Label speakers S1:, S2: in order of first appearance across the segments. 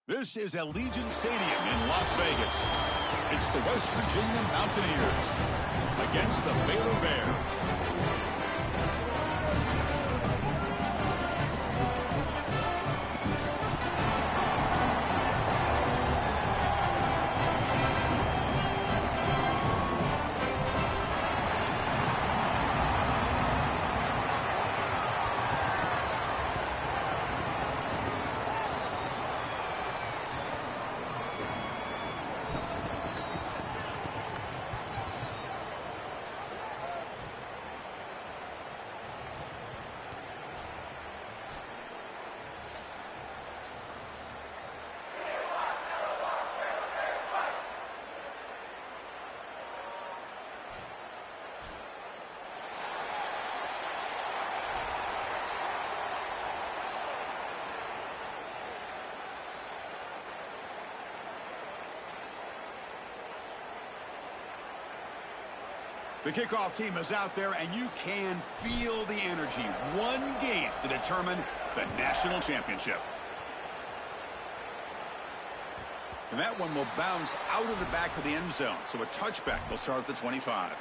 S1: This is Allegiant Stadium in Las Vegas. It's the West Virginia Mountaineers against the Baylor Bears. The kickoff team is out there, and you can feel the energy. One game to determine the national championship. And that one will bounce out of the back of the end zone. So a touchback will start at the 25.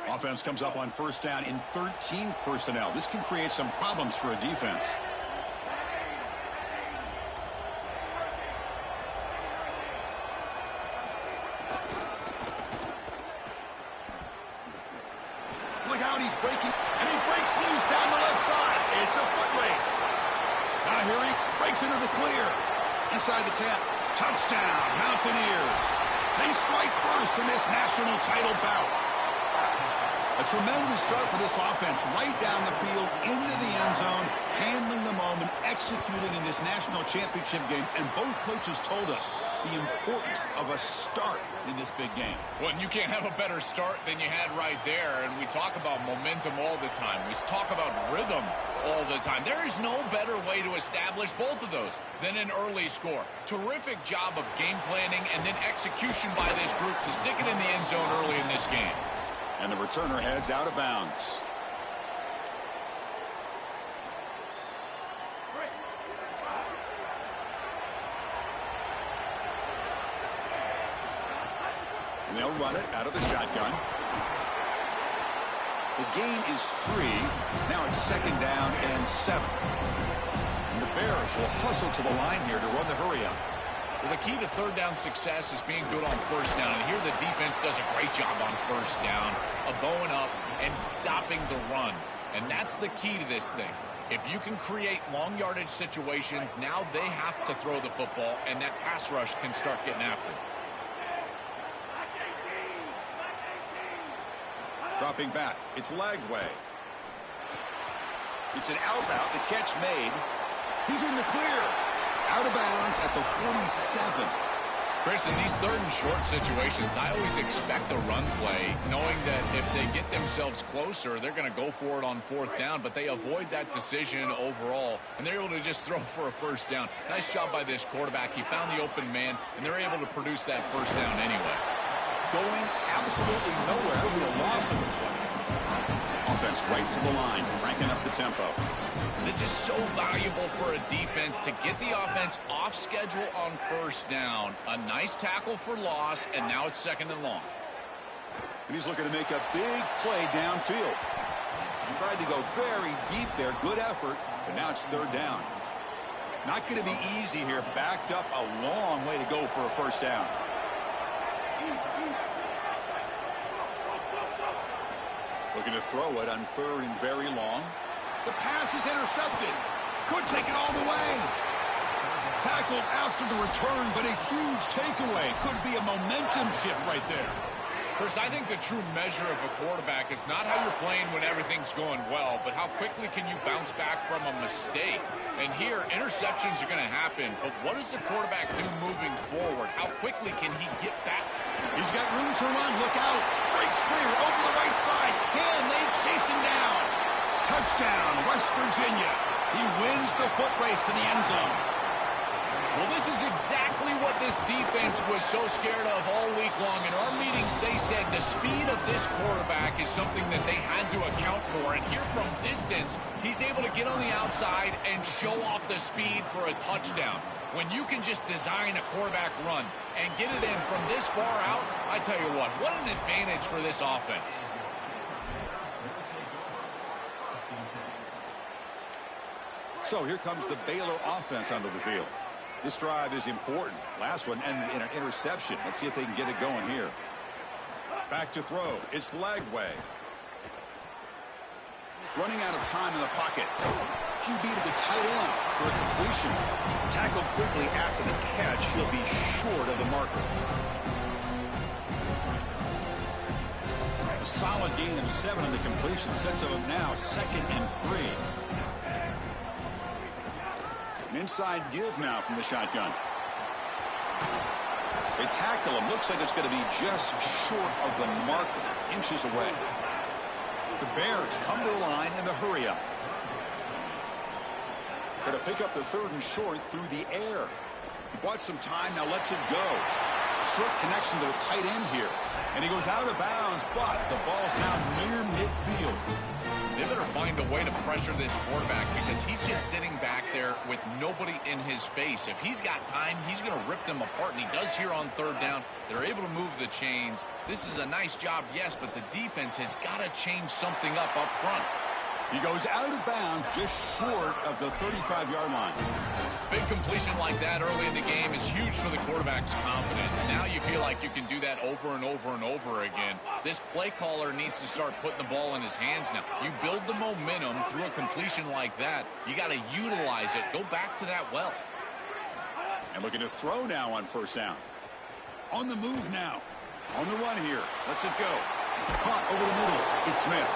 S1: Offense comes up on first down in 13 personnel. This can create some problems for a defense. Look out, he's breaking, and he breaks loose down the left side. It's a foot race. Now here he breaks into the clear. Inside the 10. Touchdown, Mountaineers. They strike first in this national title bout. A tremendous start for this offense, right down the field, into the end zone, handling the moment, executing in this national championship game. And both coaches told us the importance of a start in this big game.
S2: Well, and you can't have a better start than you had right there. And we talk about momentum all the time. We talk about rhythm all the time. There is no better way to establish both of those than an early score. Terrific job of game planning and then execution by this group to stick it in the end zone early in this game.
S1: And the returner heads out of bounds. And they'll run it out of the shotgun. The gain is 3. Now it's 2nd down and 7. And the Bears will hustle to the line here to run the hurry up.
S2: Well, the key to third down success is being good on first down. And here the defense does a great job on first down of bowing up and stopping the run. And that's the key to this thing. If you can create long yardage situations, now they have to throw the football, and that pass rush can start getting after it.
S1: Dropping back. It's Lagway. It's an out route. The catch made. He's in the clear. Out of bounds at the 47.
S2: Chris, in these third and short situations, I always expect a run play, knowing that if they get themselves closer, they're going to go for it on fourth down, but they avoid that decision overall, and they're able to just throw for a first down. Nice job by this quarterback. He found the open man, and they're able to produce that first down anyway.
S1: Going absolutely nowhere with a loss of the play. Offense right to the line, cranking up the tempo.
S2: This is so valuable for a defense to get the offense off schedule on first down. A nice tackle for loss, and now it's 2nd and long.
S1: And he's looking to make a big play downfield. He tried to go very deep there. Good effort, but now it's 3rd down. Not going to be easy here. Backed up a long way to go for a first down. Looking to throw it on 3rd and very long. The pass is intercepted. Could take it all the way. Tackled after the return, but a huge takeaway. Could be a momentum shift right there.
S2: Chris, I think the true measure of a quarterback is not how you're playing when everything's going well, but how quickly can you bounce back from a mistake. And here, interceptions are going to happen, but what does the quarterback do moving forward? How quickly can he get back?
S1: He's got room to run. Look out. Breaks clear over the right side. Can they chase him down? Touchdown, West Virginia. He wins the foot race to the end zone.
S2: Well, this is exactly what this defense was so scared of all week long. In our meetings, they said the speed of this quarterback is something that they had to account for. And here from distance, he's able to get on the outside and show off the speed for a touchdown. When you can just design a quarterback run and get it in from this far out, I tell you what an advantage for this offense.
S1: So here comes the Baylor offense onto the field. This drive is important. Last one ended in an interception. Let's see if they can get it going here. Back to throw. It's Lagway. Running out of time in the pocket. QB to the tight end for a completion. Tackled quickly after the catch. He'll be short of the marker. A solid gain of 7 on the completion. Sets him up now 2nd and 3. An inside give now from the shotgun. They tackle him. Looks like it's going to be just short of the marker. Inches away. The Bears come to the line in the hurry-up. Going to pick up the 3rd and short through the air. He bought some time, now lets it go. Short connection to the tight end here. And he goes out of bounds, but the ball's now near midfield.
S2: They better find a way to pressure this quarterback because he's just sitting back there with nobody in his face. If he's got time, he's going to rip them apart, and he does here on 3rd down. They're able to move the chains. This is a nice job, yes, but the defense has got to change something up front.
S1: He goes out of bounds just short of the 35-yard line.
S2: Big completion like that early in the game is huge for the quarterback's confidence. Now you feel like you can do that over and over and over again. This play caller needs to start putting the ball in his hands now. You build the momentum through a completion like that. You got to utilize it. Go back to that well.
S1: And looking to throw now on 1st down. On the move now. On the run here. Lets it go. Caught over the middle. It's Smith.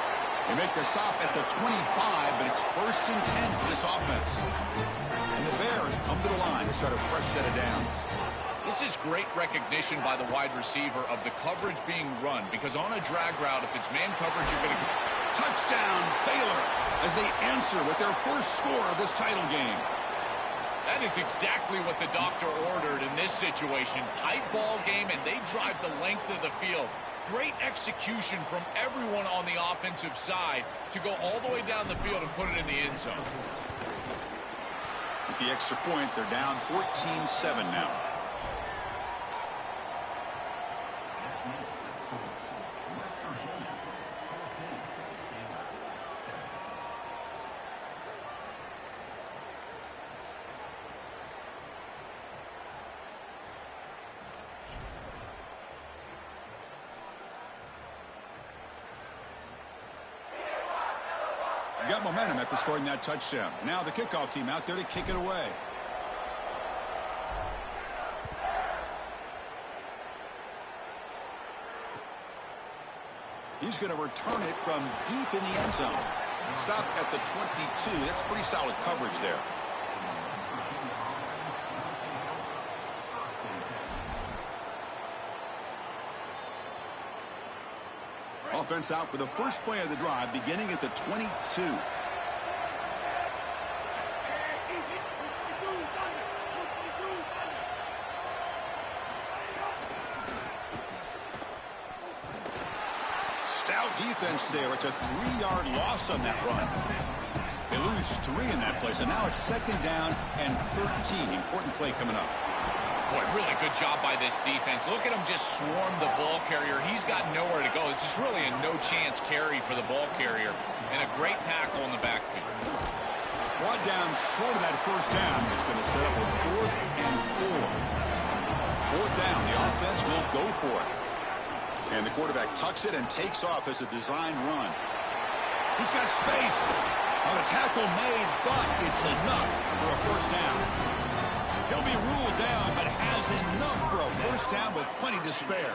S1: They make the stop at the 25, but it's 1st and 10 for this offense. And the Bears come to the line to start a fresh set of downs.
S2: This is great recognition by the wide receiver of the coverage being run, because on a drag route, if it's man coverage, you're going to...
S1: Touchdown, Baylor, as they answer with their first score of this title game.
S2: That is exactly what the doctor ordered in this situation. Tight ball game, and they drive the length of the field. Great execution from everyone on the offensive side to go all the way down the field and put it in the end zone.
S1: With the extra point, they're down 14-7 now. Got momentum after scoring that touchdown. Now the kickoff team out there to kick it away. He's going to return it from deep in the end zone. Stop at the 22. That's pretty solid coverage there. Offense out for the first play of the drive, beginning at the 22. Stout defense there. It's a 3-yard loss on that run. They lose 3 in that play, so now it's 2nd down and 13. Important play coming up.
S2: Boy, really good job by this defense. Look at him just swarm the ball carrier. He's got nowhere to go. This is really a no-chance carry for the ball carrier. And a great tackle in the backfield.
S1: Brought down short of that 1st down. It's going to set up a 4th and 4. 4th down. The offense will go for it. And the quarterback tucks it and takes off as a design run. He's got space. Now the tackle made, but it's enough for a 1st down. He'll be ruled down, but has enough for a 1st down with plenty to spare.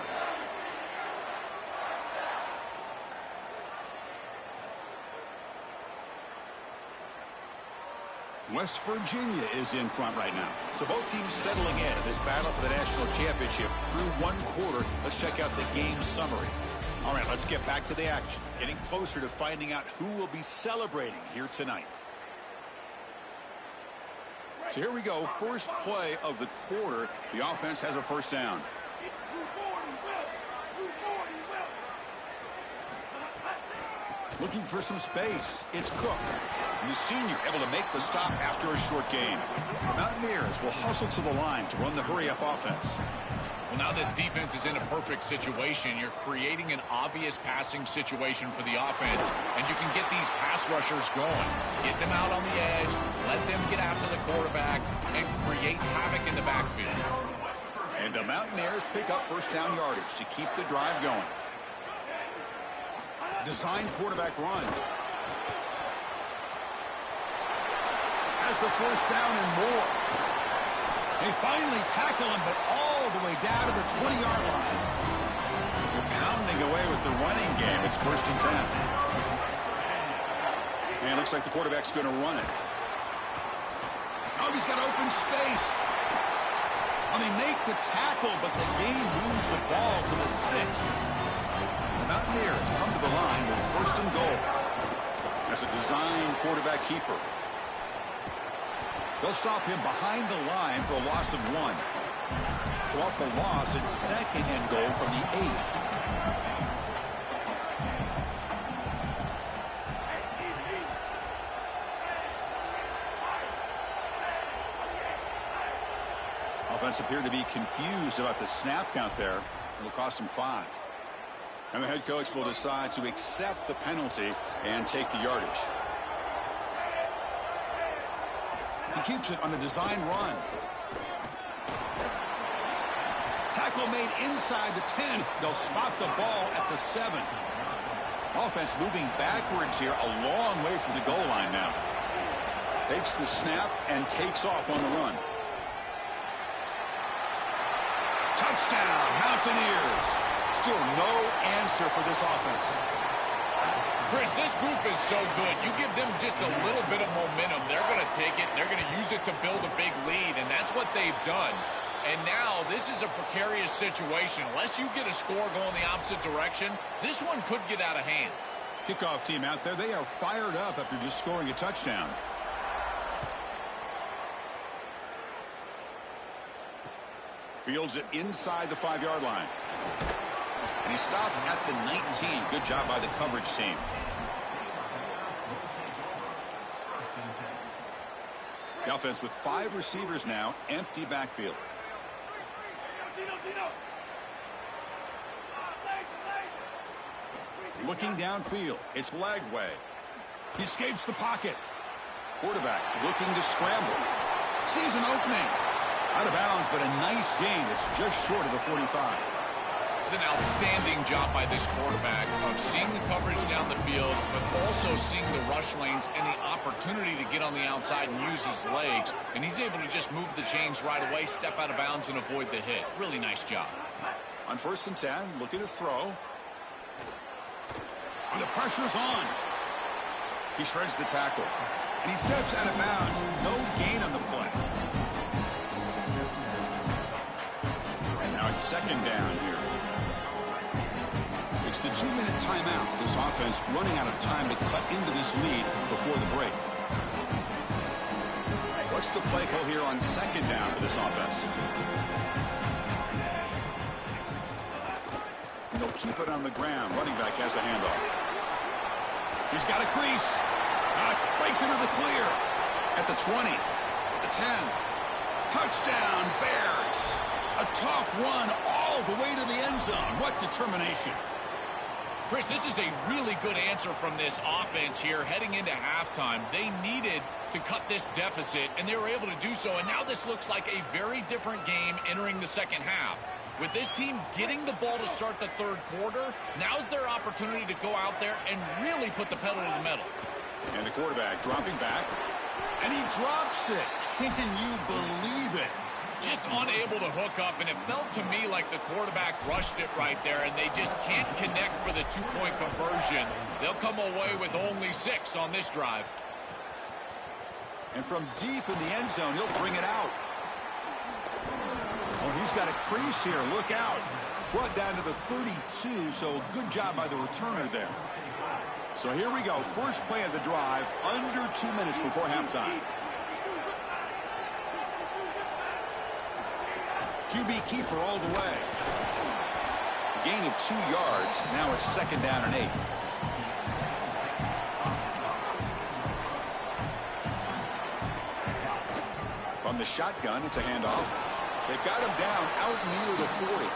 S1: West Virginia is in front right now. So both teams settling in this battle for the national championship through 1 quarter. Let's check out the game summary. All right, let's get back to the action. Getting closer to finding out who will be celebrating here tonight. So here we go, first play of the quarter. The offense has a first down. Looking for some space. It's Cook. And the senior able to make the stop after a short gain. The Mountaineers will hustle to the line to run the hurry-up offense.
S2: Well, now this defense is in a perfect situation. You're creating an obvious passing situation for the offense, and you can get these pass rushers going. Get them out on the edge, let them get after the quarterback, and create havoc in the backfield.
S1: And the Mountaineers pick up first down yardage to keep the drive going. Design quarterback run. Has the first down and more. They finally tackle him, but all the way down to the 20-yard line. They're pounding away with the running game. It's 1st and 10. And it looks like the quarterback's going to run it. Oh, he's got open space. Well, they make the tackle, but the game moves the ball to the 6. Mountaineers come to the line with 1st and goal. As a design quarterback keeper. They'll stop him behind the line for a loss of 1. So off the loss, it's 2nd and goal from the 8th. Offense appeared to be confused about the snap count there. It'll cost him 5. And the head coach will decide to accept the penalty and take the yardage. He keeps it on a design run. Tackle made inside the 10. They'll spot the ball at the 7. Offense moving backwards here, a long way from the goal line now. Takes the snap and takes off on the run. Touchdown, Mountaineers. Still no answer for this offense.
S2: Chris, this group is so good. You give them just a little bit of momentum, they're going to take it, they're going to use it to build a big lead, and that's what they've done. And now this is a precarious situation. Unless you get a score going the opposite direction, this one could get out of hand.
S1: Kickoff team out there, they are fired up after just scoring a touchdown. Fields it inside the 5-yard line. And he stopped at the 19. Good job by the coverage team. The offense with 5 receivers now, empty backfield. Looking downfield, it's Lagway. He escapes the pocket. Quarterback looking to scramble. Sees an opening. Out of bounds, but a nice gain. It's just short of the 45.
S2: It's an outstanding job by this quarterback of seeing the coverage down the field, but also seeing the rush lanes and the opportunity to get on the outside and use his legs. And he's able to just move the chains right away, step out of bounds, and avoid the hit. Really nice job.
S1: On 1st and 10, looking to throw. And the pressure's on. He shreds the tackle. And he steps out of bounds. No gain on the play. And now it's 2nd down here. It's the 2-minute timeout. This offense running out of time to cut into this lead before the break. What's the play call here on 2nd down for this offense? And they'll keep it on the ground. Running back has the handoff. He's got a crease. Breaks into the clear. At the 20. At the 10. Touchdown, Bears. A tough run all the way to the end zone. What determination.
S2: Chris, this is a really good answer from this offense here heading into halftime. They needed to cut this deficit, and they were able to do so. And now this looks like a very different game entering the second half. With this team getting the ball to start the 3rd quarter, now's their opportunity to go out there and really put the pedal to the metal.
S1: And the quarterback dropping back. And he drops it. Can you believe it?
S2: Just unable to hook up, and it felt to me like the quarterback rushed it right there, and they just can't connect for the 2-point conversion. They'll come away with only 6 on this drive.
S1: And from deep in the end zone, he'll bring it out. Oh, he's got a crease here. Look out. Brought down to the 32, so good job by the returner there. So here we go. First play of the drive, under 2 minutes before halftime. QB keeper all the way. Gain of 2 yards. Now it's 2nd down and 8. From the shotgun, it's a handoff. They've got him down out near the 40.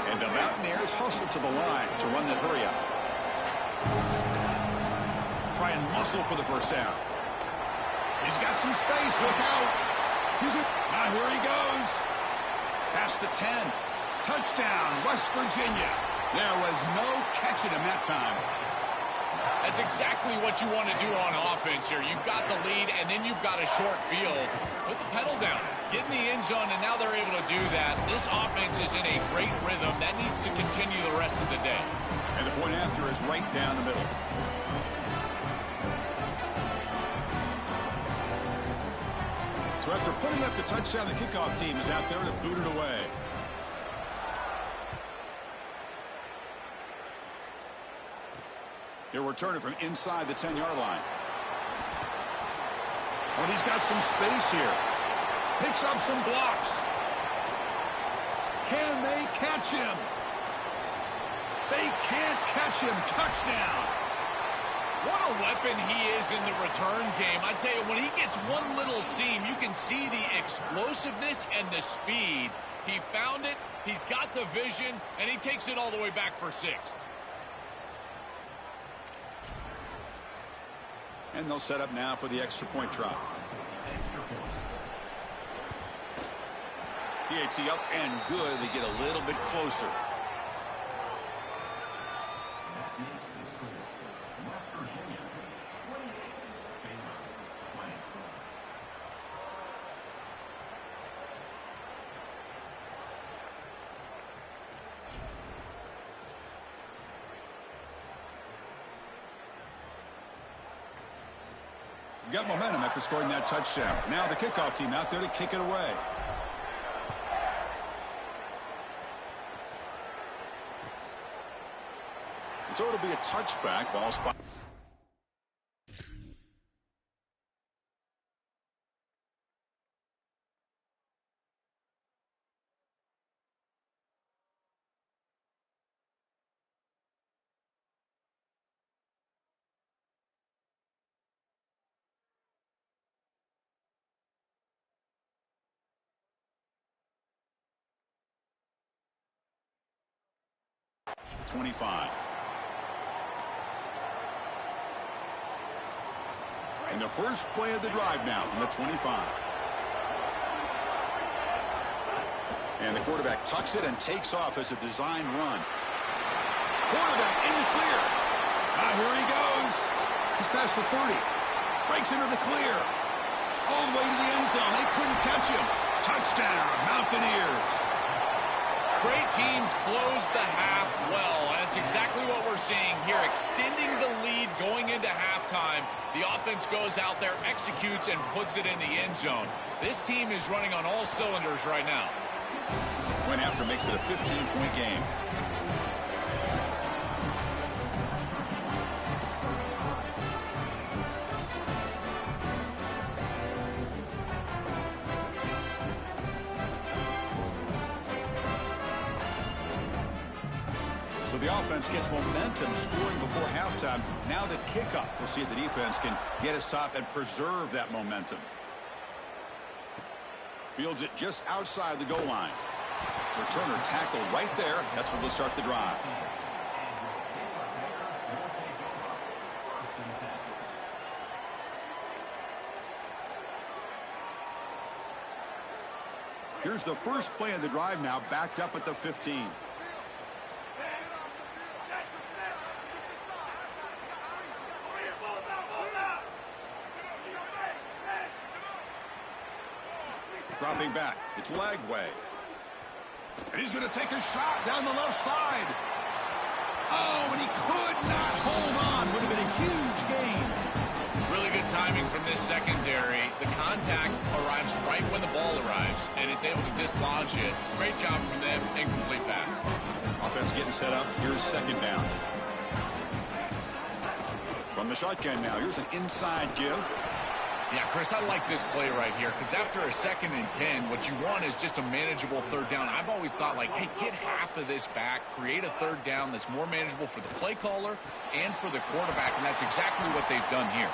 S1: And the Mountaineers hustle to the line to run the hurry up. Try and muscle for the first down. He's got some space. Look out. Here he goes. Past the 10. Touchdown, West Virginia. There was no catching him that time.
S2: That's exactly what you want to do on offense here. You've got the lead, and then you've got a short field. Put the pedal down. Get in the end zone, and now they're able to do that. This offense is in a great rhythm. That needs to continue the rest of the day.
S1: And the point after is right down the middle. So after putting up the touchdown, the kickoff team is out there to boot it away. He'll return it from inside the 10-yard line. Oh, he's got some space here. Picks up some blocks. Can they catch him? They can't catch him. Touchdown.
S2: What a weapon he is in the return game. I tell you, when he gets one little seam, you can see the explosiveness and the speed. He found it, he's got the vision, and he takes it all the way back for 6.
S1: And they'll set up now for the extra point try. PAT up and good. They get a little bit closer. Got momentum after scoring that touchdown. Now the kickoff team out there to kick it away. And so it'll be a touchback. Ball spot. .25. And the first play of the drive now from the 25. And the quarterback tucks it and takes off as a design run. Quarterback in the clear. Here he goes. He's past the 30. Breaks into the clear. All the way to the end zone. They couldn't catch him. Touchdown, Mountaineers.
S2: Great teams close the half well, and it's exactly what we're seeing here, extending the lead going into halftime. The offense goes out there, executes, and puts it in the end zone. This team is running on all cylinders right now.
S1: Point after makes it a 15-point game. So the offense gets momentum scoring before halftime. Now the kickoff. We'll see if the defense can get a stop and preserve that momentum. Fields it just outside the goal line. Returner tackle right there. That's where they'll start the drive. Here's the first play of the drive now, backed up at the 15. Dropping back. It's Lagway. And he's going to take a shot down the left side. Oh, and he could not hold on. Would have been a huge gain.
S2: Really good timing from this secondary. The contact arrives right when the ball arrives, and it's able to dislodge it. Great job from them. Incomplete pass.
S1: Offense getting set up. Here's 2nd down. From the shotgun now. Here's an inside give.
S2: Yeah, Chris, I like this play right here because after a 2nd and 10, what you want is just a manageable 3rd down. I've always thought, like, hey, get half of this back, create a 3rd down that's more manageable for the play caller and for the quarterback, and that's exactly what they've done here.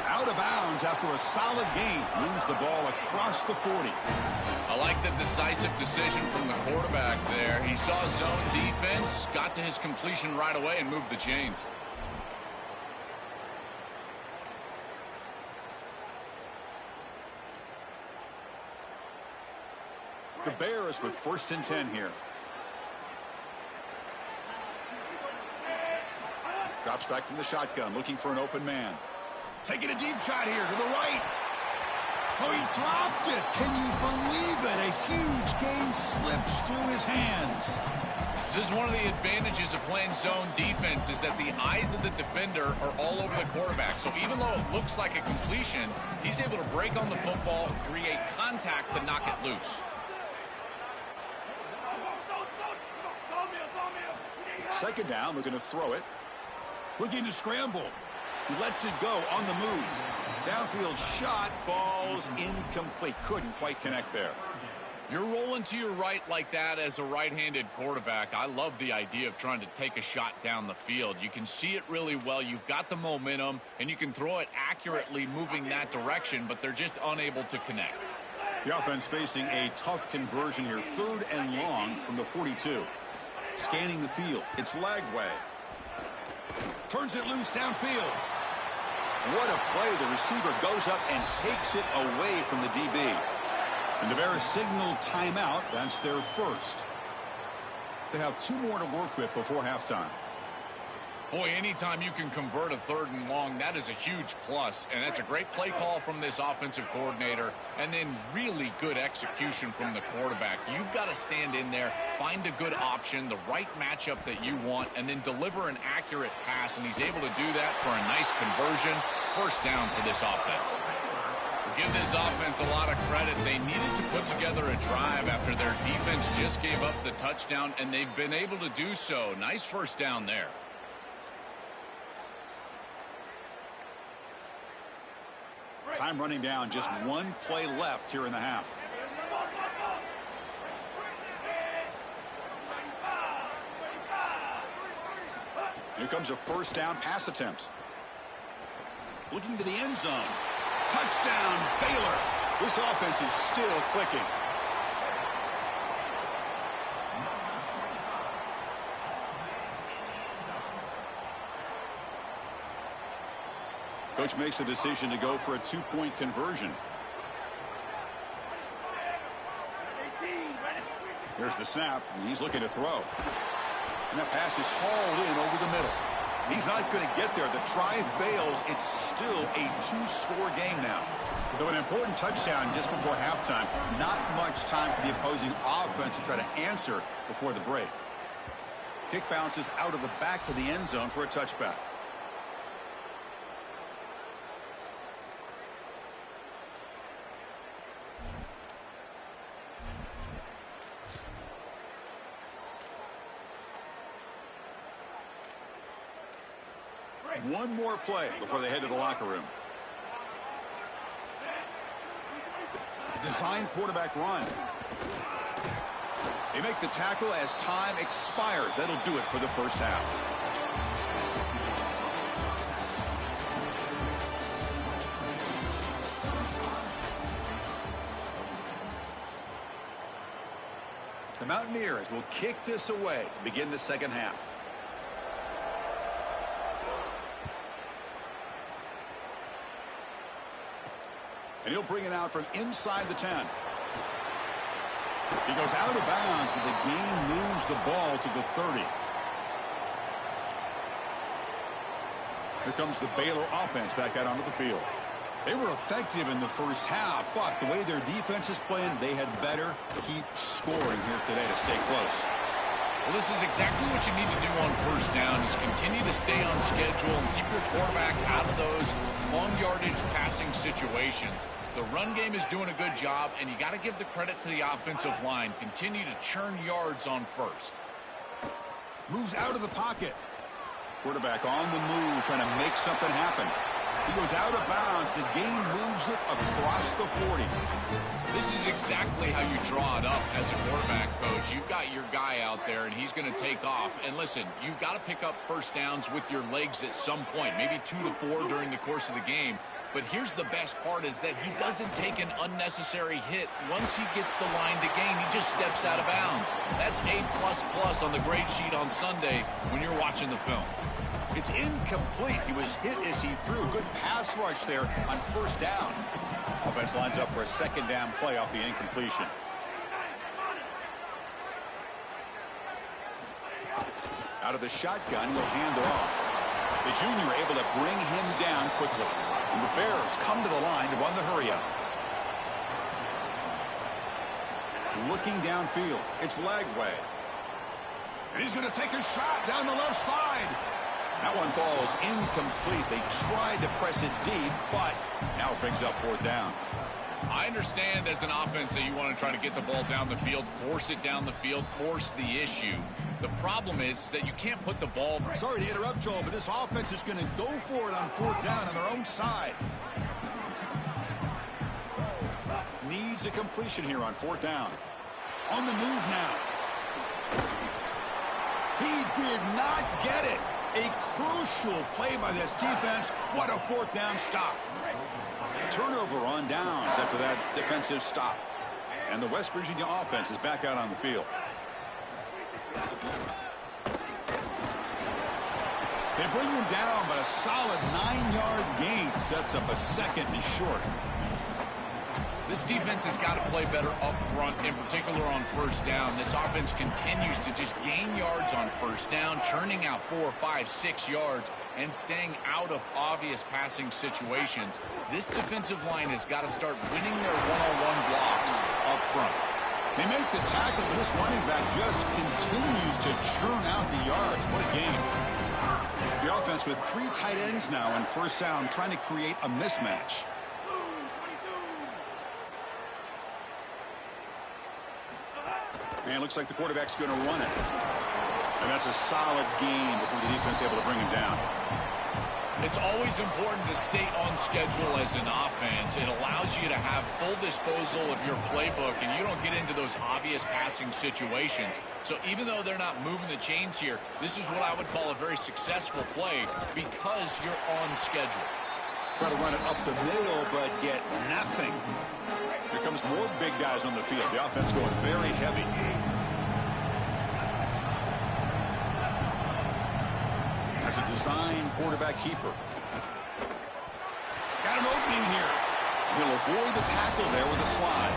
S1: Out of bounds after a solid gain. Moves the ball across the 40.
S2: I like the decisive decision from the quarterback there. He saw zone defense, got to his completion right away, and moved the chains.
S1: The Bears with 1st and 10 here. Drops back from the shotgun, looking for an open man. Taking a deep shot here to the right. Oh, he dropped it. Can you believe it? A huge gain slips through his hands.
S2: This is one of the advantages of playing zone defense is that the eyes of the defender are all over the quarterback. So even though it looks like a completion, he's able to break on the football and create contact to knock it loose.
S1: 2nd down, we're going to throw it. Looking to scramble. He lets it go on the move. Downfield shot falls incomplete. Couldn't quite connect there.
S2: You're rolling to your right like that as a right-handed quarterback. I love the idea of trying to take a shot down the field. You can see it really well. You've got the momentum, and you can throw it accurately moving that direction, but they're just unable to connect.
S1: The offense facing a tough conversion here. 3rd and long from the 42. Scanning the field. It's Lagway. Turns it loose downfield. What a play. The receiver goes up and takes it away from the DB. And the Bears signal timeout. That's their 1st. They have 2 more to work with before halftime.
S2: Boy, anytime you can convert a 3rd and long, that is a huge plus. And that's a great play call from this offensive coordinator. And then really good execution from the quarterback. You've got to stand in there, find a good option, the right matchup that you want, and then deliver an accurate pass. And he's able to do that for a nice conversion. 1st down for this offense. Give this offense a lot of credit. They needed to put together a drive after their defense just gave up the touchdown, and they've been able to do so. Nice 1st down there.
S1: Time running down. Just 1 play left here in the half. Here comes a 1st down pass attempt. Looking to the end zone. Touchdown, Baylor. This offense is still clicking. Coach makes the decision to go for a 2-point conversion. Here's the snap, and he's looking to throw. And that pass is hauled in over the middle. He's not going to get there. The try fails. It's still a 2-score game now. So an important touchdown just before halftime. Not much time for the opposing offense to try to answer before the break. Kick bounces out of the back of the end zone for a touchback. One more play before they head to the locker room. Design quarterback run. They make the tackle as time expires. That'll do it for the 1st half. The Mountaineers will kick this away to begin the 2nd half. And he'll bring it out from inside the 10. He goes out of bounds, but the gain moves the ball to the 30. Here comes the Baylor offense back out onto the field. They were effective in the 1st half, but the way their defense is playing, they had better keep scoring here today to stay close.
S2: Well, this is exactly what you need to do on 1st down is continue to stay on schedule and keep your quarterback out of those long yardage passing situations. The run game is doing a good job, and you got to give the credit to the offensive line. Continue to churn yards on 1st.
S1: Moves out of the pocket. Quarterback on the move, trying to make something happen. He goes out of bounds. The game moves it across the 40.
S2: This is exactly how you draw it up as a quarterback coach. You've got your guy out there, and he's going to take off. And listen, you've got to pick up first downs with your legs at some point, maybe 2 to 4 during the course of the game. But here's the best part is that he doesn't take an unnecessary hit. Once he gets the line to gain, he just steps out of bounds. That's A++ on the grade sheet on Sunday when you're watching the film.
S1: It's incomplete. He was hit as he threw. Good pass rush there on first down. Offense lines up for a second down play off the incompletion. Out of the shotgun, he'll hand it off. The junior able to bring him down quickly. And the Bears come to the line to run the hurry up. Looking downfield, it's Lagway. And he's going to take a shot down the left side. That one falls incomplete. They tried to press it deep, but now it brings up fourth down.
S2: I understand as an offense that you want to try to get the ball down the field, force it down the field, force the issue. The problem is that you can't put the ball...
S1: Sorry to interrupt, Joel, but this offense is going to go for it on fourth down on their own side. Needs a completion here on fourth down. On the move now. He did not get it. A crucial play by this defense. What a fourth down stop. Turnover on downs after that defensive stop. And the West Virginia offense is back out on the field. They bring him down, but a solid 9-yard gain sets up a second and short.
S2: This defense has got to play better up front, in particular on first down. This offense continues to just gain yards on first down, churning out 4, 5, 6 yards, and staying out of obvious passing situations. This defensive line has got to start winning their one-on-one blocks up front.
S1: They make the tackle, but this running back just continues to churn out the yards. What a game. The offense with 3 tight ends now on first down, trying to create a mismatch. And it looks like the quarterback's going to run it. And that's a solid gain before the defense able to bring him down.
S2: It's always important to stay on schedule as an offense. It allows you to have full disposal of your playbook, and you don't get into those obvious passing situations. So even though they're not moving the chains here, this is what I would call a very successful play because you're on schedule.
S1: Try to run it up the middle, but get nothing. Here comes more big guys on the field. The offense going very heavy. That's a design quarterback keeper. Got an opening here. He'll avoid the tackle there with a slide.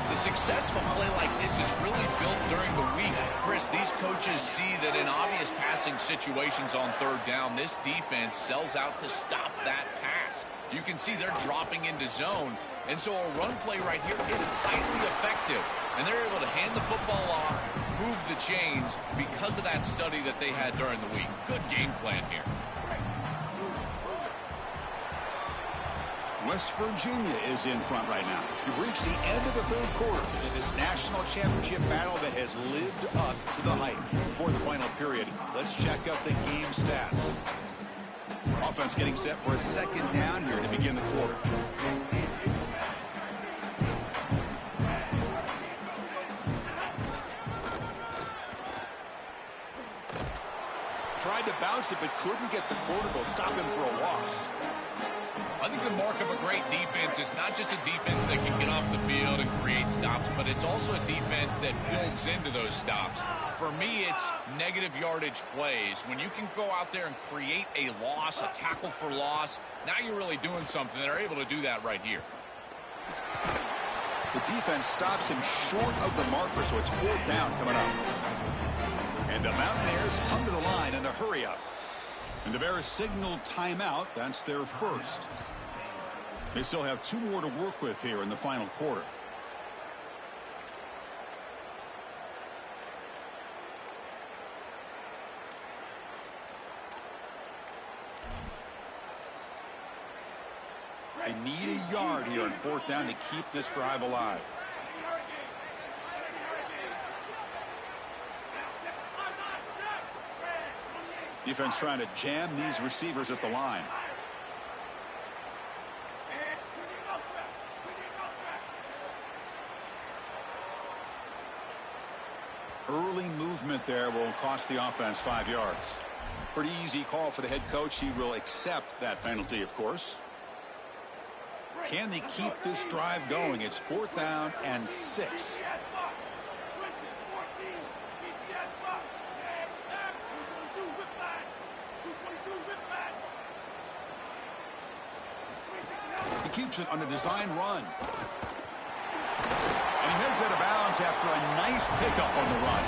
S2: The successful play like this is really built during the week. Chris, these coaches see that in obvious passing situations on third down, this defense sells out to stop that pass. You can see they're dropping into zone. And so a run play right here is highly effective. And they're able to hand the football off, move the chains because of that study that they had during the week. Good game plan here.
S1: West Virginia is in front right now. We've reached the end of the third quarter in this national championship battle that has lived up to the hype. Before the final period, let's check out the game stats. Offense getting set for a second down here to begin the quarter. Tried to bounce it, but couldn't get the quarter. They'll stop him for a loss.
S2: I think the mark of a great defense is not just a defense that can get off the field and create stops, but it's also a defense that builds into those stops. For me, it's negative yardage plays. When you can go out there and create a loss, a tackle for loss, now you're really doing something. They're able to do that right here.
S1: The defense stops him short of the marker, so it's fourth down coming up. And the Mountaineers come to the line in the hurry up. And the Bears signal timeout. That's their first. They still have 2 more to work with here in the final quarter. They need a yard here on fourth down to keep this drive alive. Defense trying to jam these receivers at the line. Early movement there will cost the offense 5 yards. Pretty easy call for the head coach. He will accept that penalty, of course. Can they keep this drive going? It's 4th down and 6. He keeps it on a design run. And he heads out of bounds after a nice pickup on the run.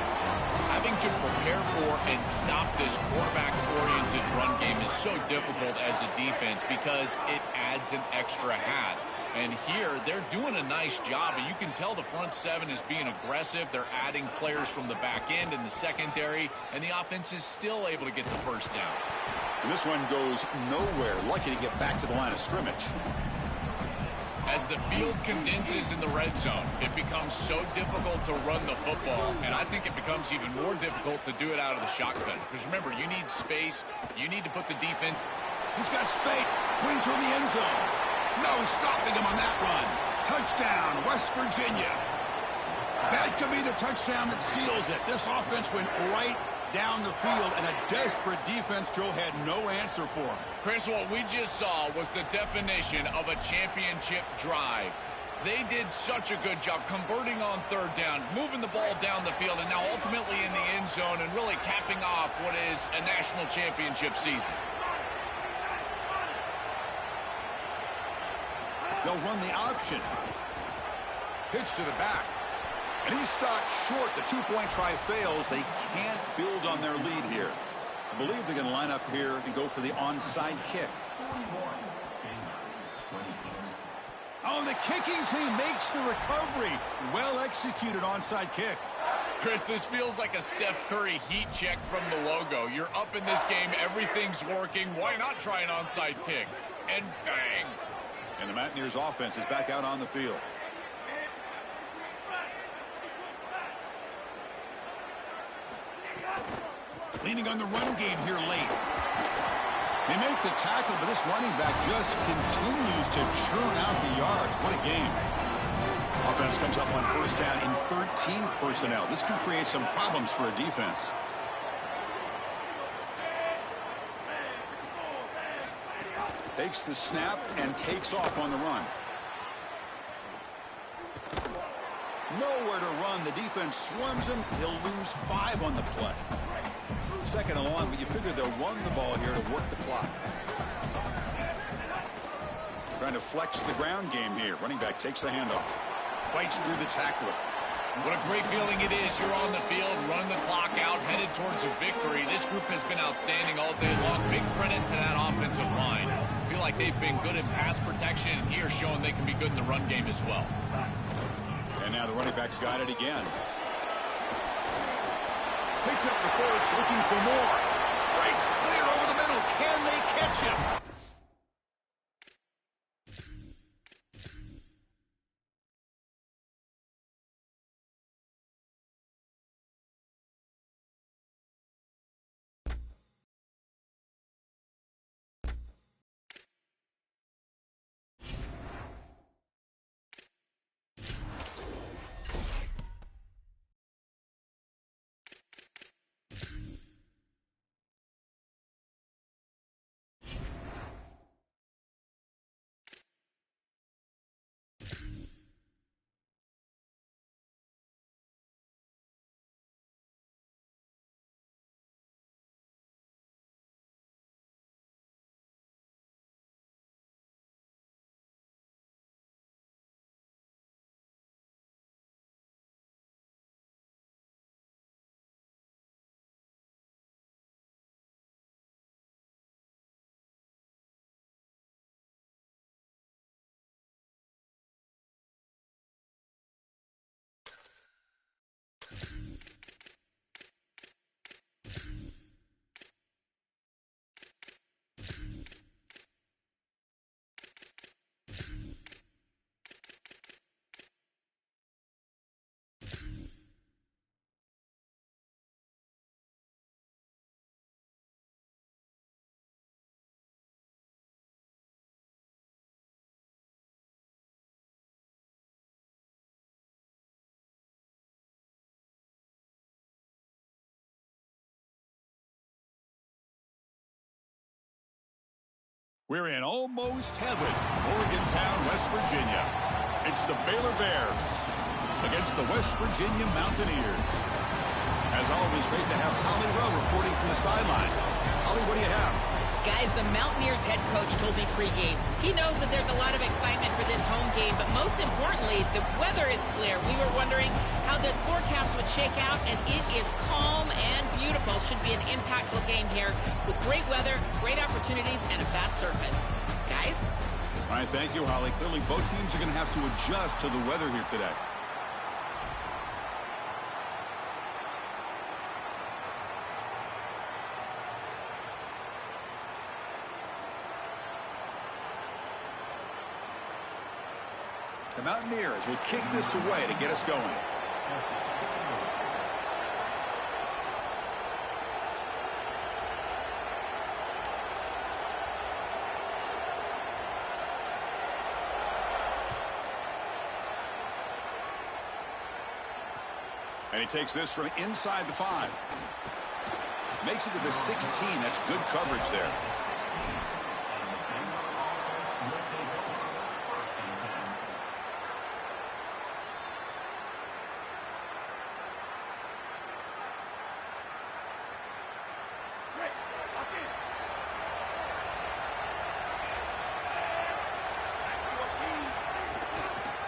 S2: Having to prepare for and stop this quarterback-oriented run game is so difficult as a defense because it adds an extra hat. And here, they're doing a nice job, and you can tell the front seven is being aggressive. They're adding players from the back end and the secondary, and the offense is still able to get the first down.
S1: And this one goes nowhere. Lucky to get back to the line of scrimmage.
S2: As the field condenses in the red zone, it becomes so difficult to run the football, and I think it becomes even more difficult to do it out of the shotgun. Because remember, you need space. You need to put the defense.
S1: He's got space. Clean through the end zone. No stopping him on that run. Touchdown, West Virginia. That could be the touchdown that seals it. This offense went right down the field, and a desperate defense, Joe, had no answer for him.
S2: Chris, what we just saw was the definition of a championship drive. They did such a good job converting on 3rd down, moving the ball down the field, and now ultimately in the end zone and really capping off what is a national championship season.
S1: They'll run the option. Pitch to the back. And he's stopped short. The 2-point try fails. They can't build on their lead here. I believe they're going to line up here and go for the onside kick. Oh, the kicking team makes the recovery. Well executed onside kick.
S2: Chris, this feels like a Steph Curry heat check from the logo. You're up in this game. Everything's working. Why not try an onside kick? And bang.
S1: And the Mountaineers offense is back out on the field. Leaning on the run game here late. They make the tackle, but this running back just continues to churn out the yards. What a game. Offense comes up on 1st down in 13 personnel. This can create some problems for a defense. Takes the snap and takes off on the run. Nowhere to run. The defense swarms him. He'll lose 5 on the play. 2nd and long, but you figure they'll run the ball here to work the clock. Trying to flex the ground game here. Running back takes the handoff. Fights through the tackler.
S2: What a great feeling it is. You're on the field, run the clock out, headed towards a victory. This group has been outstanding all day long. Big credit to that offensive line. I feel like they've been good in pass protection, and here showing they can be good in the run game as well.
S1: And now the running back's got it again. Picks up the first, looking for more. Breaks clear over the middle. Can they catch him? We're in almost heaven, Morgantown, West Virginia. It's the Baylor Bears against the West Virginia Mountaineers. As always, great to have Holly Rowe reporting from the sidelines. Holly, what do you have?
S3: Guys, the Mountaineers head coach told me pregame. He knows that there's a lot of excitement for this home game, but most importantly, the weather is clear. We were wondering how the forecast would shake out, and it is calm and beautiful. Should be an impactful game here with great weather, great opportunities, and a fast surface. Guys?
S1: All right, thank you, Holly. Clearly, both teams are going to have to adjust to the weather here today. The Mountaineers will kick this away to get us going. And he takes this from inside the 5. Makes it to the 16. That's good coverage there.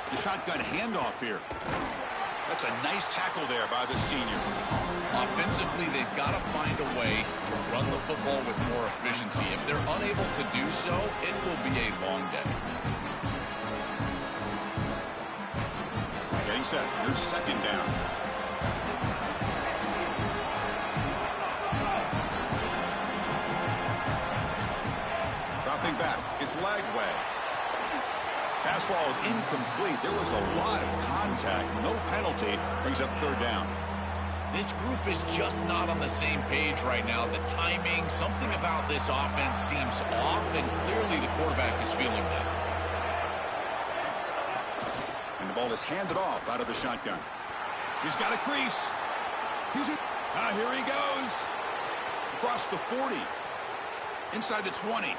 S1: The shotgun handoff here. That's a nice tackle there by the senior.
S2: Offensively, they've got to find a way to run the football with more efficiency. If they're unable to do so, it will be a long day.
S1: Getting set. Here's second down. Dropping back. It's Lagway. Pass ball is incomplete. There was a lot of contact. No penalty. Brings up third down.
S2: This group is just not on the same page right now. The timing, something about this offense seems off, and clearly the quarterback is feeling that.
S1: And the ball is handed off out of the shotgun. He's got a crease. Here he goes. Across the 40. Inside the 20.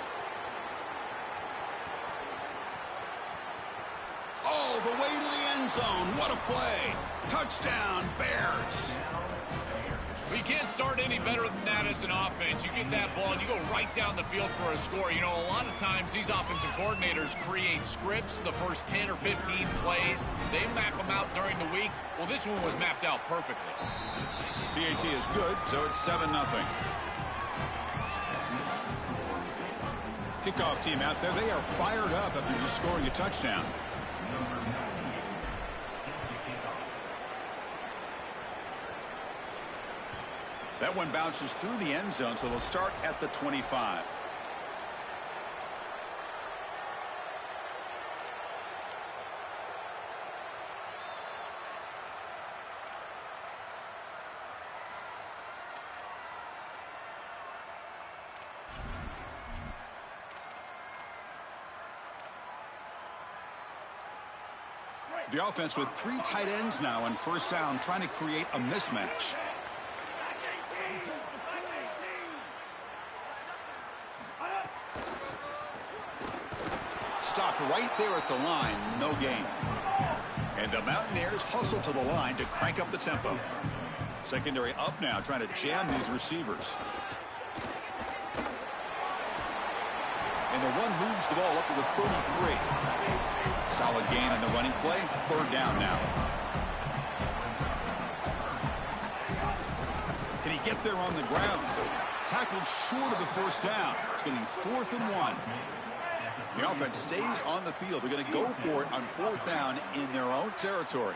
S1: All the way to the end zone. What a play. Touchdown, Bears.
S2: Well, you can't start any better than that as an offense. You get that ball and you go right down the field for a score. You know, a lot of times these offensive coordinators create scripts the first 10 or 15 plays. They map them out during the week. Well, this one was mapped out perfectly.
S1: PAT is good, so it's 7-0. Kickoff team out there. They are fired up after just scoring a touchdown. That one bounces through the end zone, so they'll start at the 25. The offense with 3 tight ends now on first down, trying to create a mismatch. Stopped right there at the line, no gain. And the Mountaineers hustle to the line to crank up the tempo. Secondary up now, trying to jam these receivers. And the run moves the ball up to the 33. Solid gain on the running play. Third down now. Can he get there on the ground? Tackled short of the first down. It's going to be 4th and 1. The offense stays on the field. They're going to go for it on 4th down in their own territory.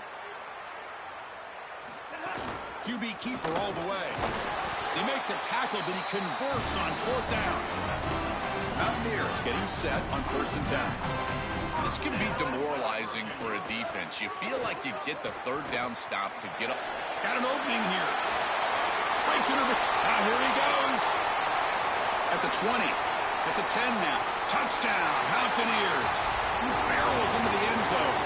S1: QB keeper all the way. They make the tackle, but he converts on 4th down. Mountaineers getting set on 1st and 10.
S2: This can be demoralizing for a defense. You feel like you get the third down stop to get up.
S1: Got an opening here. Breaks into the... here he goes. At the 20. At the 10 now. Touchdown, Mountaineers. He barrels into the end zone.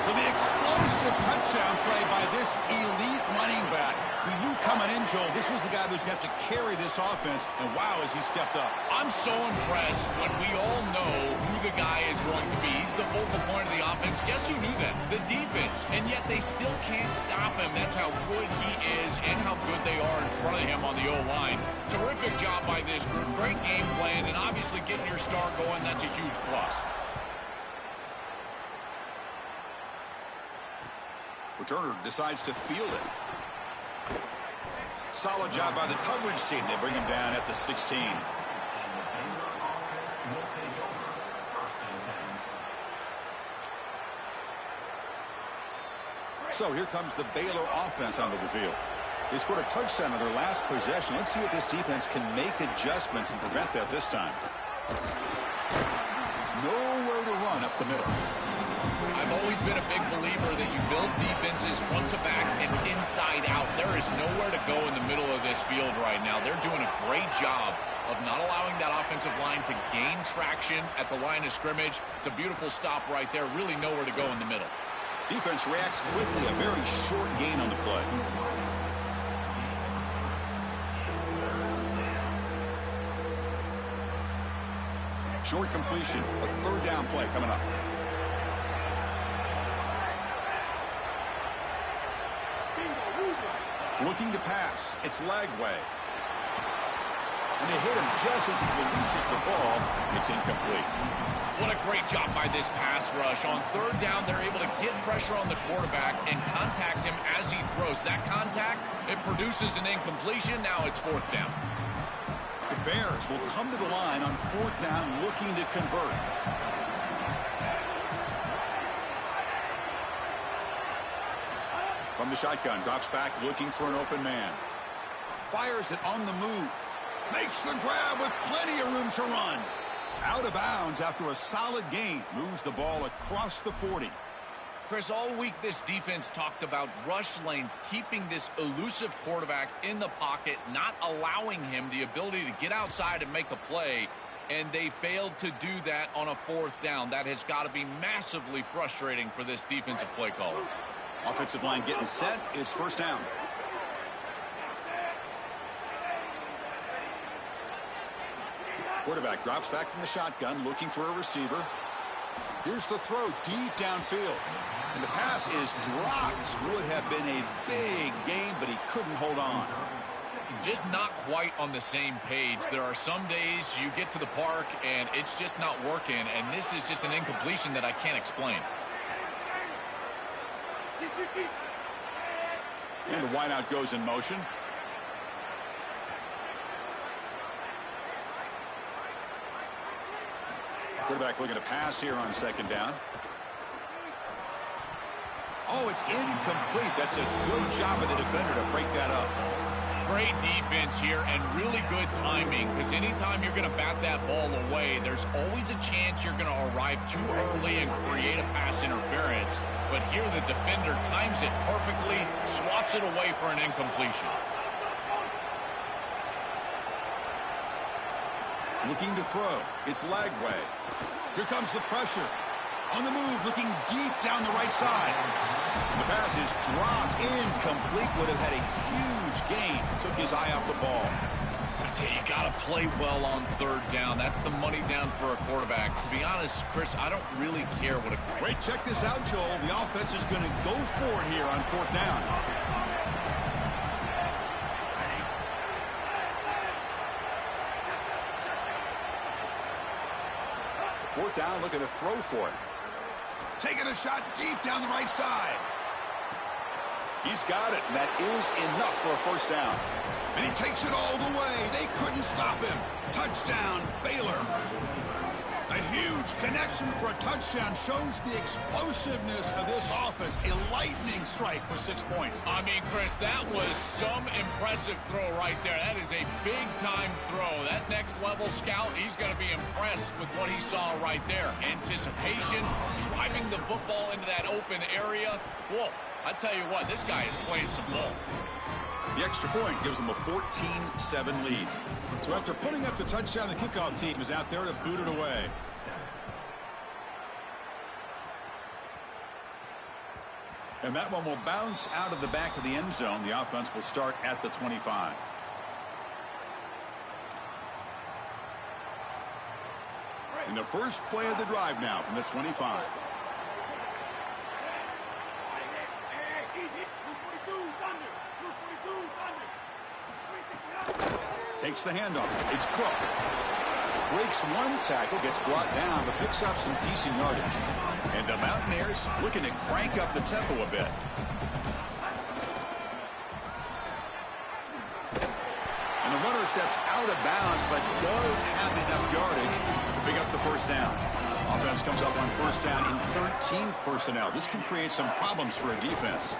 S1: So the explosive touchdown play by this elite running back. We knew coming in, Joel. This was the guy who's going to have to carry this offense, and wow, has he stepped up.
S2: I'm so impressed when we all know who the guy is going to be. He's the focal point of the offense. Guess who knew that? The defense. And yet they still can't stop him. That's how good he is and how good they are in front of him on the O-line. Terrific job by this group. Great game plan, and obviously getting your star going, that's a huge plus.
S1: Returner decides to field it. Solid job by the coverage team. They bring him down at the 16. So here comes the Baylor offense onto the field. They scored a touchdown on their last possession. Let's see if this defense can make adjustments and prevent that this time. Nowhere to run up the middle.
S2: I've always been a big believer that you build defenses front to back and inside out. There is nowhere to go in the middle of this field right now. They're doing a great job of not allowing that offensive line to gain traction at the line of scrimmage. It's a beautiful stop right there. Really nowhere to go in the middle.
S1: Defense reacts quickly. A very short gain on the play. Short completion. A third down play coming up. Looking to pass. It's Lagway. And they hit him just as he releases the ball. It's incomplete.
S2: What a great job by this pass rush. On third down, they're able to get pressure on the quarterback and contact him as he throws. That contact, it produces an incompletion. Now it's fourth down.
S1: The Bears will come to the line on fourth down looking to convert. From the shotgun, drops back looking for an open man. Fires it on the move. Makes the grab with plenty of room to run. Out of bounds after a solid gain. Moves the ball across the 40.
S2: Chris, all week this defense talked about rush lanes, keeping this elusive quarterback in the pocket, not allowing him the ability to get outside and make a play, and they failed to do that on a fourth down. That has got to be massively frustrating for this defensive play caller.
S1: Offensive line getting set. It's first down. Quarterback drops back from the shotgun, looking for a receiver. Here's the throw deep downfield. And the pass is dropped. Would have been a big gain, but he couldn't hold on.
S2: Just not quite on the same page. There are some days you get to the park and it's just not working, and this is just an incompletion that I can't explain.
S1: And the wideout goes in motion. Quarterback looking to pass here on second down. Oh, it's incomplete. That's a good job of the defender to break that up.
S2: Great defense here and really good timing, because anytime you're going to bat that ball away, there's always a chance you're going to arrive too early and create a pass interference. But here the defender times it perfectly, swats it away for an incompletion.
S1: Looking to throw. It's Lagway. Here comes the pressure. On the move, looking deep down the right side. The pass is dropped. Incomplete. Would have had a huge gain. Took his eye off the ball.
S2: I tell you, you got to play well on third down. That's the money down for a quarterback. To be honest, Chris, I don't really care what a...
S1: Wait, check this out, Joel. The offense is going to go for it here on fourth down. Fourth down, looking to throw for it. Taking a shot deep down the right side. He's got it, and that is enough for a first down. And he takes it all the way. They couldn't stop him. Touchdown, Baylor. A huge connection for a touchdown shows the explosiveness of this offense. A lightning strike for 6 points.
S2: I mean, Chris, that was some impressive throw right there. That is a big-time throw. That next-level scout, he's going to be impressed with what he saw right there. Anticipation, driving the football into that open area. Whoa, I tell you what, this guy is playing some ball.
S1: The extra point gives them a 14-7 lead. So after putting up the touchdown, the kickoff team is out there to boot it away. And that one will bounce out of the back of the end zone. The offense will start at the 25. In the first play of the drive now from the 25. Takes the handoff. It's Cook. Breaks one tackle, gets brought down, but picks up some decent yardage. And the Mountaineers looking to crank up the tempo a bit. And the runner steps out of bounds, but does have enough yardage to pick up the first down. Offense comes up on first down in 13 personnel. This can create some problems for a defense.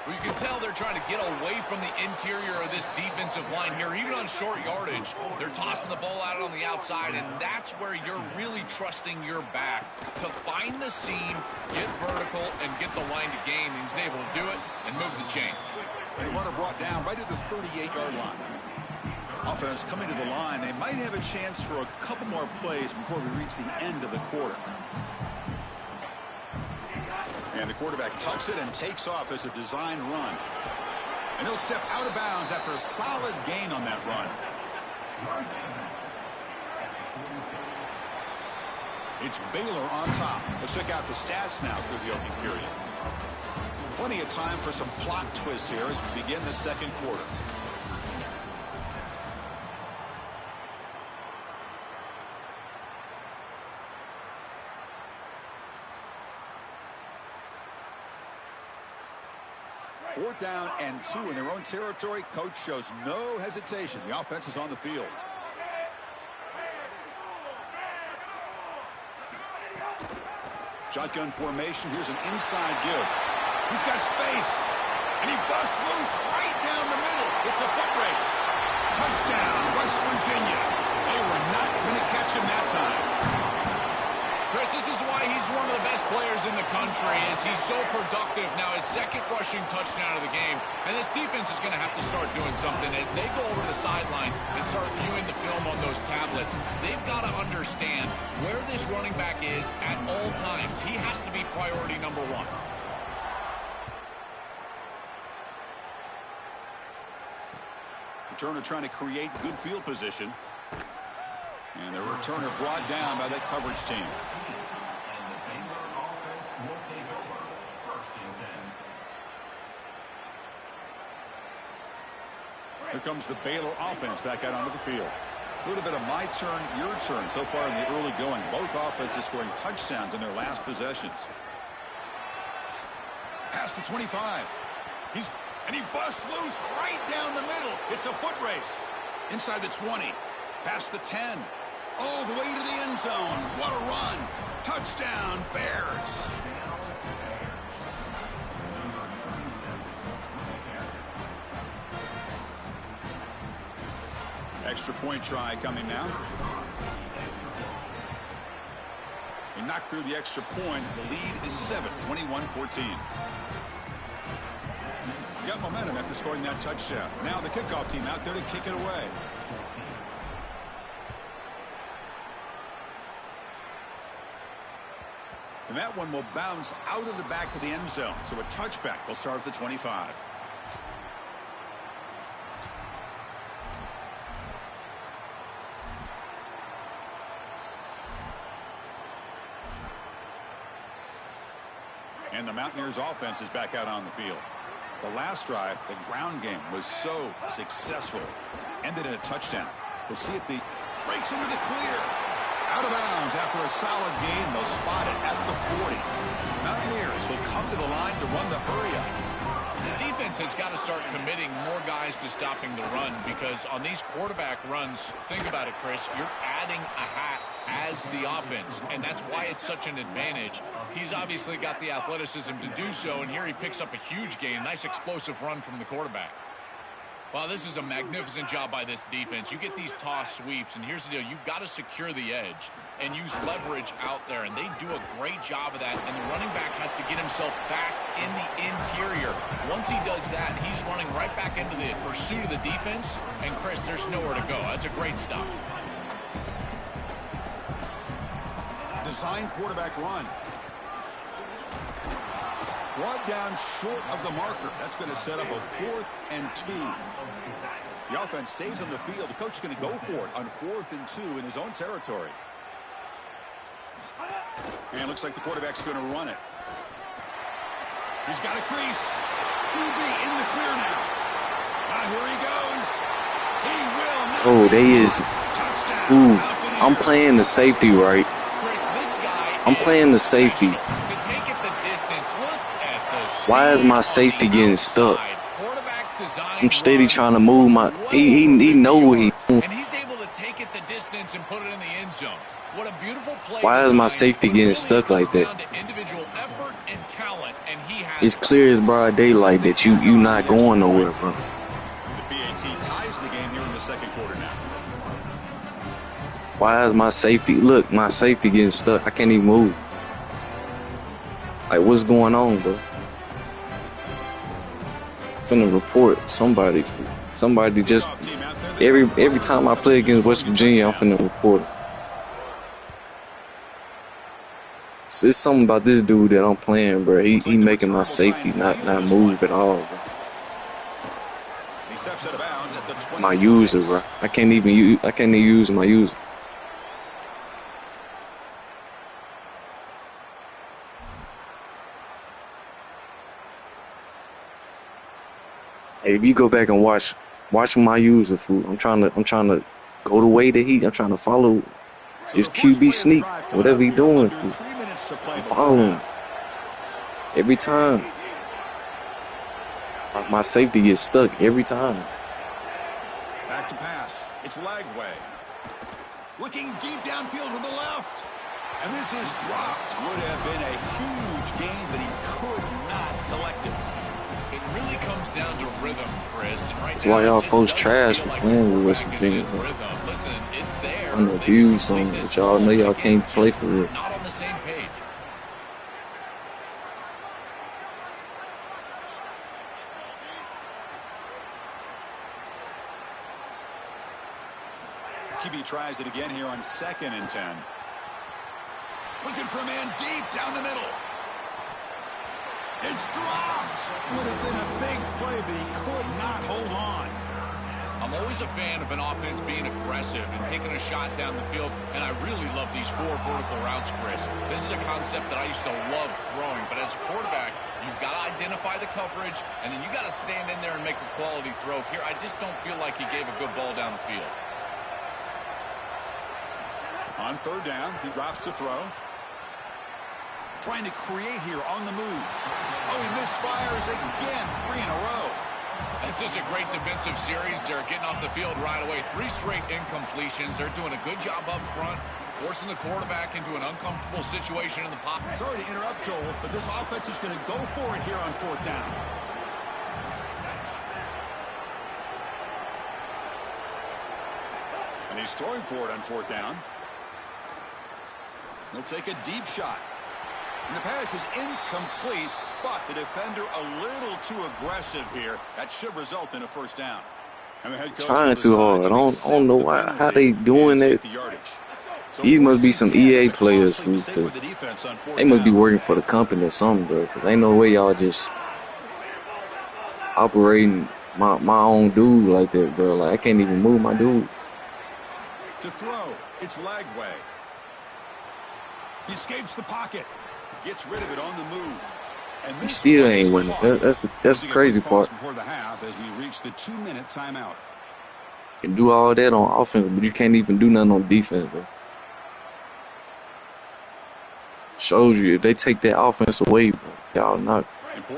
S2: Well, you can tell they're trying to get away from the interior of this defensive line here. Even on short yardage, they're tossing the ball out on the outside, and that's where you're really trusting your back to find the seam, get vertical, and get the line to gain. He's able to do it and move the chains.
S1: And the runner brought down right at the 38-yard line. Offense coming to the line. They might have a chance for a couple more plays before we reach the end of the quarter. And the quarterback tucks it and takes off as a design run. And he'll step out of bounds after a solid gain on that run. It's Baylor on top. Let's check out the stats now through the opening period. Plenty of time for some plot twists here as we begin the second quarter. Fourth down and 2 in their own territory. Coach shows no hesitation. The offense is on the field. Shotgun formation. Here's an inside give. He's got space. And he busts loose right down the middle. It's a foot race. Touchdown, West Virginia. They were not going to catch him that time.
S2: Chris, this is why he's one of the best players in the country, is he's so productive. Now his second rushing touchdown of the game, and this defense is going to have to start doing something as they go over the sideline and start viewing the film on those tablets. They've got to understand where this running back is at all times. He has to be priority number one.
S1: Returner trying to create good field position. And the returner brought down by that coverage team. Here comes the Baylor offense back out onto the field. A little bit of my turn, your turn so far in the early going. Both offenses scoring touchdowns in their last possessions. Past the 25. And he busts loose right down the middle. It's a foot race. Inside the 20. Past the 10. All the way to the end zone. What a run. Touchdown, Bears. Extra point try coming now. He knocked through the extra point. The lead is 7, 21-14. Got momentum after scoring that touchdown. Now the kickoff team out there to kick it away. And that one will bounce out of the back of the end zone. So a touchback will start at the 25. And the Mountaineers offense is back out on the field. The last drive, the ground game, was so successful. Ended in a touchdown. We'll see if the breaks into the clear. Out of bounds after a solid gain. They'll spot it at the 40. Mountaineers will come to the line to run the hurry-up.
S2: The defense has got to start committing more guys to stopping the run, because on these quarterback runs, think about it, Chris, you're adding a hat as the offense, and that's why it's such an advantage. He's obviously got the athleticism to do so, and here he picks up a huge gain. Nice explosive run from the quarterback. Well, this is a magnificent job by this defense. You get these toss sweeps, and here's the deal. You've got to secure the edge and use leverage out there, and they do a great job of that, and the running back has to get himself back in the interior. Once he does that, he's running right back into the pursuit of the defense, and, Chris, there's nowhere to go. That's a great stop. Design quarterback run.
S1: brought down short of the marker. That's going to set up a 4th and 2. The offense stays on the field. The coach is going to go for it on 4th and 2 in his own territory. And it looks like the quarterback's going to run it. He's got a crease. QB in the clear now. Here he goes. He will not.
S4: Oh, they is.
S1: Touchdown.
S4: Ooh, I'm playing the safety right.
S2: Chris, this guy
S4: I'm playing the safety.
S2: to take it the distance. Look at the
S4: Why is my
S2: speed
S4: safety
S2: on the
S4: getting stuck?
S2: outside. Quarterback design
S4: I'm steady
S2: run.
S4: trying to move my. He know what he.
S2: And he's able to take it the distance and put it in the end zone. What a beautiful play.
S4: Why is my
S2: design,
S4: safety
S2: but it
S4: getting
S2: really
S4: stuck like
S2: comes
S4: that?
S2: down to individual effort and talent, and he has
S4: It's clear as broad daylight that you not going nowhere, bro.
S1: The PAT ties the game here in the second quarter now.
S4: Why is my safety? Look, my safety getting stuck. I can't even move. Like, what's going on, bro? Finna report somebody. Somebody just every time I play against West Virginia, I'm finna report. It's something about this dude that I'm playing, bro. He making my safety not move at all, bro.
S1: He steps out of bounds at the 26.
S4: My user, bro. I can't even use my user. Hey, if you go back and watch my user, fool. I'm trying to go the way that I'm trying to follow his QB sneak, whatever he doing, fool. I'm following him every time. My safety gets stuck every time.
S1: Back to pass. It's Lagway. Looking deep downfield to the left. And this is dropped. Would have been a huge gain, but he could not collect it.
S2: It really comes down to rhythm, Chris. And right
S4: That's
S2: now,
S4: why y'all
S2: it just
S4: post
S2: doesn't
S4: trash
S2: feel
S4: for
S2: like
S4: playing with
S2: the
S4: West
S2: quarterback is in
S4: Virginia.
S2: rhythm. Listen, it's there.
S4: I'm
S2: They
S4: abused
S2: complete
S4: on it,
S2: this
S4: but y'all know
S2: ball,
S4: y'all
S2: but
S4: can't
S2: again,
S4: play
S2: just
S4: for it.
S2: not on the same page.
S1: QB tries it again here on 2nd and 10. Looking for a man deep down the middle. It's dropped. Would have been a big play, but he could not hold on.
S2: I'm always a fan of an offense being aggressive and taking a shot down the field, and I really love these 4 vertical routes, Chris. This is a concept that I used to love throwing, but as a quarterback, you've got to identify the coverage, and then you got to stand in there and make a quality throw. Here, I just don't feel like he gave a good ball down the field.
S1: On 3rd down, he drops to throw. Trying to create here on the move. Oh, he misfires again, 3 in a row.
S2: This is a great defensive series. They're getting off the field right away. 3 straight incompletions. They're doing a good job up front, forcing the quarterback into an uncomfortable situation in the pocket.
S1: Sorry to interrupt, Joel, but this offense is going to go for it here on 4th down. And he's throwing for it on 4th down. He'll take a deep shot. And the pass is incomplete, but the defender a little too aggressive here. That should result in a 1st down. And the head coach
S4: Trying too hard. I don't know how they doing that. These must be some EA players, fool, because they must be working for the company or something, bro. Because ain't no way y'all just operating my own dude like that, bro. Like, I can't even move my dude.
S1: To throw, it's Lagway. He escapes the pocket. Gets rid of it on the move. And
S4: He still ain't winning. That's the crazy part.
S1: Before the half, as we reach the 2-minute timeout.
S4: You can do all that on offense, but you can't even do nothing on defense, bro. Shows you if they take that offense away, bro, y'all not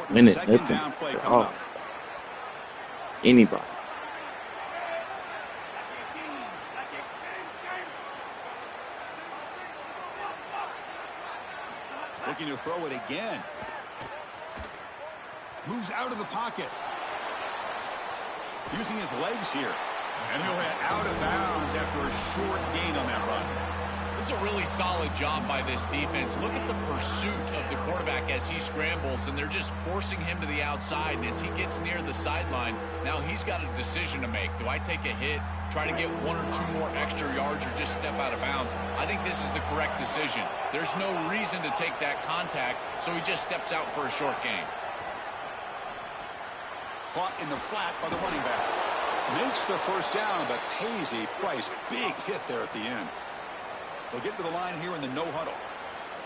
S4: winning nothing at all. Anybody.
S1: Looking to throw it again. Moves out of the pocket. Using his legs here. And he'll head out of bounds after a short gain on that run.
S2: This is a really solid job by this defense. Look at the pursuit of the quarterback as he scrambles, and they're just forcing him to the outside. And as he gets near the sideline, now he's got a decision to make. Do I take a hit, try to get 1 or 2 more extra yards, or just step out of bounds? I think this is the correct decision. There's no reason to take that contact, so he just steps out for a short gain.
S1: Caught in the flat by the running back. Makes the first down, but pays a price. Big hit there at the end. They'll get to the line here in the no huddle.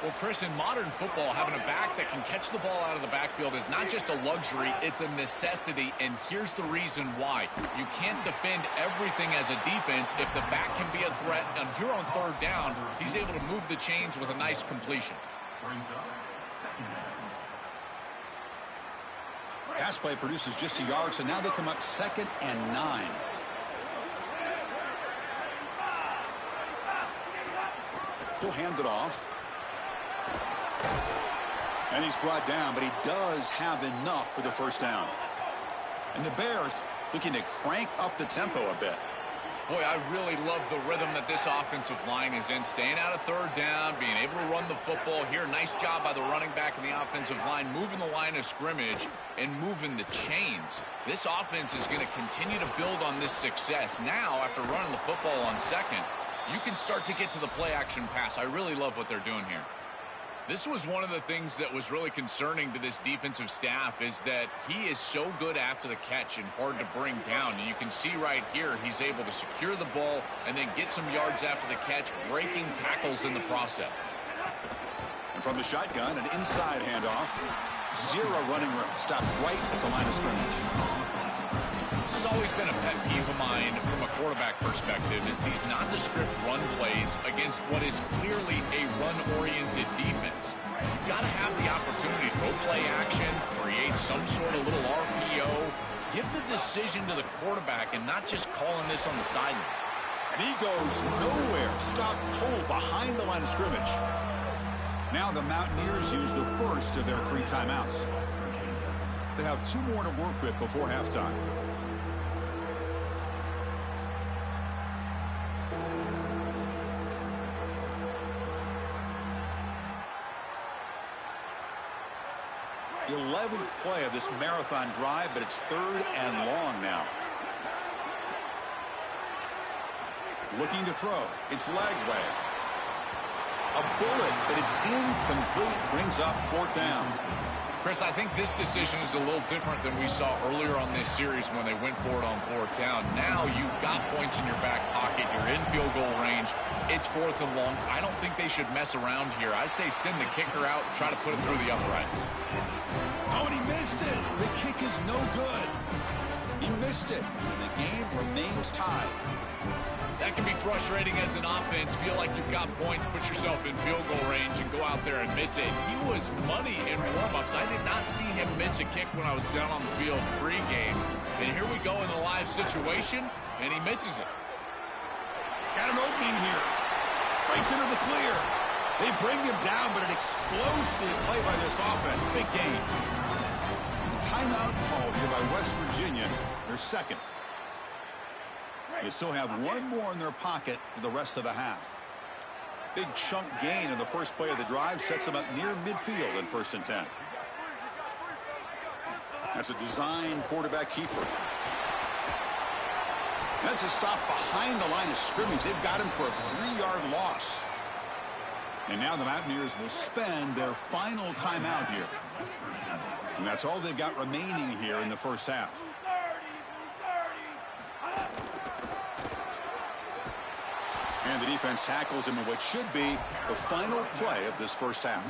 S2: Well, Chris, in modern football, having a back that can catch the ball out of the backfield is not just a luxury, it's a necessity, and here's the reason why. You can't defend everything as a defense if the back can be a threat, and here on 3rd down, he's able to move the chains with a nice completion.
S1: Pass play produces just a yard, so now they come up 2nd and 9. He'll hand it off. And he's brought down, but he does have enough for the first down. And the Bears looking to crank up the tempo a bit.
S2: Boy, I really love the rhythm that this offensive line is in. Staying out of 3rd down, being able to run the football here. Nice job by the running back and the offensive line, moving the line of scrimmage and moving the chains. This offense is going to continue to build on this success. Now, after running the football on 2nd, you can start to get to the play-action pass. I really love what they're doing here. This was one of the things that was really concerning to this defensive staff is that he is so good after the catch and hard to bring down. And you can see right here he's able to secure the ball and then get some yards after the catch, breaking tackles in the process.
S1: And from the shotgun, an inside handoff. 0 running room. Stopped right at the line of scrimmage.
S2: This has always been a pet peeve of mine from a quarterback perspective is these nondescript run plays against what is clearly a run-oriented defense. You've got to have the opportunity to go play action, create some sort of little RPO, give the decision to the quarterback and not just calling this on the sideline.
S1: And he goes nowhere. Stopped cold behind the line of scrimmage. Now the Mountaineers use the first of their 3 timeouts. They have 2 more to work with before halftime. The 11th play of this marathon drive, but it's 3rd and long now. Looking to throw. It's Lagway. A bullet, but it's incomplete. Brings up 4th down.
S2: Chris, I think this decision is a little different than we saw earlier on this series when they went for it on 4th down. Now you've got points in your back pocket. You're in field goal range. It's 4th and long. I don't think they should mess around here. I say send the kicker out and try to put it through the uprights.
S1: Oh, and he missed it. The kick is no good. He missed it. And the game remains tied.
S2: That can be frustrating as an offense. Feel like you've got points, put yourself in field goal range, and go out there and miss it. He was money in warm-ups. I did not see him miss a kick when I was down on the field pre-game. And here we go in the live situation, and he misses it.
S1: Got an opening here. Breaks into the clear. They bring him down, but an explosive play by this offense. Big game. Timeout called here by West Virginia. Their 2nd. They still have 1 more in their pocket for the rest of the half. Big chunk gain in the first play of the drive sets them up near midfield in 1st and 10. That's a design quarterback keeper. That's a stop behind the line of scrimmage. They've got him for a 3-yard loss. And now the Mountaineers will spend their final timeout here. And that's all they've got remaining here in the first half. And the defense tackles him in what should be the final play of this first half.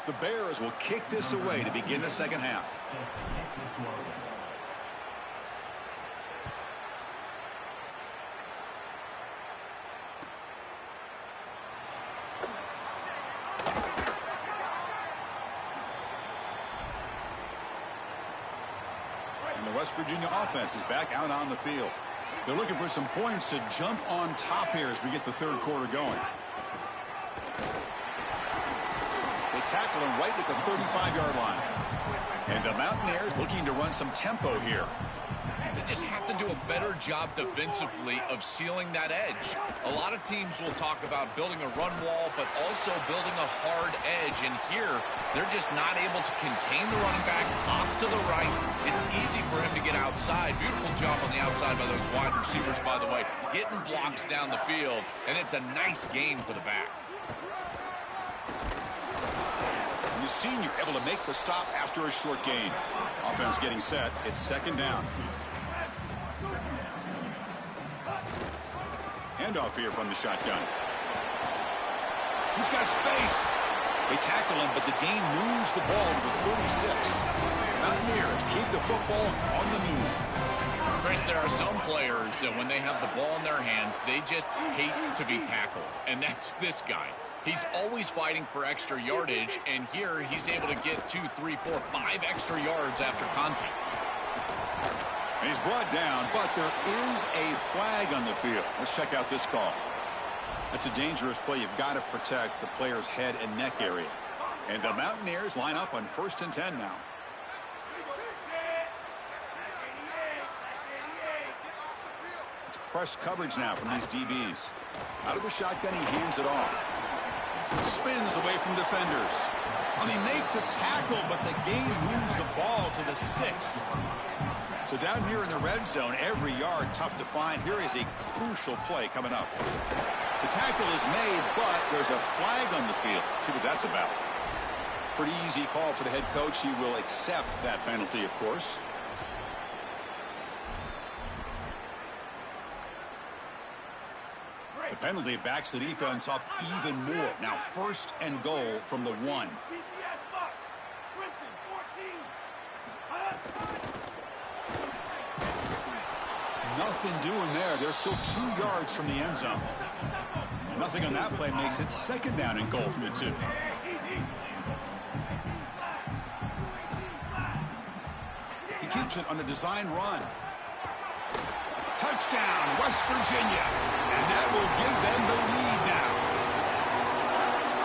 S1: The Bears will kick this away to begin the second half. And the West Virginia offense is back out on the field. They're looking for some points to jump on top here as we get the third quarter going. They tackle him right at the 35-yard line. And the Mountaineers looking to run some tempo here.
S2: They just have to do a better job defensively of sealing that edge. A lot of teams will talk about building a run wall, but also building a hard edge. And here, they're just not able to contain the running back, toss to the right. It's easy for him to get outside. Beautiful job on the outside by those wide receivers, by the way. Getting blocks down the field, and it's a nice gain for the back.
S1: And the senior able to make the stop after a short gain. Offense getting set. It's second down. Handoff here from the shotgun. He's got space. They tackle him, but the gain moves the ball to the 36. Mountaineers keep the football on the move.
S2: Chris, there are some players that when they have the ball in their hands, they just hate to be tackled. And that's this guy. He's always fighting for extra yardage, and here he's able to get 2, 3, 4, 5 extra yards after contact.
S1: And he's brought down, but there is a flag on the field. Let's check out this call. That's a dangerous play. You've got to protect the player's head and neck area. And the Mountaineers line up on 1st and 10 now. It's press coverage now from these DBs. Out of the shotgun, he hands it off. Spins away from defenders. And they make the tackle, but the gain moves the ball to the 6. So down here in the red zone, every yard tough to find. Here is a crucial play coming up. The tackle is made, but there's a flag on the field. See what that's about. Pretty easy call for the head coach. He will accept that penalty, of course. The penalty backs the defense up even more. Now 1st and goal from the 1. Nothing doing there. They're still 2 yards from the end zone. Nothing on that play makes it 2nd down and goal from the 2. He keeps it on a design run. Touchdown, West Virginia. And that will give them the lead now.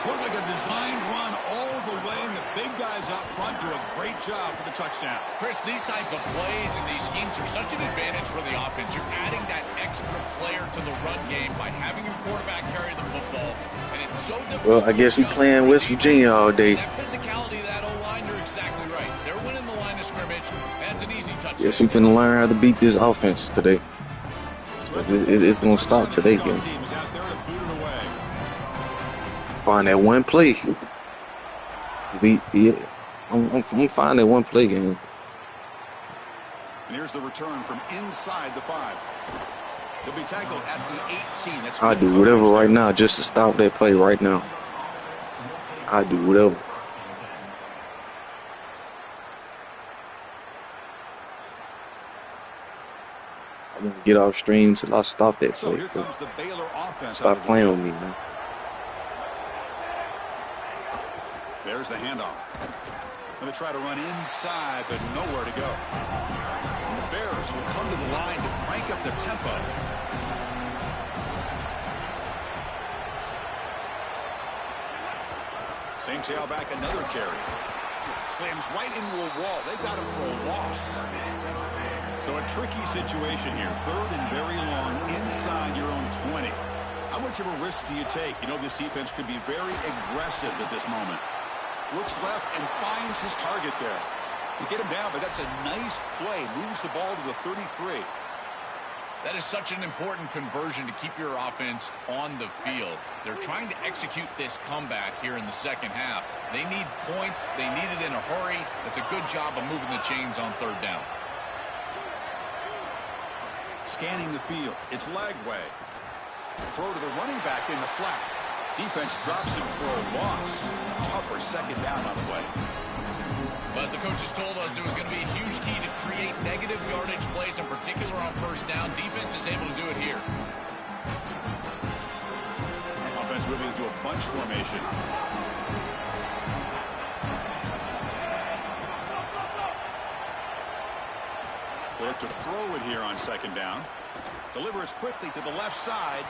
S1: Looks like a design run all the way, and the big guys up front do a great job for the touchdown.
S2: Chris, these type of plays and these schemes are such an advantage for the offense. You're adding that extra player to the run game by having your quarterback carry the football, and it's so difficult.
S4: Well, I guess we playing West Virginia all day.
S2: That physicality of that O-line, you're exactly right. They're winning the line of scrimmage. That's an easy touchdown.
S4: Guess we finna learn how to beat this offense today. It's gonna stop today, game. Find that one play. I'm fine that one play game.
S1: And here's the return from inside the 5. He'll be tackled at the 18. That's
S4: I do whatever right now just to stop that play right now. I do whatever. I'm gonna get off stream till I stop that
S1: So
S4: play.
S1: here comes the Baylor offense.
S4: Stop playing with me, man.
S1: There's the handoff. Going to try to run inside, but nowhere to go. And the Bears will come to the line to crank up the tempo. Same tailback, another carry. Slams right into a wall. They've got him for a loss. So a tricky situation here. 3rd and very long inside your own 20. How much of a risk do you take? You know this defense could be very aggressive at this moment. Looks left and finds his target there. You get him down, but that's a nice play. Moves the ball to the 33.
S2: That is such an important conversion to keep your offense on the field. They're trying to execute this comeback here in the second half. They need points. They need it in a hurry. It's a good job of moving the chains on 3rd down.
S1: Scanning the field. It's leg way. Throw to the running back in the flat. Defense drops him for a loss. Tougher 2nd down on the way.
S2: Well, as the coaches told us, it was going to be a huge key to create negative yardage plays, in particular on 1st down. Defense is able to do it here.
S1: Offense moving into a bunch formation. They look to throw it here on second down. Delivers quickly to the left side.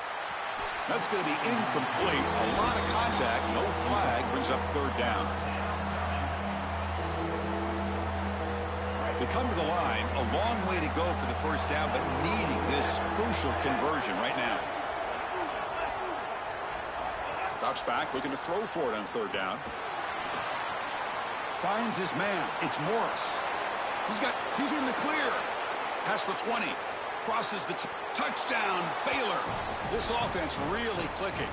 S1: That's going to be incomplete. A lot of contact. No flag. Brings up third down. They come to the line. A long way to go for the first down, but needing this crucial conversion right now. Drops back, looking to throw for it on third down. Finds his man. It's Morris. He's in the clear. Past the 20. Crosses the touchdown. Baylor. This offense really clicking.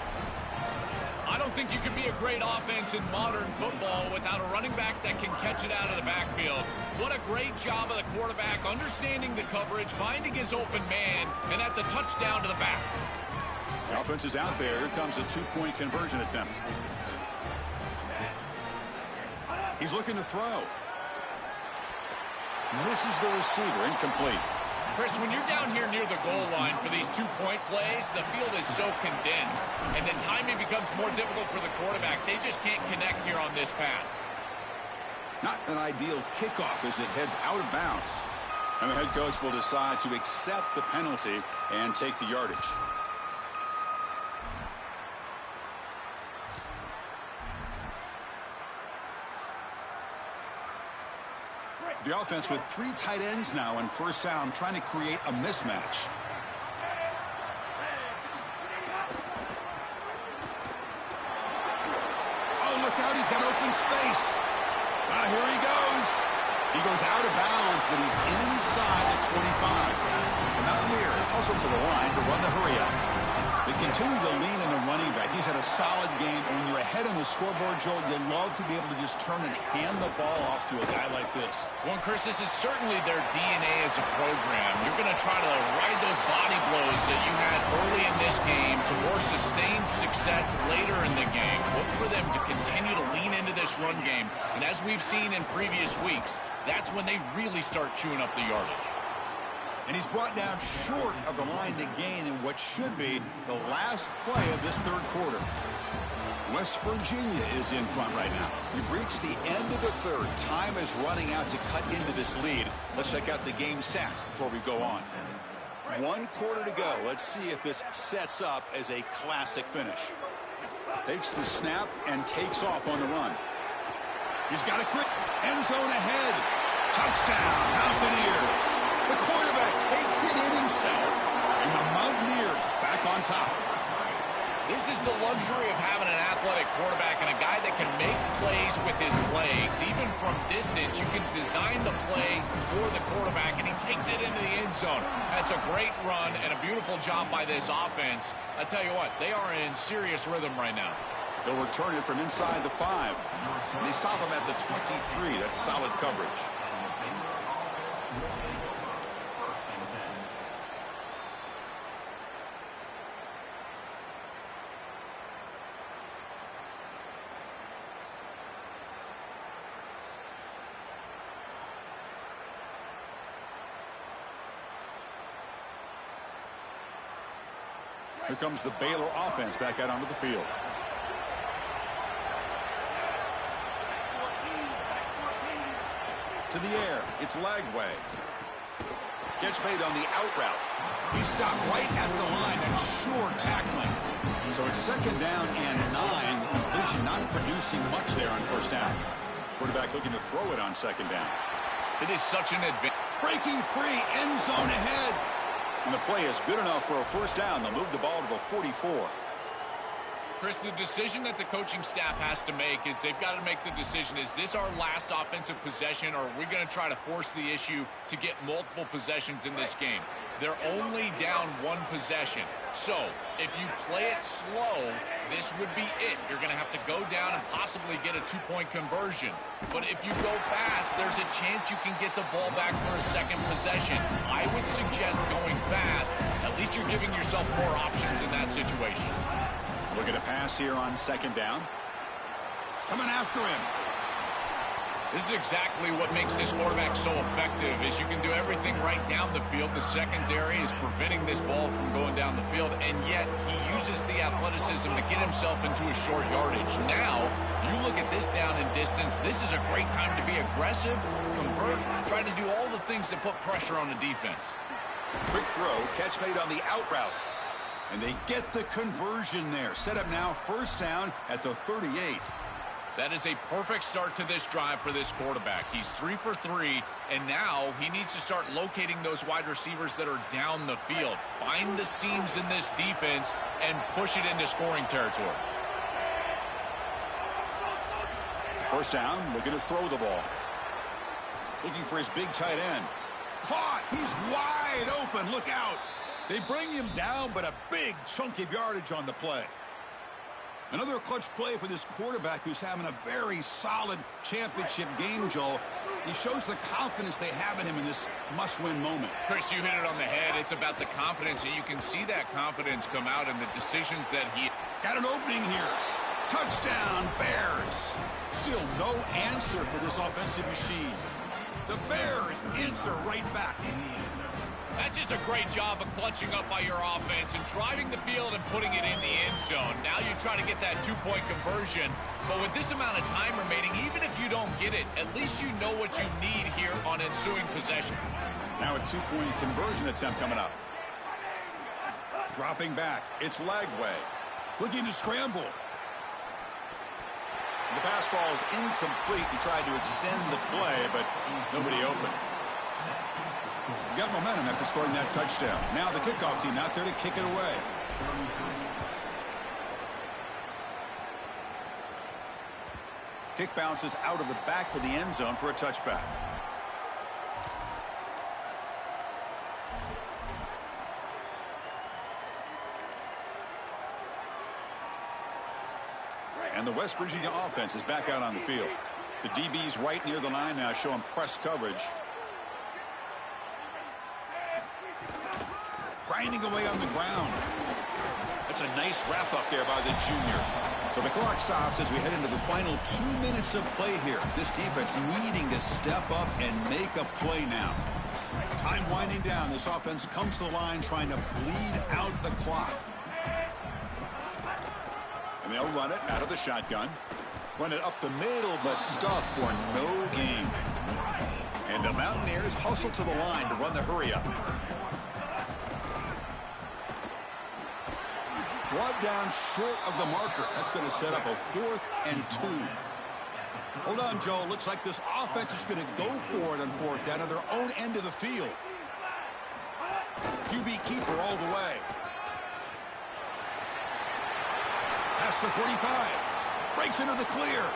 S2: I don't think you can be a great offense in modern football without a running back that can catch it out of the backfield. What a great job of the quarterback understanding the coverage, finding his open man, and that's a touchdown to the back.
S1: The offense is out there. Here comes a two-point conversion attempt. He's looking to throw. Misses the receiver. Incomplete.
S2: Chris, when you're down here near the goal line for these two-point plays, the field is so condensed, and the timing becomes more difficult for the quarterback. They just can't connect here on this pass.
S1: Not an ideal kickoff as it heads out of bounds. And the head coach will decide to accept the penalty and take the yardage. The offense with three tight ends now on first down, trying to create a mismatch. Oh, look out, he's got open space. Here he goes. He goes out of bounds, but he's inside the 25. The Mountaineers hustle to the line to run the hurry-up. They continue to lean in the running back. He's had a solid game. And when you're ahead on the scoreboard, Joel, you'll love to be able to just turn and hand the ball off to a guy like this.
S2: Well, Chris, this is certainly their DNA as a program. You're going to try to ride those body blows that you had early in this game to more sustained success later in the game. Look for them to continue to lean into this run game. And as we've seen in previous weeks, that's when they really start chewing up the yardage.
S1: And he's brought down short of the line to gain in what should be the last play of this third quarter. West Virginia is in front right now. We've reached the end of the third. Time is running out to cut into this lead. Let's check out the game stats before we go on. 1 quarter to go. Let's see if this sets up as a classic finish. Takes the snap and takes off on the run. He's got a quick end zone ahead. Touchdown, Mountaineers. The quarterback takes it in himself, and the Mountaineers back on top.
S2: This is the luxury of having an athletic quarterback and a guy that can make plays with his legs. Even from distance, you can design the play for the quarterback, and he takes it into the end zone. That's a great run and a beautiful job by this offense. I tell you what, they are in serious rhythm right now.
S1: They'll return it from inside the 5. And they stop him at the 23. That's solid coverage. Here comes the Baylor offense back out onto the field. To the air, it's Lagway. Gets made on the out route. He stopped right at the line. That's sure tackling. So it's second down and 9. The completion not producing much there on first down. Quarterback looking to throw it on second down.
S2: It is such an advantage.
S1: Breaking free, end zone ahead. And the play is good enough for a first down. They'll move the ball to the 44.
S2: Chris, the decision that the coaching staff has to make is they've got to make the decision, is this our last offensive possession, or are we going to try to force the issue to get multiple possessions in this game? They're only down 1 possession. So if you play it slow, this would be it. You're going to have to go down and possibly get a 2-point conversion. But if you go fast, there's a chance you can get the ball back for a second possession. I would suggest going fast. At least you're giving yourself more options in that situation.
S1: Look at a pass here on second down. Coming after him.
S2: This is exactly what makes this quarterback so effective, is you can do everything right down the field. The secondary is preventing this ball from going down the field, and yet he uses the athleticism to get himself into a short yardage. Now, you look at this down and distance, this is a great time to be aggressive, convert, try to do all the things that put pressure on the defense.
S1: Quick throw, catch made on the out route. And they get the conversion there. Set up now, first down at the 38.
S2: That is a perfect start to this drive for this quarterback. He's 3 for 3, and now he needs to start locating those wide receivers that are down the field. Find the seams in this defense and push it into scoring territory.
S1: First down, looking to throw the ball. Looking for his big tight end. Caught! He's wide open. Look out! They bring him down, but a big chunk of yardage on the play. Another clutch play for this quarterback who's having a very solid championship game, Joel. He shows the confidence they have in him in this must-win moment.
S2: Chris, you hit it on the head. It's about the confidence, and you can see that confidence come out in the decisions that he...
S1: Got an opening here. Touchdown, Bears. Still no answer for this offensive machine. The Bears answer right back.
S2: That's just a great job of clutching up by your offense and driving the field and putting it in the end zone. Now you try to get that two-point conversion. But with this amount of time remaining, even if you don't get it, at least you know what you need here on ensuing possessions.
S1: Now a two-point conversion attempt coming up. Dropping back. It's Lagway. Looking to scramble. The pass ball is incomplete. He tried to extend the play, but nobody open. Got momentum after scoring that touchdown. Now the kickoff team out there to kick it away. Kick bounces out of the back of the end zone for a touchback. And the West Virginia offense is back out on the field. The DB's right near the line now, showing press coverage. Grinding away on the ground. That's a nice wrap up there by the junior. So the clock stops as we head into the final 2 minutes of play here. This defense needing to step up and make a play now. Time winding down. This offense comes to the line trying to bleed out the clock. And they'll run it out of the shotgun. Run it up the middle, but stuff for no gain. And the Mountaineers hustle to the line to run the hurry up. Brought down short of the marker. That's going to set up a 4th and 2. Hold on, Joe. Looks like this offense is going to go for it on 4th down on their own end of the field. QB keeper all the way. Past the 45. Breaks into the clear.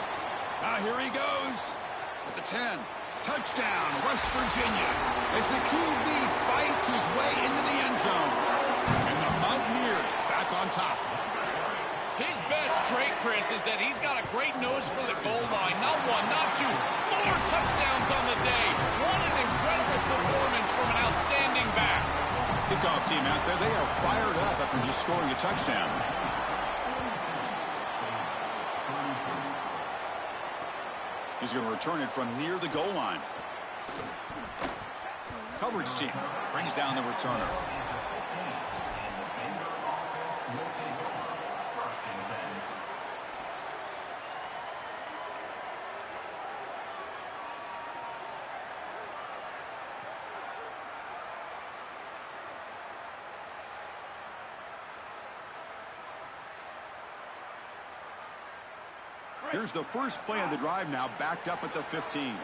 S1: Here he goes. At the 10. Touchdown, West Virginia. As the QB fights his way into the end zone. And the Mountaineers back on top.
S2: His best trait, Chris, is that he's got a great nose for the goal line. Not 1, not 2, 4 touchdowns on the day. What an incredible performance from an outstanding back.
S1: Kickoff team out there, they are fired up after just scoring a touchdown. He's going to return it from near the goal line. Coverage team brings down the returner. Here's the first play of the drive now, backed up at the 15.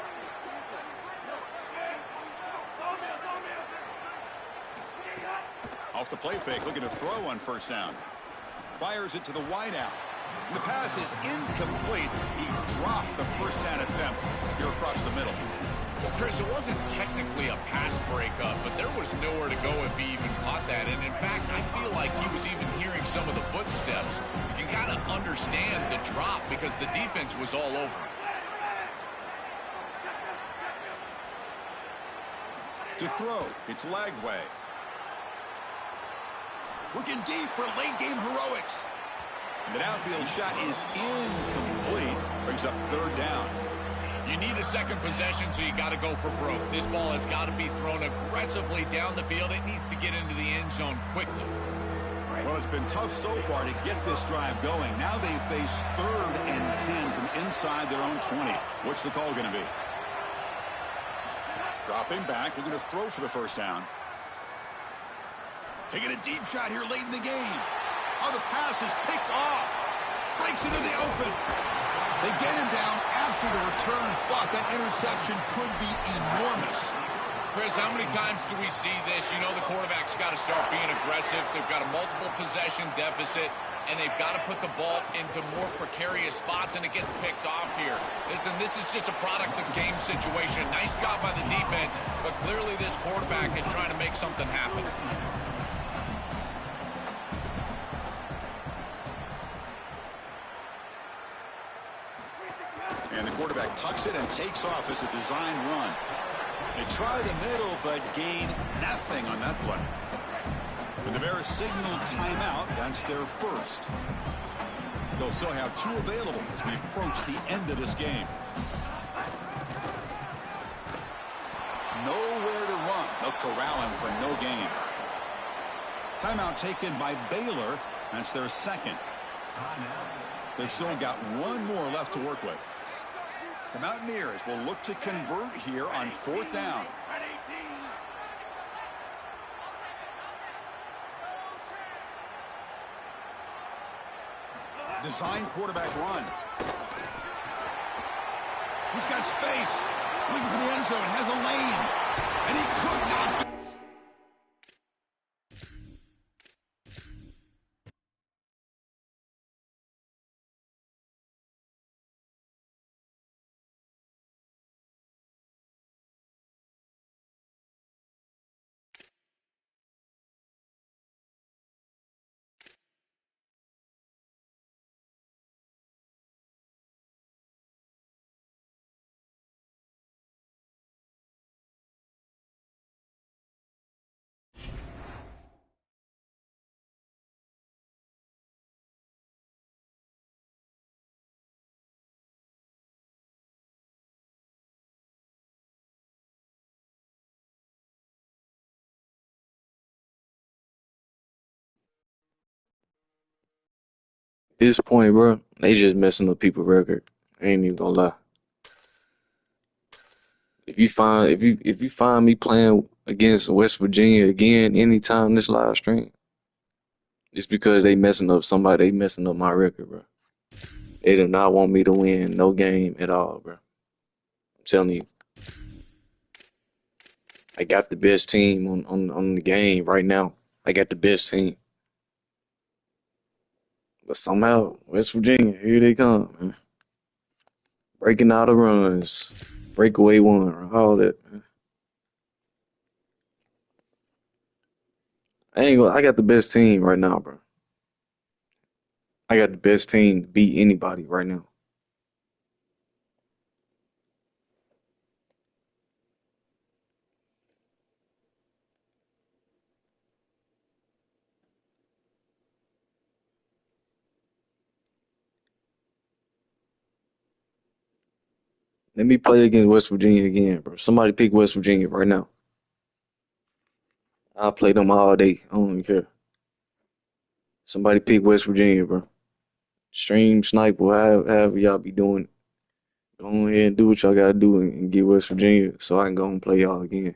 S1: Off the play fake, looking to throw on first down. Fires it to the wideout. The pass is incomplete. He dropped the first down attempt here across the middle.
S2: Well, Chris, it wasn't technically a pass breakup, but there was nowhere to go if he even caught that. And in fact, I feel like he was even hearing some of the footsteps. You can kind of understand the drop because the defense was all over him.
S1: To throw, it's Lagway. Looking deep for late-game heroics. And the downfield shot is incomplete. Brings up third down.
S2: You need a second possession, so you got to go for broke. This ball has got to be thrown aggressively down the field. It needs to get into the end zone quickly.
S1: Well, it's been tough so far to get this drive going. Now they face 3rd and 10 from inside their own 20. What's the call going to be? Dropping back. They're going to throw for the first down. Taking a deep shot here late in the game. Oh, the pass is picked off. Breaks into the open. They get him down after the return, but that interception could be enormous.
S2: Chris, how many times do we see this? You know the quarterback's got to start being aggressive. They've got a multiple possession deficit, and they've got to put the ball into more precarious spots, and it gets picked off here. Listen, this is just a product of game situation. Nice job by the defense, but clearly this quarterback is trying to make something happen.
S1: And the quarterback tucks it and takes off as a design run. They try the middle, but gain nothing on that play. And the Bears signal timeout. That's their first. They'll still have 2 available as we approach the end of this game. Nowhere to run. They'll corral him for no gain. Timeout taken by Baylor. That's their second. They've still got 1 more left to work with. The Mountaineers will look to convert here on 4th down. Design quarterback run. He's got space. Looking for the end zone. Has a lane. And he could not.
S4: At this point, bro, they just messing up people's record. I ain't even gonna lie. If you find me playing against West Virginia again anytime this live stream, it's because they messing up somebody. They messing up my record, bro. They do not want me to win no game at all, bro. I'm telling you, I got the best team on the game right now. I got the best team. But somehow, West Virginia, here they come, man. Breaking out of runs, breakaway one, all that, man. I got the best team right now, bro. I got the best team to beat anybody right now. Let me play against West Virginia again, bro. Somebody pick West Virginia right now. I'll play them all day. I don't even care. Somebody pick West Virginia, bro. Stream, sniper, however y'all be doing it. Go ahead and do what y'all gotta do and get West Virginia so I can go and play y'all again.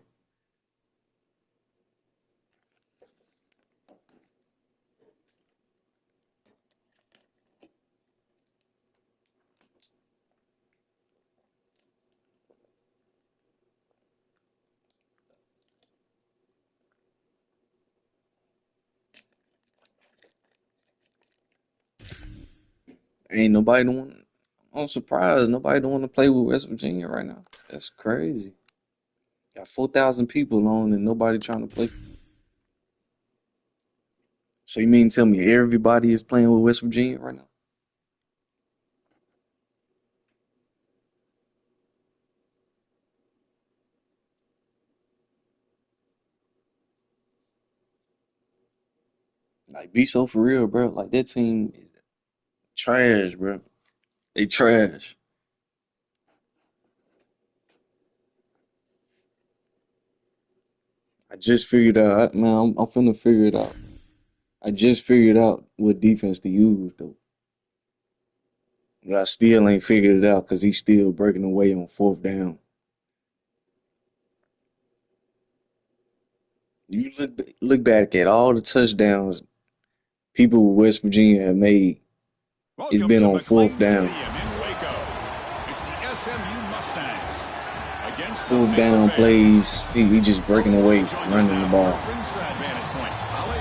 S4: Ain't nobody doing. I'm surprised nobody don't want to play with West Virginia right now. That's crazy. Got 4,000 people on and nobody trying to play. So you mean tell me everybody is playing with West Virginia right now? Like, be so for real, bro. Like, that team is trash, bro. They trash. I just figured out, man, I'm finna figure it out. I just figured out what defense to use, though. But I still ain't figured it out because he's still breaking away on 4th down. You look back at all the touchdowns people with West Virginia have made. It's
S1: Welcome
S4: been
S1: to
S4: on 4th
S1: McLean
S4: down.
S1: Stadium in Waco. It's the SMU Mustangs against the
S4: 4th
S1: Baylor
S4: down
S1: Bears.
S4: plays, he just breaking away,
S1: Join us
S4: running
S1: now
S4: the
S1: for
S4: ball.
S1: our ringside vantage point. Holly?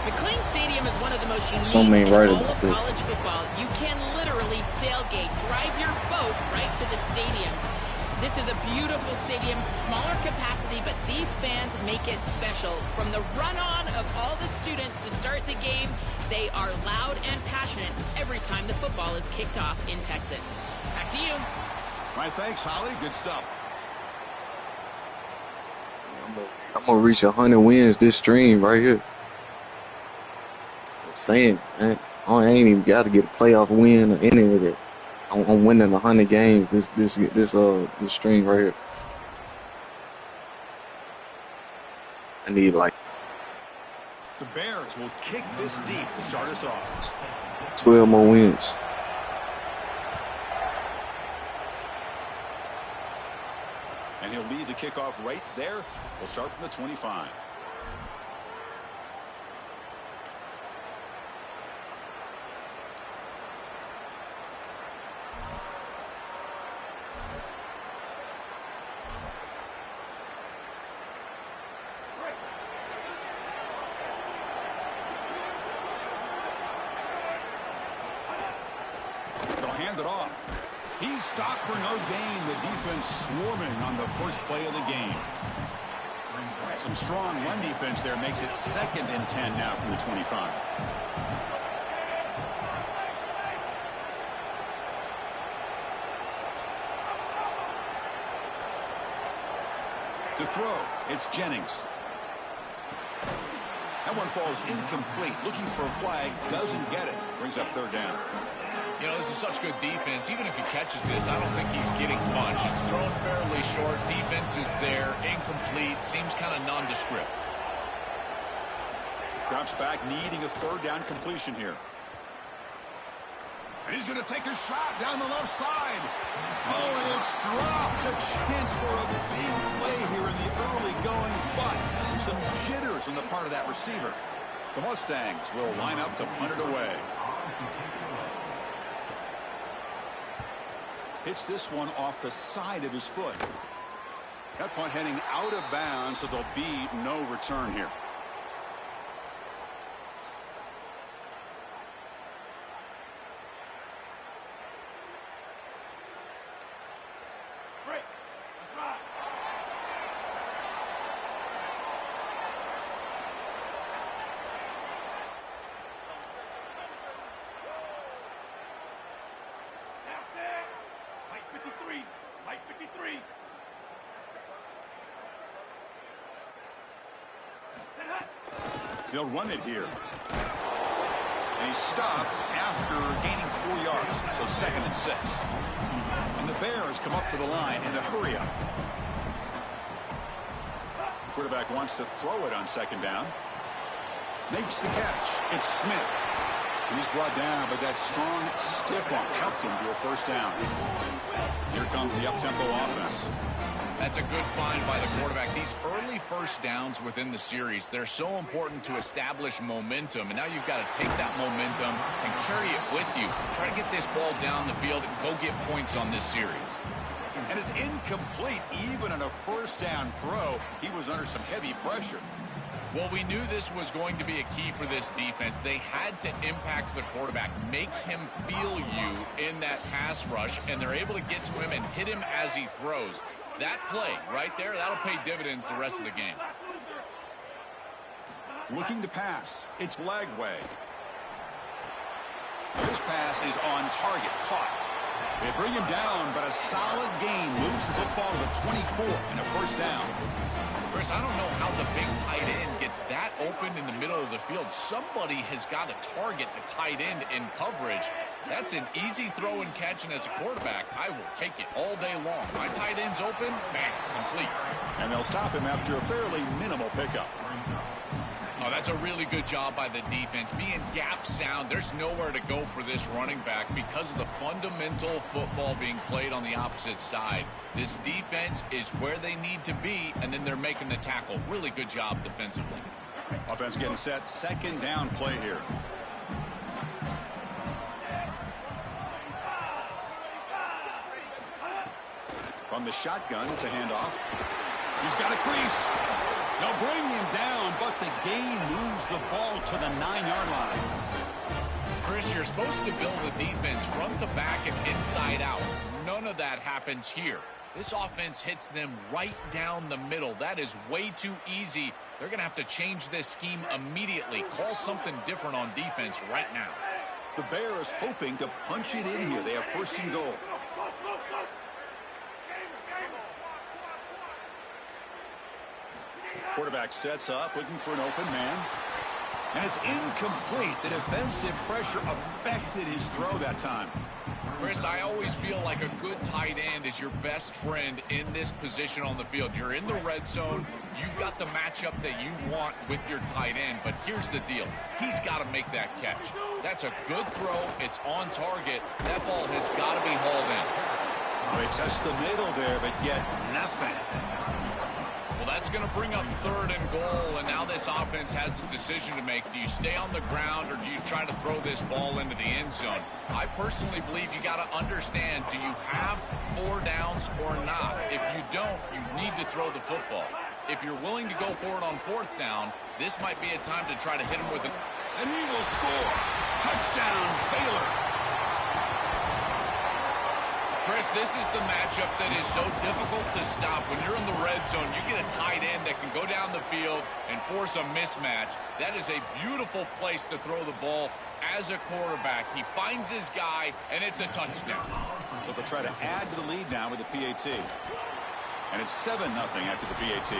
S3: McLean Stadium is one of the most unique
S4: Something ain't
S3: in
S4: right
S3: all
S4: about
S3: of
S4: that.
S3: college football. You can literally sailgate, drive your boat right to the stadium. This is a beautiful stadium, smaller capacity, but these fans make it special. From the run-on of all the students to start the game, they are loud and passionate every time the football is kicked off in Texas. Back to you.
S1: All right, thanks, Holly. Good stuff.
S4: I'm gonna reach 100 wins this stream right here. I'm saying, man, I ain't even got to get a playoff win or any of that. I'm winning 100 games this stream right here. I need like
S1: The Bears will kick this deep to start us off.
S4: 12 more wins.
S1: And he'll lead the kickoff right there. We'll start from the 25. They'll hand it off. He's stopped for no gain. The defense swarming on the first play of the game. Some strong run defense there makes it 2nd and 10 now from the 25. To throw, it's Jennings. That one falls incomplete. Looking for a flag, doesn't get it. Brings up 3rd down.
S2: You know, this is such good defense. Even if he catches this, I don't think he's getting much. It's thrown fairly short. Defense is there. Incomplete. Seems kind of nondescript.
S1: Drops back, needing a 3rd down completion here. And he's going to take a shot down the left side. Oh, and it's dropped. A chance for a big play here in the early going, but some jitters on the part of that receiver. The Mustangs will line up to punt it away. Hits this one off the side of his foot. That punt heading out of bounds, so there'll be no return here. They'll run it here. And he's stopped after gaining 4 yards, so 2nd and 6. And the Bears come up to the line in a hurry up. The quarterback wants to throw it on 2nd down. Makes the catch. It's Smith. He's brought down, but that strong, stiff arm helped him to a 1st down. Here comes the up-tempo offense.
S2: That's a good find by the quarterback. These early 1st downs within the series, they're so important to establish momentum. And now you've got to take that momentum and carry it with you. Try to get this ball down the field and go get points on this series.
S1: And it's incomplete. Even on a 1st down throw, he was under some heavy pressure.
S2: Well, we knew this was going to be a key for this defense. They had to impact the quarterback, make him feel you in that pass rush, and they're able to get to him and hit him as he throws. That play right there, that'll pay dividends the rest of the game.
S1: Looking to pass. It's Lagway. This pass is on target. Caught. They bring him down, but a solid gain moves the football to the 24 and a 1st down.
S2: Chris, I don't know how the big tight end gets that open in the middle of the field. Somebody has got to target the tight end in coverage. That's an easy throw and catch, and as a quarterback, I will take it all day long. My tight end's open, man, complete.
S1: And they'll stop him after a fairly minimal pickup.
S2: Oh, that's a really good job by the defense. Being gap sound, there's nowhere to go for this running back because of the fundamental football being played on the opposite side. This defense is where they need to be, and then they're making the tackle. Really good job defensively.
S1: Offense getting set. Second down play here. From the shotgun, it's a handoff. He's got a crease. They'll bring him down, but the gain moves the ball to the 9-yard line.
S2: Chris, you're supposed to build a defense front to back and inside out. None of that happens here. This offense hits them right down the middle. That is way too easy. They're going to have to change this scheme immediately. Call something different on defense right now.
S1: The Bears hoping to punch it in here. They have first and goal. Quarterback sets up, looking for an open man. And it's incomplete. The defensive pressure affected his throw that time.
S2: Chris, I always feel like a good tight end is your best friend in this position on the field. You're in the red zone. You've got the matchup that you want with your tight end. But here's the deal. He's got to make that catch. That's a good throw. It's on target. That ball has got to be hauled in.
S1: They test the middle there, but yet nothing.
S2: Well, that's going to bring up third and goal, and now this offense has a decision to make. Do you stay on the ground, or do you try to throw this ball into the end zone? I personally believe you got to understand, do you have 4 downs or not? If you don't, you need to throw the football. If you're willing to go for it on 4th down, this might be a time to try to hit him with it.
S1: And he will score. Touchdown, Baylor.
S2: Chris, this is the matchup that is so difficult to stop. When you're in the red zone, you get a tight end that can go down the field and force a mismatch. That is a beautiful place to throw the ball as a quarterback. He finds his guy, and it's a touchdown.
S1: So they'll try to add to the lead now with the PAT. And it's 7-0 after the PAT.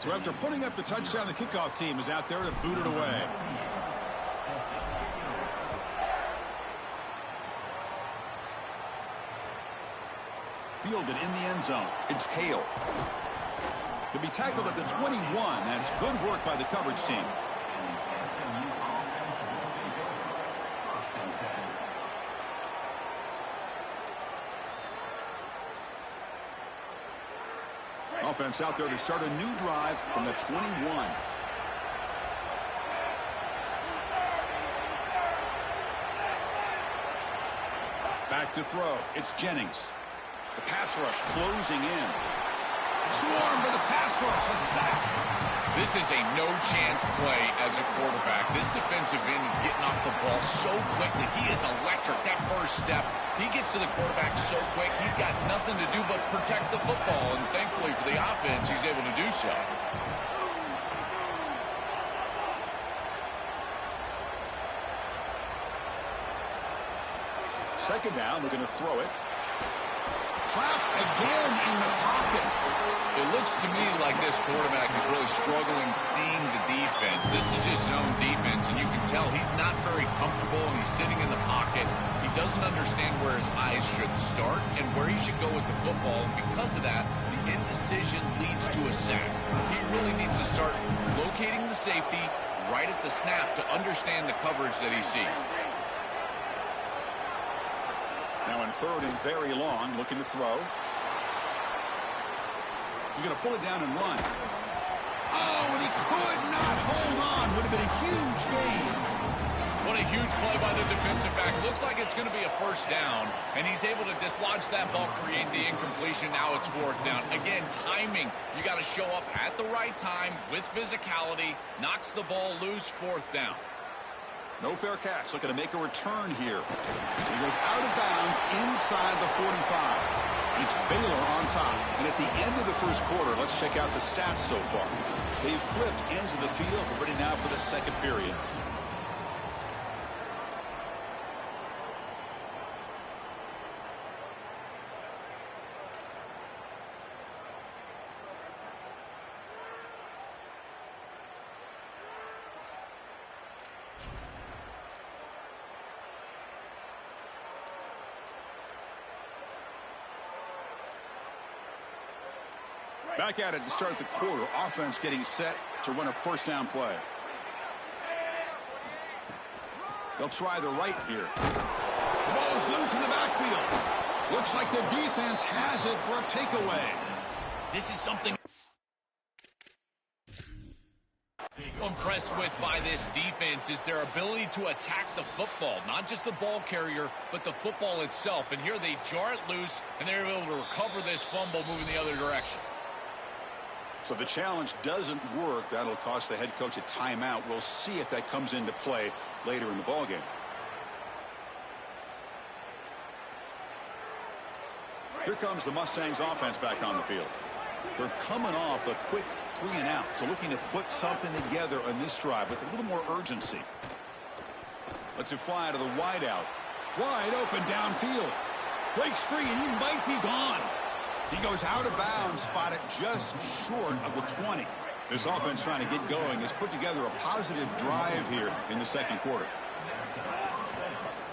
S1: So after putting up the touchdown, the kickoff team is out there to boot it away. Fielded in the end zone. It's Hale. He'll be tackled at the 21. That's good work by the coverage team. Offense out there to start a new drive from the 21. Back to throw. It's Jennings. The pass rush closing in. Swarm for the pass rush. A sack.
S2: This is a no-chance play as a quarterback. This defensive end is getting off the ball so quickly. He is electric. That first step, he gets to the quarterback so quick, he's got nothing to do but protect the football. And thankfully for the offense, he's able to do so.
S1: Second down, we're going to throw it. Trap again in the pocket.
S2: It looks to me like this quarterback is really struggling seeing the defense. This is just zone defense, and you can tell he's not very comfortable, and he's sitting in the pocket. He doesn't understand where his eyes should start and where he should go with the football. And because of that, the indecision leads to a sack. He really needs to start locating the safety right at the snap to understand the coverage that he sees.
S1: Now in third and very long, looking to throw. He's going to pull it down and run. Oh, and he could not hold on. Would have been a huge gain.
S2: What a huge play by the defensive back. Looks like it's going to be a first down, and he's able to dislodge that ball, create the incompletion. Now it's 4th down. Again, timing. You got to show up at the right time with physicality. Knocks the ball loose, 4th down.
S1: No fair catch. Looking to make a return here. He goes out of bounds inside the 45. It's Baylor on top. And at the end of the first quarter, let's check out the stats so far. They've flipped ends of the field. We're ready now for the second period. Back at it to start the quarter. Offense getting set to run a first down play. They'll try the right here. The ball is loose in the backfield. Looks like the defense has it for a takeaway.
S2: This is something I'm impressed with by this defense is their ability to attack the football, not just the ball carrier, but the football itself. And here they jar it loose, and they're able to recover this fumble moving the other direction.
S1: So the challenge doesn't work. That'll cost the head coach a timeout. We'll see if that comes into play later in the ballgame. Here comes the Mustangs offense back on the field. They're coming off a quick 3-and-out, so looking to put something together on this drive with a little more urgency. Lets it fly to the wideout. Wide open downfield. Breaks free, and he might be gone. He goes out of bounds, spotted just short of the 20. This offense trying to get going has put together a positive drive here in the second quarter.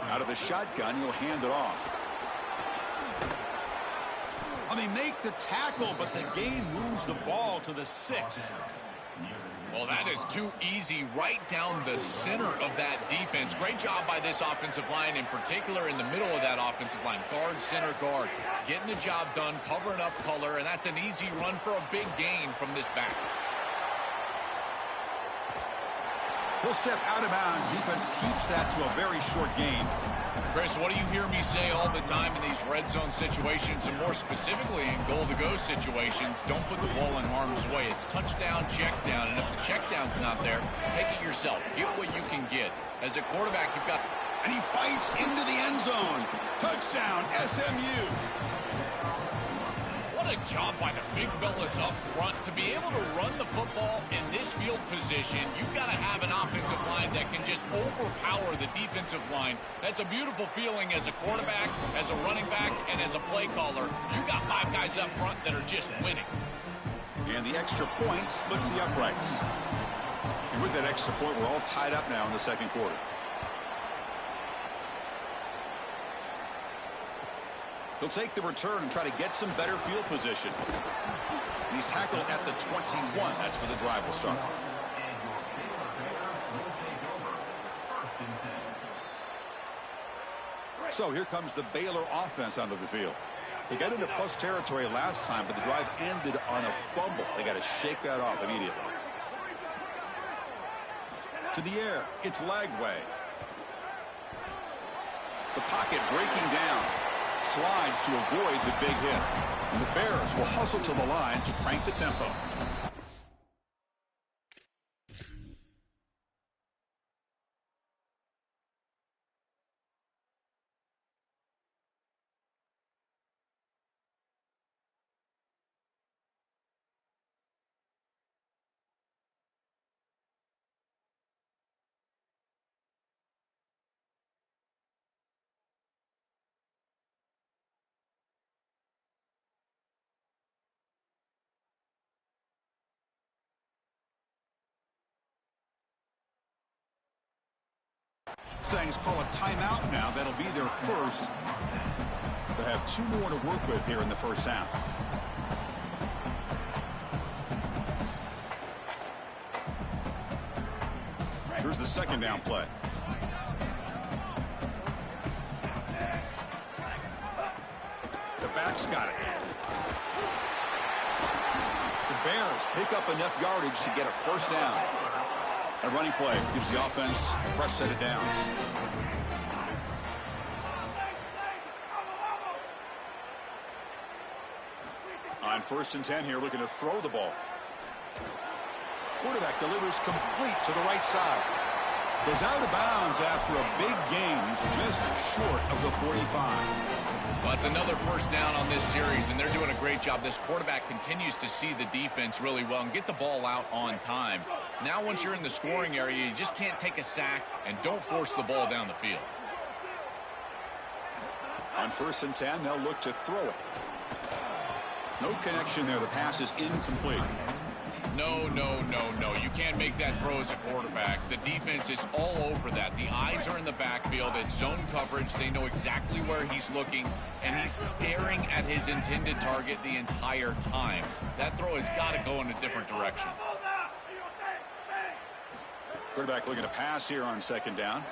S1: Out of the shotgun, he'll hand it off. And they make the tackle, but the gain moves the ball to the 6.
S2: Well, that is too easy right down the center of that defense. Great job by this offensive line, in particular in the middle of that offensive line. Guard, center, guard. Getting the job done, covering up color, and that's an easy run for a big gain from this back.
S1: He'll step out of bounds. Defense keeps that to a very short gain.
S2: Chris, what do you hear me say all the time in these red zone situations, and more specifically in goal-to-go situations? Don't put the ball in harm's way. It's touchdown, check down, and if the check down's not there, take it yourself. Get what you can get. As a quarterback, you've got...
S1: And he fights into the end zone. Touchdown, SMU.
S2: What a job by the big fellas up front. To be able to run the football in this field position, you've got to have an offensive line that can just overpower the defensive line. That's a beautiful feeling as a quarterback, as a running back, and as a play caller. You've got 5 guys up front that are just winning.
S1: And the extra point splits the uprights. And with that extra point, we're all tied up now in the second quarter. He'll take the return and try to get some better field position. And he's tackled at the 21. That's where the drive will start. So here comes the Baylor offense onto the field. They got into plus territory last time, but the drive ended on a fumble. They got to shake that off immediately. To the air, it's Lagway. The pocket breaking down. Slides to avoid the big hit. And the Bears will hustle to the line to crank the tempo. Mustangs call a timeout now. That'll be their first. They have 2 more to work with here in the first half. Here's the second down play. The back's got it. The Bears pick up enough yardage to get a first down. A running play gives the offense a fresh set of downs. On 1st and 10 here, looking to throw the ball. Quarterback delivers complete to the right side. Goes out of bounds after a big gain. He's just short of the 45.
S2: Well, it's another first down on this series, and they're doing a great job. This quarterback continues to see the defense really well and get the ball out on time. Now, once you're in the scoring area, you just can't take a sack and don't force the ball down the field.
S1: On 1st and 10, they'll look to throw it. No connection there. The pass is incomplete.
S2: No, no, no, no. You can't make that throw as a quarterback. The defense is all over that. The eyes are in the backfield. It's zone coverage. They know exactly where he's looking, and he's staring at his intended target the entire time. That throw has got to go in a different direction.
S1: Quarterback looking to pass here on second down.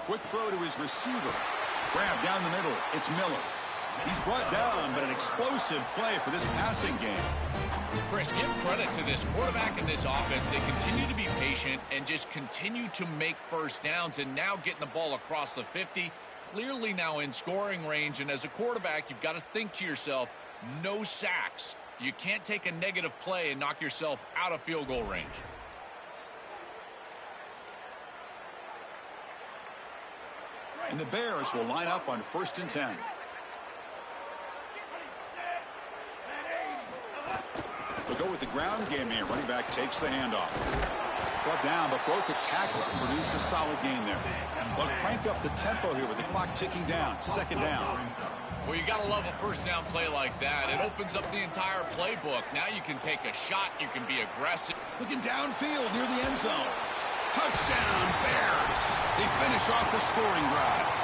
S1: Quick throw to his receiver. Grab down the middle. It's Miller. He's brought down, but an explosive play for this passing game.
S2: Chris, give credit to this quarterback and this offense. They continue to be patient and just continue to make first downs, and now getting the ball across the 50, clearly now in scoring range. And as a quarterback, you've got to think to yourself, no sacks. You can't take a negative play and knock yourself out of field goal range.
S1: And the Bears will line up on 1st and 10. They'll go with the ground game here. Running back takes the handoff. Brought down, but broke a tackle to produce a solid gain there. They'll crank up the tempo here with the clock ticking down. 2nd down.
S2: Well, you got to love a first down play like that. It opens up the entire playbook. Now you can take a shot. You can be aggressive.
S1: Looking downfield near the end zone. Touchdown, Bears. They finish off the scoring drive.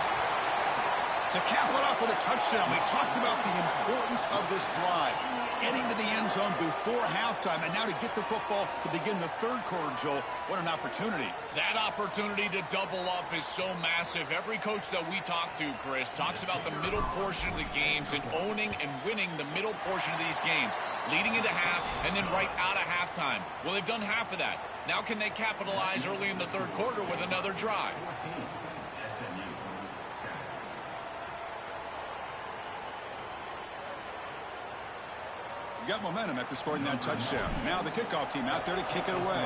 S1: To cap it off with a touchdown, we talked about the importance of this drive. Getting to the end zone before halftime, and now to get the football to begin the 3rd quarter, Joel. What an opportunity.
S2: That opportunity to double up is so massive. Every coach that we talk to, Chris, talks about the middle portion of the games and owning and winning the middle portion of these games, leading into half and then right out of halftime. Well, they've done half of that. Now can they capitalize early in the 3rd quarter with another drive?
S1: Got momentum after scoring that touchdown. Now the kickoff team out there to kick it away.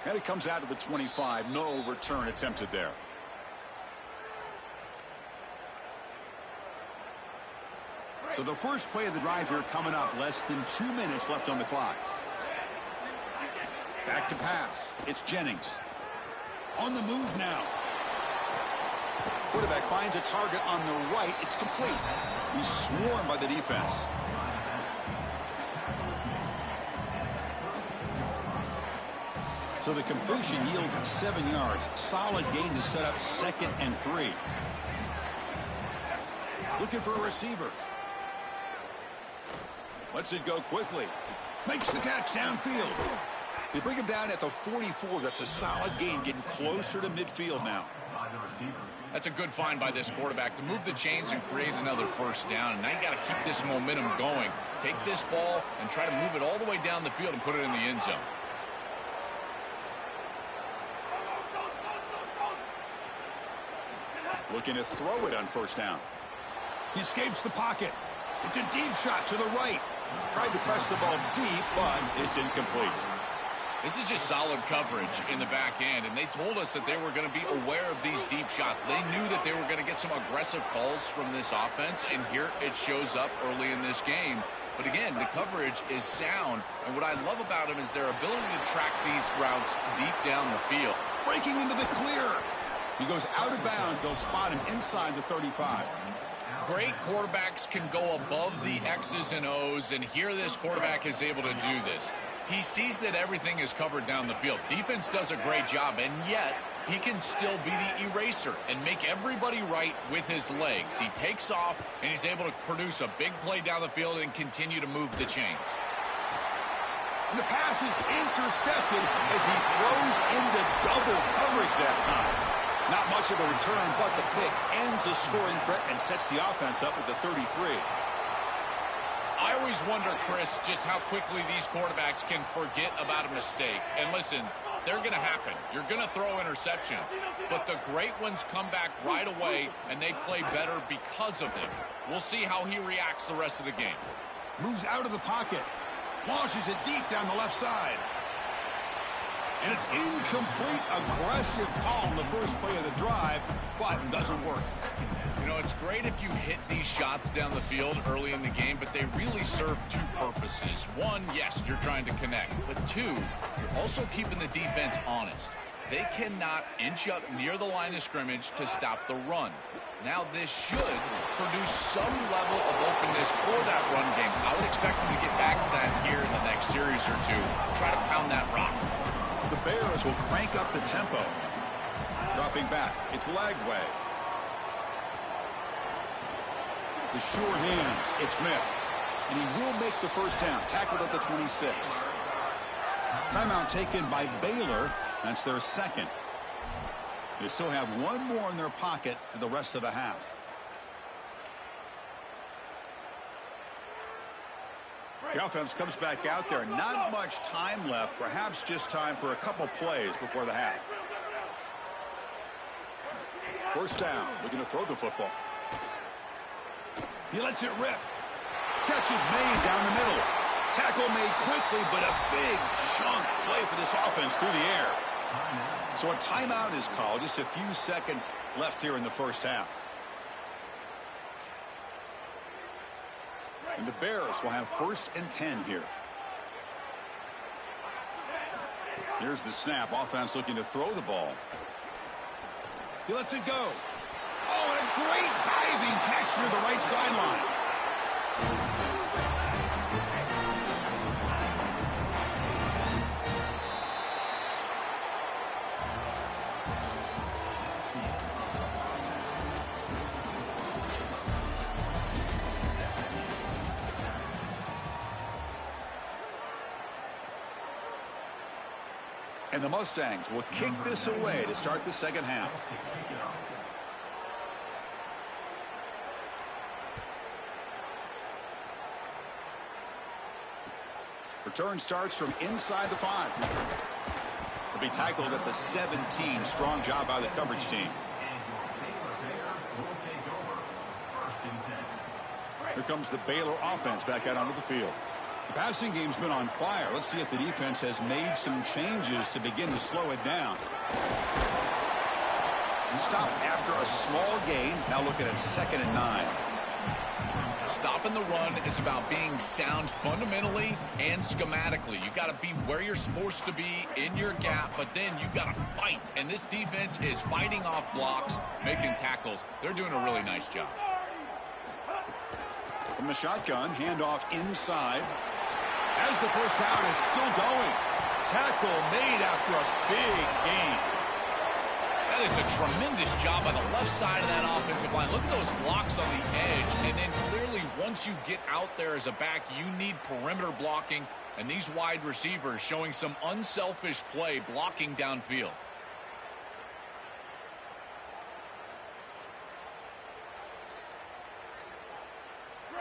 S1: And it comes out of the 25. No return attempted there. So the first play of the drive here coming up. Less than 2 minutes left on the clock. Back to pass. It's Jennings. On the move now. Quarterback finds a target on the right. It's complete. He's swarmed by the defense. So the completion yields 7 yards. Solid gain to set up 2nd and 3. Looking for a receiver. Lets it go quickly. Makes the catch downfield. They bring him down at the 44. That's a solid gain, getting closer to midfield now.
S2: That's a good find by this quarterback to move the chains and create another first down. And now you got to keep this momentum going. Take this ball and try to move it all the way down the field and put it in the end zone.
S1: Looking to throw it on 1st down. He escapes the pocket. It's a deep shot to the right. Tried to press the ball deep, but it's incomplete.
S2: This is just solid coverage in the back end, and they told us that they were going to be aware of these deep shots. They knew that they were going to get some aggressive calls from this offense, and here it shows up early in this game. But again, the coverage is sound, and what I love about them is their ability to track these routes deep down the field.
S1: Breaking into the clear. He goes out of bounds. They'll spot him inside the 35.
S2: Great quarterbacks can go above the X's and O's, and here this quarterback is able to do this. He sees that everything is covered down the field. Defense does a great job, and yet he can still be the eraser and make everybody right with his legs. He takes off, and he's able to produce a big play down the field and continue to move the chains.
S1: And the pass is intercepted as he throws into double coverage that time. Not much of a return, but the pick ends the scoring threat and sets the offense up with the 33.
S2: I always wonder, Chris, just how quickly these quarterbacks can forget about a mistake. And listen, they're going to happen. You're going to throw interceptions. But the great ones come back right away, and they play better because of them. We'll see how he reacts the rest of the game.
S1: Moves out of the pocket. Launches it deep down the left side. And it's incomplete. Aggressive call on the first play of the drive, but doesn't work.
S2: You know, it's great if you hit these shots down the field early in the game, but they really serve 2 purposes. One, yes, you're trying to connect. But 2, you're also keeping the defense honest. they cannot inch up near the line of scrimmage to stop the run. Now this should produce some level of openness for that run game. I would expect them to get back to that here in the next series or two. Try to pound that rock.
S1: The Bears will crank up the tempo. Dropping back, it's Lagway. The sure hands, it's Smith. And he will make the first down. Tackled at the 26. Timeout taken by Baylor. That's their second. They still have one more in their pocket for the rest of the half. The offense comes back out there. Not much time left. Perhaps just time for a couple plays before the half. First down. Looking to throw the football. He lets it rip. Catch is made down the middle. Tackle made quickly, but a big chunk play for this offense through the air. So a timeout is called. Just a few seconds left here in the first half. And the Bears will have 1st and 10 here. Here's the snap. Offense looking to throw the ball. He lets it go. Oh, and a great diving catch near the right sideline. And the Mustangs will kick this away to start the second half. Return starts from inside the 5. He'll be tackled at the 17. Strong job by the coverage team. Here comes the Baylor offense back out onto the field. The passing game's been on fire. Let's see if the defense has made some changes to begin to slow it down. Stop after a small gain. Now looking at 2nd and 9.
S2: Stopping the run is about being sound fundamentally and schematically. You got to be where you're supposed to be in your gap, but then you got to fight. And this defense is fighting off blocks, making tackles. They're doing a really nice job.
S1: From the shotgun, handoff inside. As the first down is still going. Tackle made after a big gain.
S2: That is a tremendous job on the left side of that offensive line. Look at those blocks on the edge. And then clearly once you get out there as a back, you need perimeter blocking. And these wide receivers showing some unselfish play blocking downfield.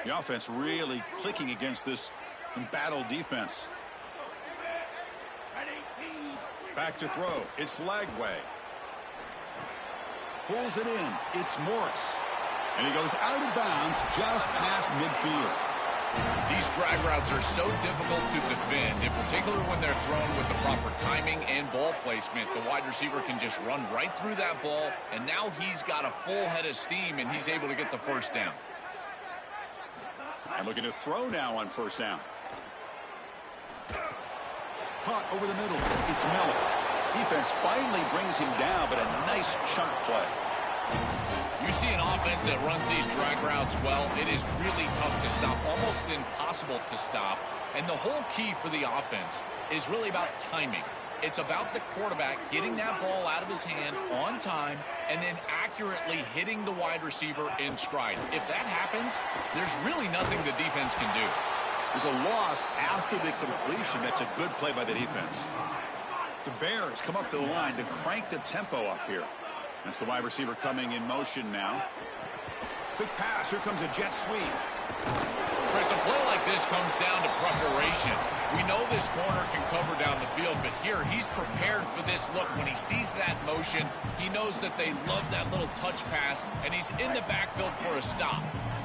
S1: The offense really clicking against this embattled defense. Back to throw. It's Lagway. Pulls it in. It's Morris. And he goes out of bounds just past midfield.
S2: These drag routes are so difficult to defend, in particular when they're thrown with the proper timing and ball placement. The wide receiver can just run right through that ball, and now he's got a full head of steam, and he's able to get the first down.
S1: And looking to throw now on first down. Caught over the middle. It's Miller. Defense finally brings him down, but a nice chunk play.
S2: You see an offense that runs these drag routes well, it is really tough to stop, almost impossible to stop. And the whole key for the offense is really about timing. It's about the quarterback getting that ball out of his hand on time and then accurately hitting the wide receiver in stride. If that happens, there's really nothing the defense can do.
S1: There's a loss after the completion. That's a good play by the defense. The Bears come up to the line to crank the tempo up here. That's the wide receiver coming in motion now. Quick pass. Here comes a jet sweep.
S2: Chris, a play like this comes down to preparation. We know this corner can cover down the field, but here he's prepared for this look. When he sees that motion, he knows that they love that little touch pass, and he's in the backfield for a stop.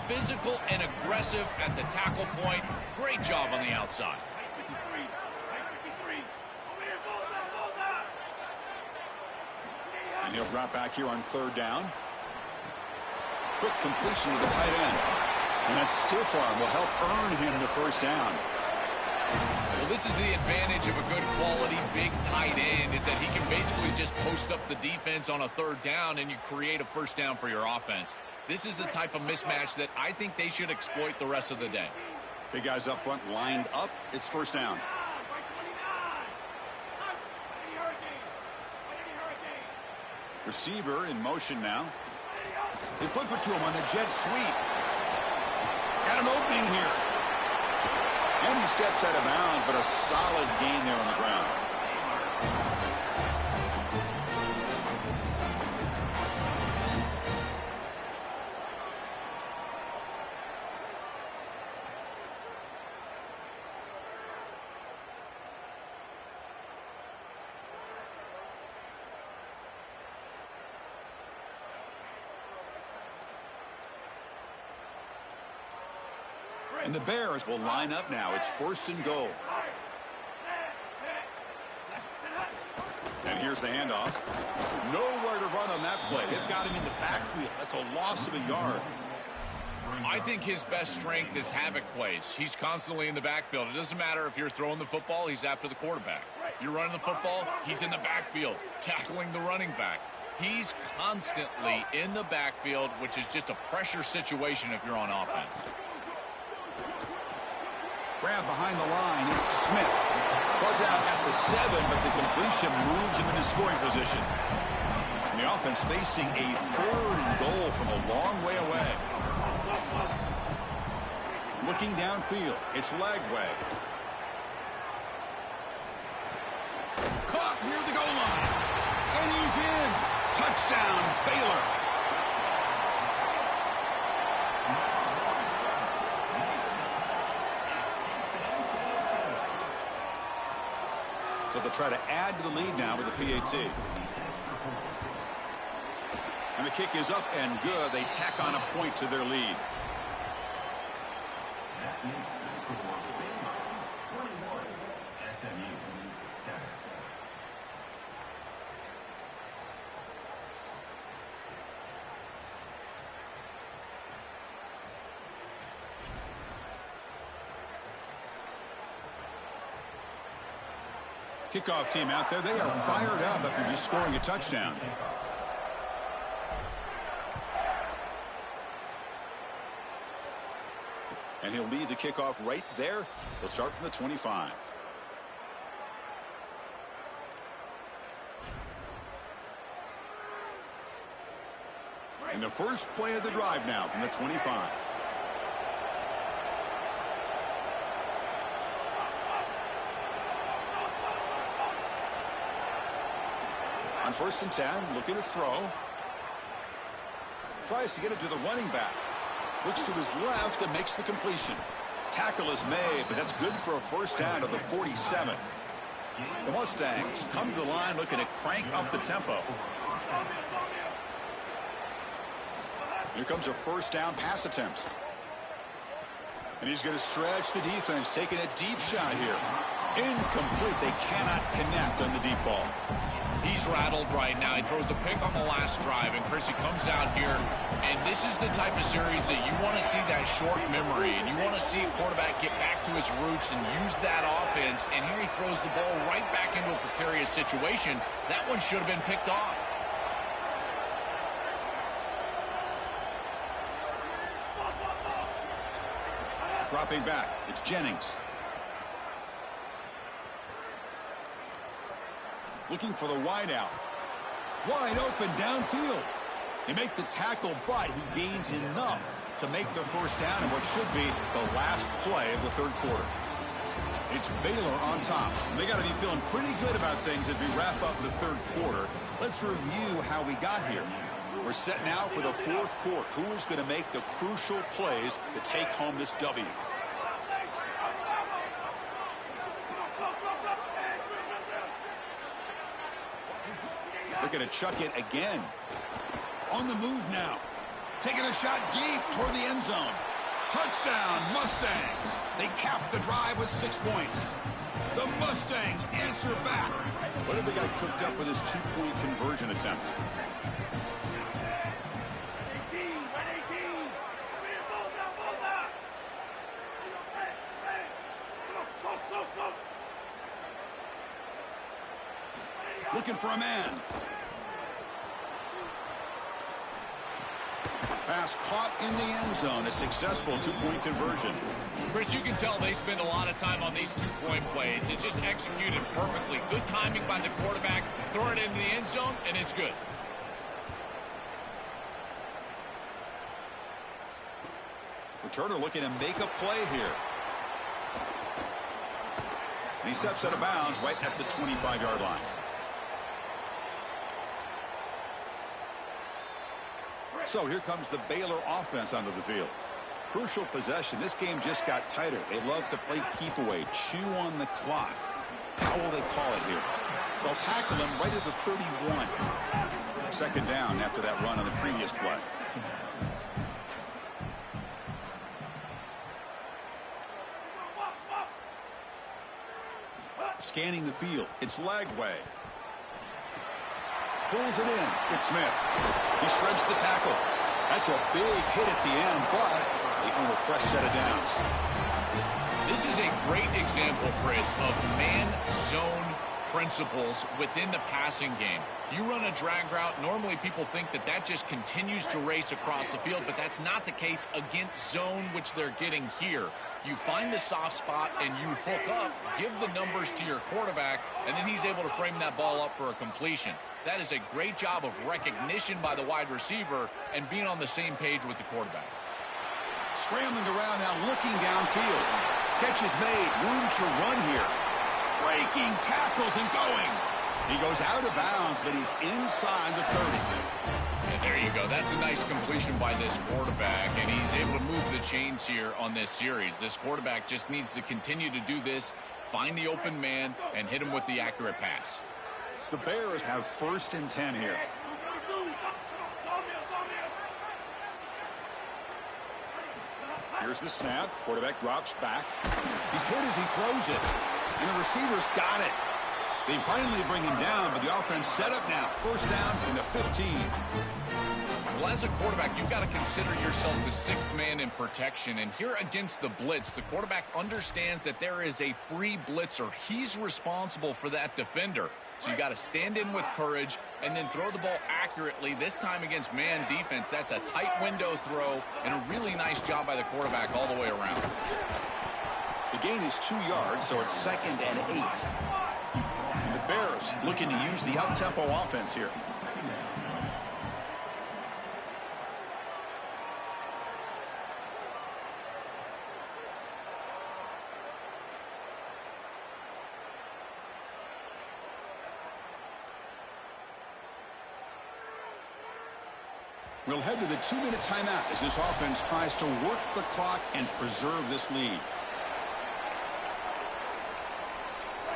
S2: Physical and aggressive at the tackle point. Great job on the outside.
S1: And he'll drop back here on third down. Quick completion to the tight end. And that stiff arm will help earn him the first down.
S2: Well, this is the advantage of a good quality big tight end, is that he can basically just post up the defense on a third down and you create a first down for your offense. This is the type of mismatch that I think they should exploit the rest of the day.
S1: Big guys up front lined up. It's first down. Receiver in motion now. They flip it to him on the jet sweep. Got an opening here. And he steps out of bounds, but a solid gain there on the ground. And the Bears will line up now. It's first and goal. And here's the handoff. Nowhere to run on that play. They've got him in the backfield. That's a loss of a yard.
S2: I think his best strength is havoc plays. He's constantly in the backfield. It doesn't matter if you're throwing the football, he's after the quarterback. You're running the football, he's in the backfield, tackling the running back. He's constantly in the backfield, which is just a pressure situation if you're on offense.
S1: Grab behind the line. It's Smith. Brought down at the 7, but the completion moves him into scoring position. And the offense facing a third and goal from a long way away. Looking downfield. It's Lagway. Caught near the goal line. And he's in. Touchdown, Baylor. So they'll try to add to the lead now with the PAT. And the kick is up and good. They tack on a point to their lead. Kickoff team out there. They are fired up after just scoring a touchdown. And he'll lead the kickoff right there. They'll start from the 25. And the first play of the drive now from the 25. On first and 10, looking to throw. Tries to get it to the running back. Looks to his left and makes the completion. Tackle is made, but that's good for a first down of the 47. The Mustangs come to the line looking to crank up the tempo. Here comes a first down pass attempt. And he's going to stretch the defense, taking a deep shot here. Incomplete. They cannot connect on the deep ball.
S2: He's rattled right now. He throws a pick on the last drive, and Chris, he comes out here, and this is the type of series that you want to see that short memory, and you want to see a quarterback get back to his roots and use that offense, and here he throws the ball right back into a precarious situation. That one should have been picked off.
S1: Dropping back, it's Jennings. Looking for the wideout. Wide open downfield. They make the tackle, but he gains enough to make the first down in what should be the last play of the third quarter. It's Baylor on top. They got to be feeling pretty good about things as we wrap up the third quarter. Let's review how we got here. We're set now for the fourth quarter. Who is going to make the crucial plays to take home this W? Looking to chuck it again. On the move now. Taking a shot deep toward the end zone. Touchdown, Mustangs. They cap the drive with 6 points. The Mustangs answer back. What have they got cooked up for this two-point conversion attempt? Looking for a man. Pass caught in the end zone. A successful two-point conversion.
S2: Chris, you can tell they spend a lot of time on these two-point plays. It's just executed perfectly. Good timing by the quarterback. Throw it into the end zone, and it's good.
S1: Returner looking to make a play here. And he steps out of bounds right at the 25-yard line. So here comes the Baylor offense onto the field. Crucial possession. This game just got tighter. They love to play keep away, chew on the clock. How will they call it here? They'll tackle him right at the 31. Second down after that run on the previous play. Scanning the field. It's Lagway. Pulls it in. It's Smith. He shreds the tackle. That's a big hit at the end, but they earn a fresh set of downs.
S2: This is a great example, Chris, of man-zone principles within the passing game. You run a drag route, normally people think that that just continues to race across the field, but that's not the case against zone, which they're getting here. You find the soft spot and you hook up, give the numbers to your quarterback, and then he's able to frame that ball up for a completion. That is a great job of recognition by the wide receiver and being on the same page with the quarterback.
S1: Scrambling around now, looking downfield. Catch is made. Room to run here. Breaking tackles and going. He goes out of bounds, but he's inside the 30.
S2: And there you go. That's a nice completion by this quarterback, and he's able to move the chains here on this series. This quarterback just needs to continue to do this, find the open man, and hit him with the accurate pass.
S1: The Bears have 1st and 10 here. Here's the snap. Quarterback drops back. He's hit as he throws it. And the receiver's got it. They finally bring him down, but the offense set up now. 1st down from the 15.
S2: Well, as a quarterback, you've got to consider yourself the 6th man in protection. And here against the blitz, the quarterback understands that there is a free blitzer. He's responsible for that defender. So you got to stand in with courage and then throw the ball accurately. This time against man defense, that's a tight window throw and a really nice job by the quarterback all the way around.
S1: The gain is 2 yards, so it's 2nd and 8. And the Bears looking to use the up-tempo offense here. We'll head to the 2-minute timeout as this offense tries to work the clock and preserve this lead.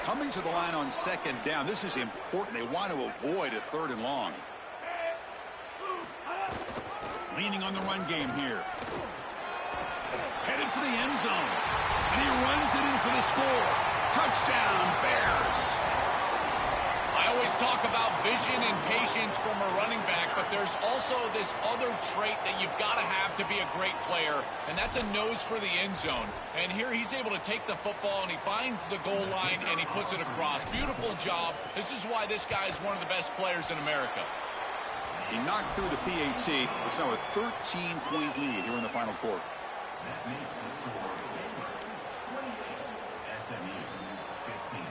S1: Coming to the line on 2nd down. This is important. They want to avoid a 3rd and long. Leaning on the run game here. Headed for the end zone. And he runs it in for the score. Touchdown, Bears.
S2: I always talk about vision and patience from a running back, but there's also this other trait that you've got to have to be a great player, and that's a nose for the end zone. And here he's able to take the football, and he finds the goal line, and he puts it across. Beautiful job. This is why this guy is one of the best players in America.
S1: He knocked through the PAT. It's now a 13-point lead here in the final quarter.
S5: That makes the score 28, SMU 15.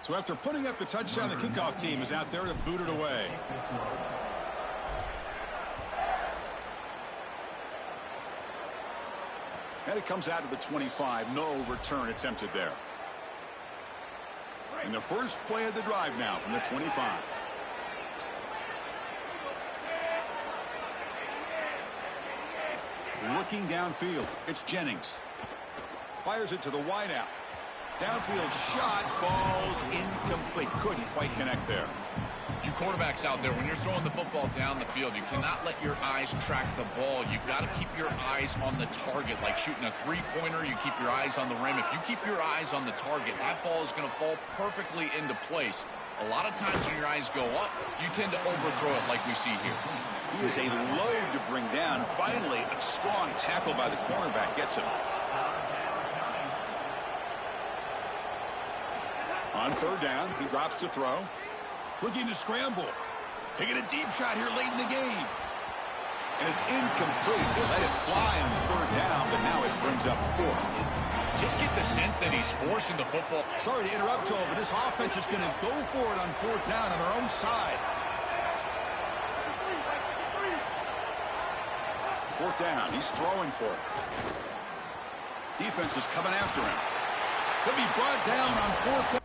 S1: So after putting up the touchdown, the kickoff team is out there to boot it away. And it comes out of the 25. No return attempted there. And the first play of the drive now from the 25. Looking downfield. It's Jennings. Fires it to the wideout. Downfield shot falls incomplete. Couldn't quite connect there.
S2: You quarterbacks out there, when you're throwing the football down the field, you cannot let your eyes track the ball. You've got to keep your eyes on the target. Like shooting a three-pointer, you keep your eyes on the rim. If you keep your eyes on the target, that ball is going to fall perfectly into place. A lot of times when your eyes go up, you tend to overthrow it like we see here.
S1: He is a load to bring down. Finally, a strong tackle by the cornerback gets him. On third down, he drops to throw. Looking to scramble. Taking a deep shot here late in the game. And it's incomplete. They let it fly on third down, but now it brings up fourth.
S2: Just get the sense that he's forcing the football.
S1: Sorry to interrupt, Joel, but this offense is going to go for it on fourth down on their own side. Fourth down. He's throwing for it. Defense is coming after him. He'll be brought down on fourth down.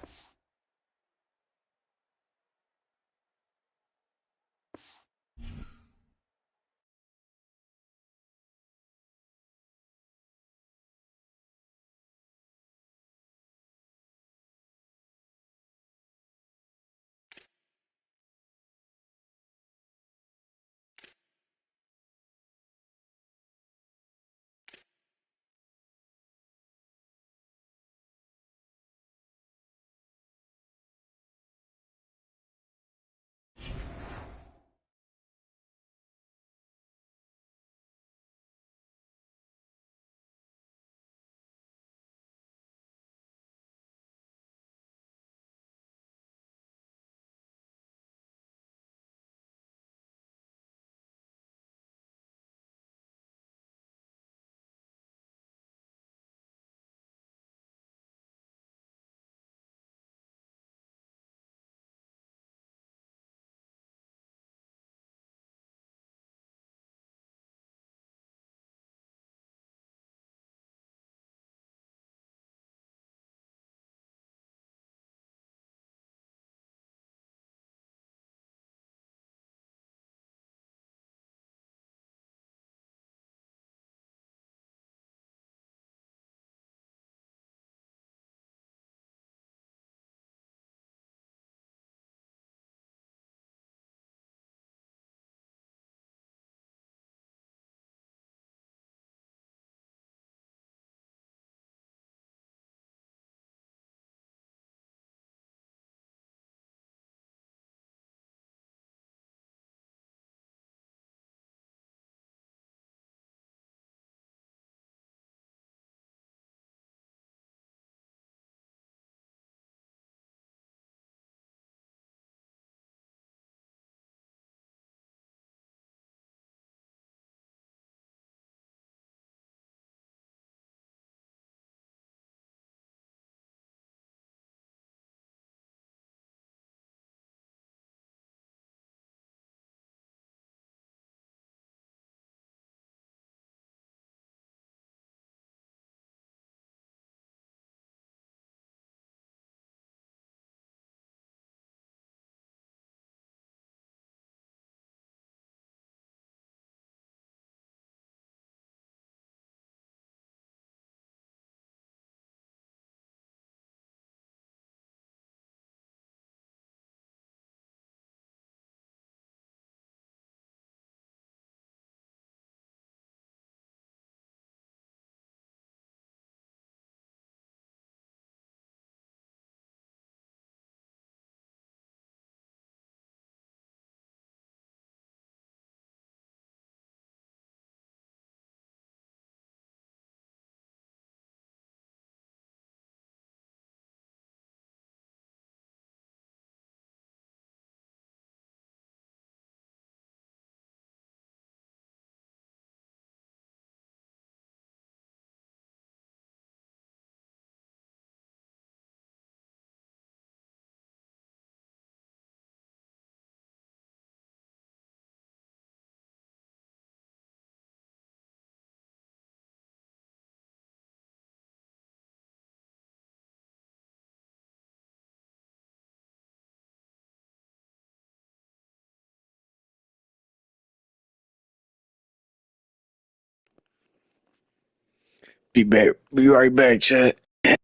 S4: Be back. Be right back, chat. At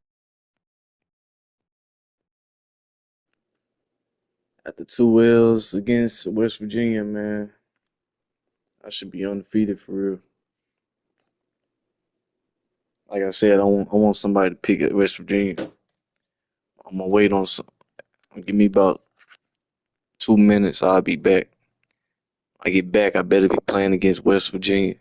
S4: the 2 L's against West Virginia, man. I should be undefeated for real. Like I said, I want somebody to pick at West Virginia. I'm gonna wait on some. Give me about 2 minutes. I'll be back. I get back. I better be playing against West Virginia.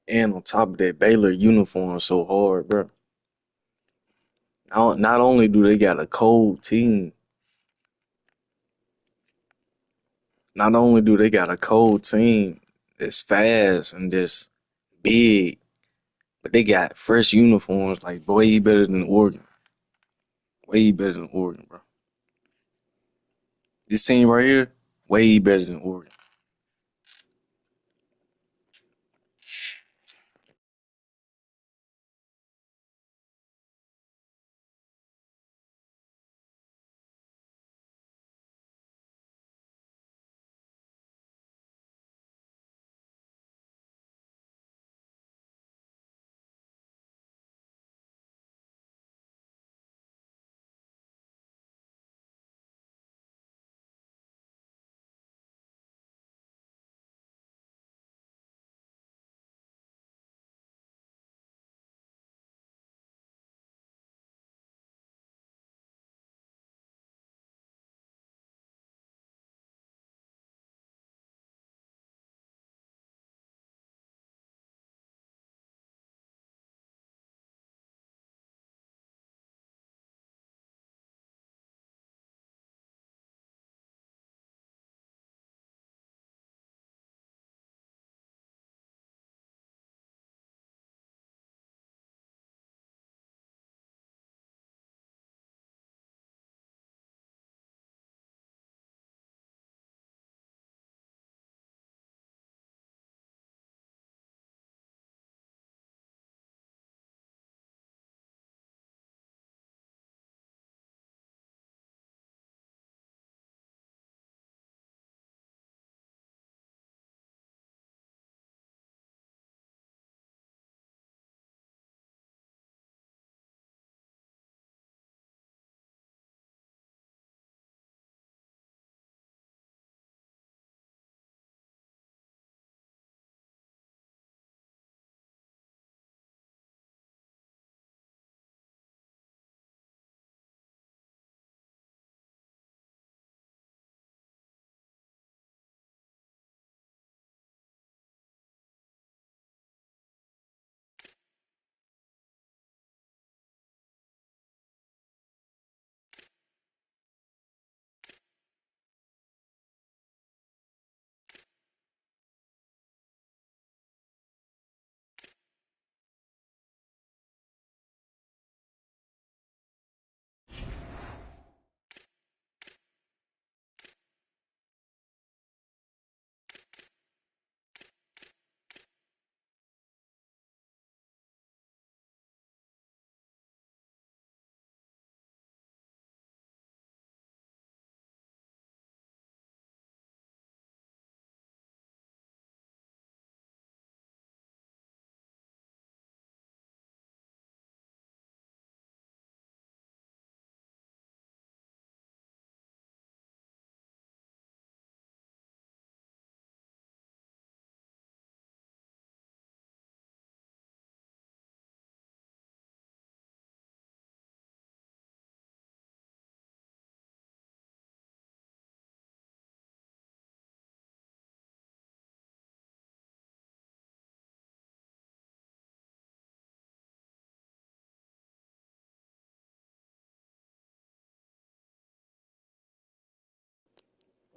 S4: And on top of that, Baylor uniform so hard, bro. Not only do they got a cold team, not only do they got a cold team that's fast and just big, but they got fresh uniforms like way better than Oregon. Way better than Oregon, bro. This team right here, way better than Oregon.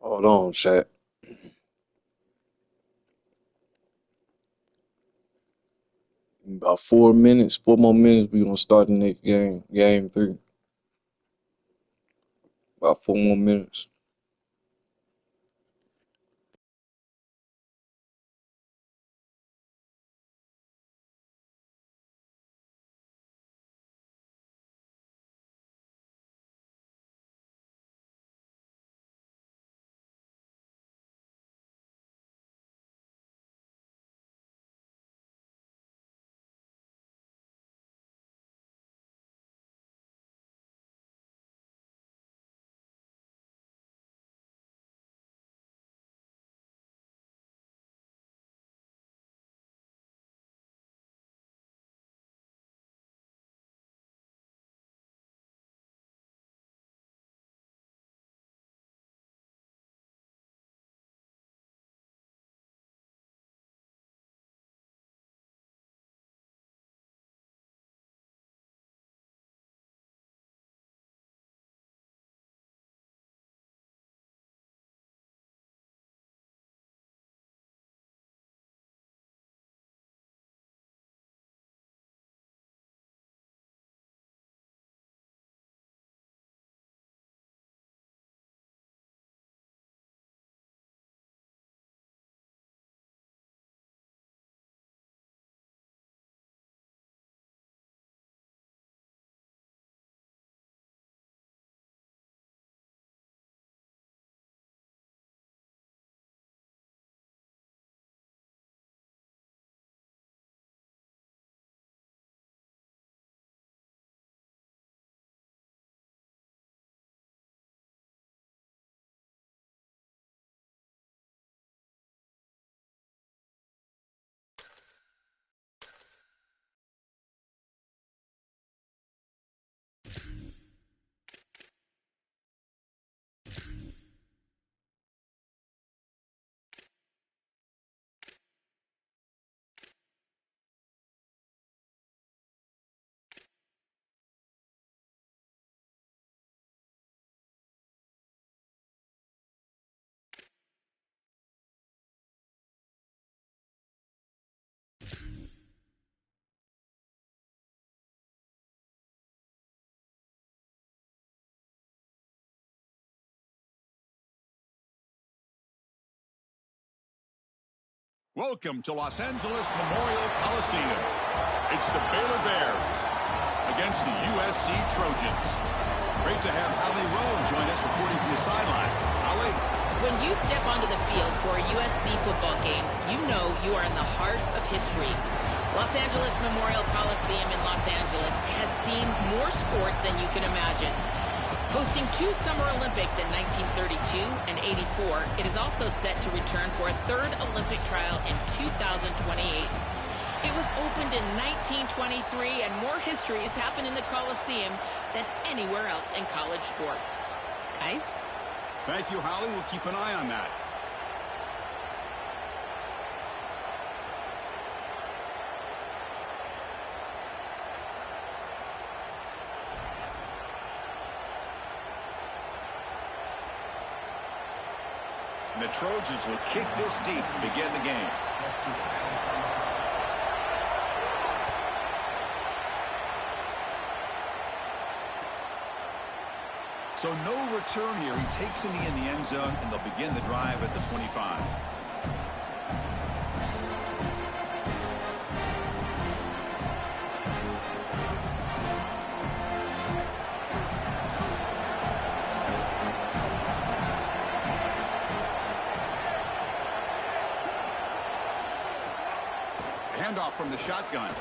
S4: Hold on, chat. In about 4 minutes, 4 more minutes, we gonna start the next game, game three. About 4 more minutes.
S1: Welcome to Los Angeles Memorial Coliseum. It's the Baylor Bears against the USC Trojans. Great to have Holly Rowe join us reporting from the sidelines. Holly?
S3: When you step onto the field for a USC football game, you know you are in the heart of history. Los Angeles Memorial Coliseum in Los Angeles has seen more sports than you can imagine. Hosting 2 Summer Olympics in 1932 and 84, it is also set to return for a 3rd Olympic trial in 2028. It was opened in 1923, and more history has happened in the Coliseum than anywhere else in college sports. Guys?
S1: Thank you, Holly. We'll keep an eye on that. And the Trojans will kick this deep to begin the game. So no return here. He takes a knee in the end zone, and they'll begin the drive at the 25. Handoff from the shotgun.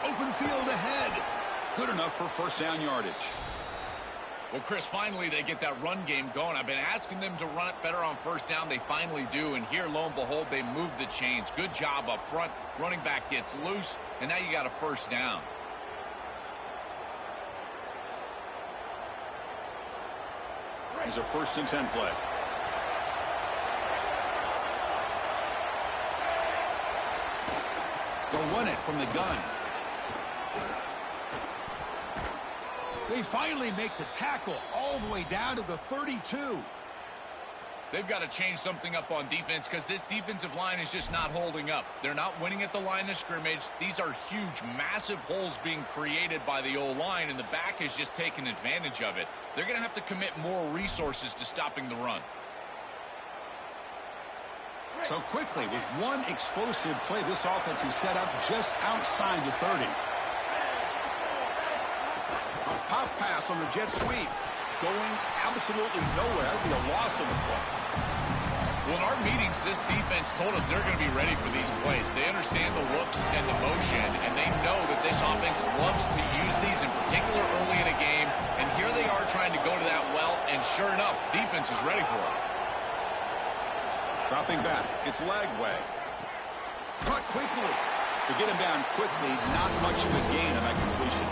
S1: Open field ahead. Good enough for first down yardage.
S2: Well, Chris, finally they get that run game going. I've been asking them to run it better on first down. They finally do, and here, lo and behold, they move the chains. Good job up front. Running back gets loose, and now you got a first down.
S1: Here's a 1st and 10 play. They'll run it from the gun. They finally make the tackle all the way down to the 32.
S2: They've got to change something up on defense because this defensive line is just not holding up. They're not winning at the line of scrimmage. These are huge, massive holes being created by the O-line, and the back is just taking advantage of it. They're going to have to commit more resources to stopping the run.
S1: So quickly, with one explosive play, this offense is set up just outside the 30. A pop pass on the jet sweep. Going absolutely nowhere. That would be a loss of the play.
S2: Well, in our meetings, this defense told us they're going to be ready for these plays. They understand the looks and the motion, and they know that this offense loves to use these, in particular early in a game. And here they are trying to go to that well, and sure enough, defense is ready for it.
S1: Dropping back. It's Lagway. Cut quickly. To get him down quickly, not much of a gain on that completion.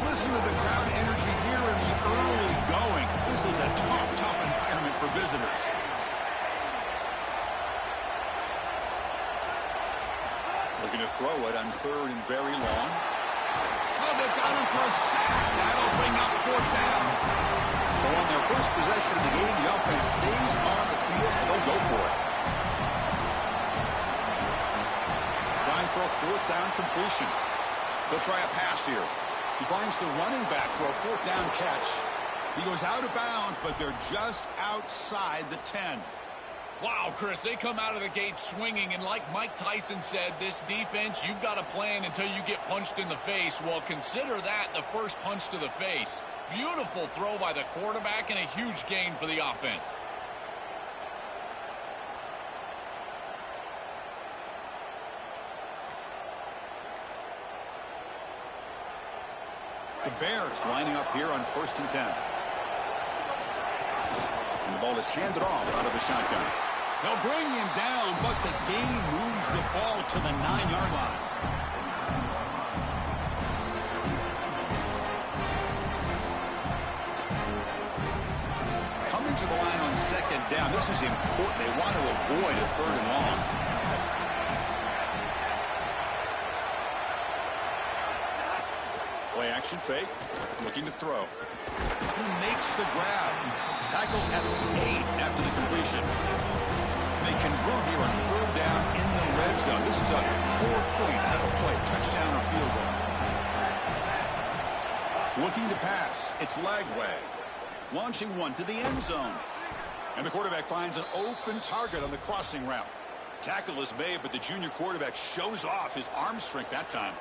S1: Listen to the crowd energy here in the early going. This is a tough environment for visitors. Looking to throw it on 3rd and very long. Oh, they've got him for a sack. That'll bring up 4th down. So on their first possession of the game, the offense stays on the field, and they'll go for it. Trying for a 4th down completion. They'll try a pass here. He finds the running back for a 4th down catch. He goes out of bounds, but they're just outside the 10.
S2: Wow, Chris, they come out of the gate swinging, and like Mike Tyson said, this defense, you've got to plan until you get punched in the face. Well, consider that the first punch to the face. Beautiful throw by the quarterback and a huge gain for the offense.
S1: The Bears lining up here on 1st and 10. And the ball is handed off out of the shotgun. They'll bring him down, but the game moves the ball to the 9-yard line. Coming to the line on 2nd down. This is important. They want to avoid a 3rd and long. Play action fake. Looking to throw. Who makes the grab? Tackle at the 8 after the completion. They convert here on 3rd down in the red zone. This is a 4-point type of play, touchdown or field goal. Looking to pass. It's Lagway. Launching one to the end zone. And the quarterback finds an open target on the crossing route. Tackle is made, but the junior quarterback shows off his arm strength that time.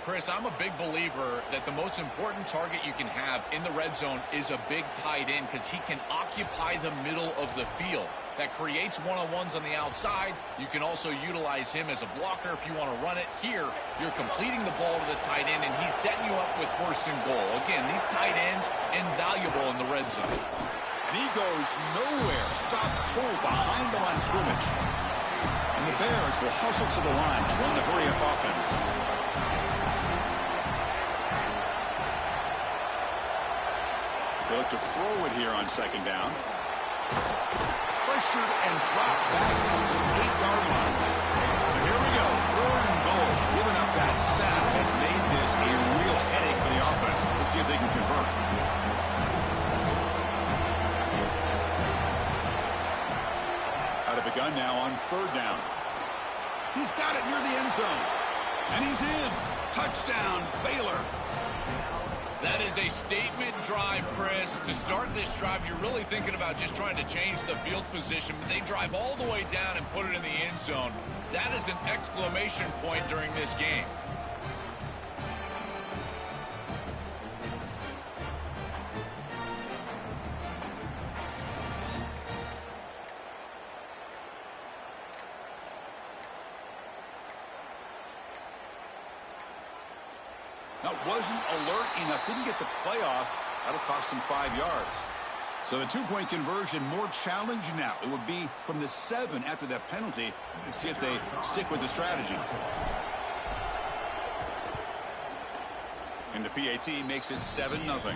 S2: Chris, I'm a big believer that the most important target you can have in the red zone is a big tight end because he can occupy the middle of the field. That creates one-on-ones on the outside. You can also utilize him as a blocker if you want to run it. Here, you're completing the ball to the tight end, and he's setting you up with first and goal. Again, these tight ends, invaluable in the red zone.
S1: And he goes nowhere. Stop cold behind the line of scrimmage. And the Bears will hustle to the line to run the hurry-up offense. They look to throw it here on second down. Pressured and dropped back at the 8-yard line. So here we go, 3rd and goal. Giving up that sack has made this a real headache for the offense. Let's see if they can convert. Out of the gun now on 3rd down. He's got it near the end zone. And he's in. Touchdown, Baylor.
S2: That is a statement drive, Chris. To start this drive, you're really thinking about just trying to change the field position, but they drive all the way down and put it in the end zone. That is an exclamation point during this game.
S1: Now, wasn't alert enough, didn't get the play off. That'll cost him 5 yards. So the 2-point conversion more challenging now. It would be from the 7 after that penalty. Let's see if they stick with the strategy. And the PAT makes it 7-0.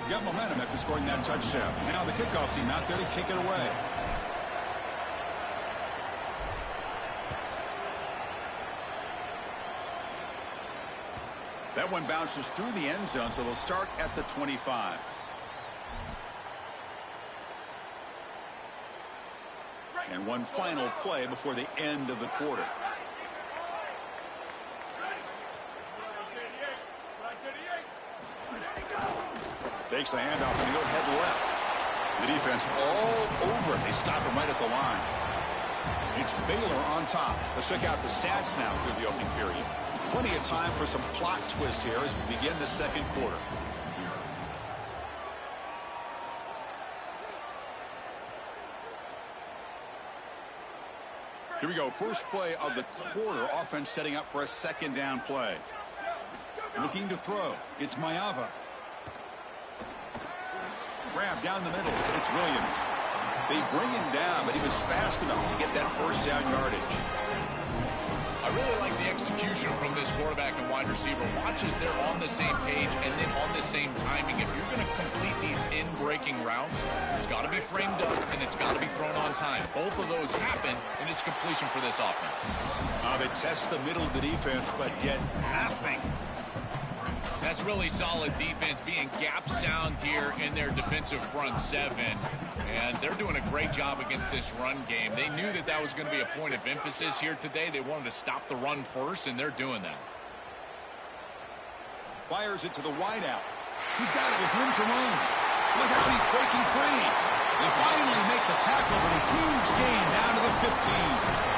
S1: Got momentum after scoring that touchdown. Now the kickoff team out there to kick it away. That one bounces through the end zone, so they'll start at the 25. And one final play before the end of the quarter. Takes the handoff and he'll head left. The defense all over it. They stop him right at the line. It's Baylor on top. Let's check out the stats now through the opening period. Plenty of time for some plot twists here as we begin the second quarter. Here we go. First play of the quarter. Offense setting up for a second down play. Looking to throw. It's Mayava. Grab down the middle. It's Williams. They bring him down, but he was fast enough to get that first down yardage.
S2: I really like the execution from this quarterback and wide receiver. Watch as they're on the same page and then on the same timing. If you're going to complete these in-breaking routes, it's got to be framed up and it's got to be thrown on time. Both of those happen, and it's completion for this offense.
S1: They test the middle of the defense, but get nothing.
S2: That's really solid defense, being gap sound here in their defensive front 7. And they're doing a great job against this run game. They knew that that was going to be a point of emphasis here today. They wanted to stop the run first, and they're doing that.
S1: Fires it to the wideout. He's got it with room to run. Look out, he's breaking free. They finally make the tackle, but a huge gain down to the 15.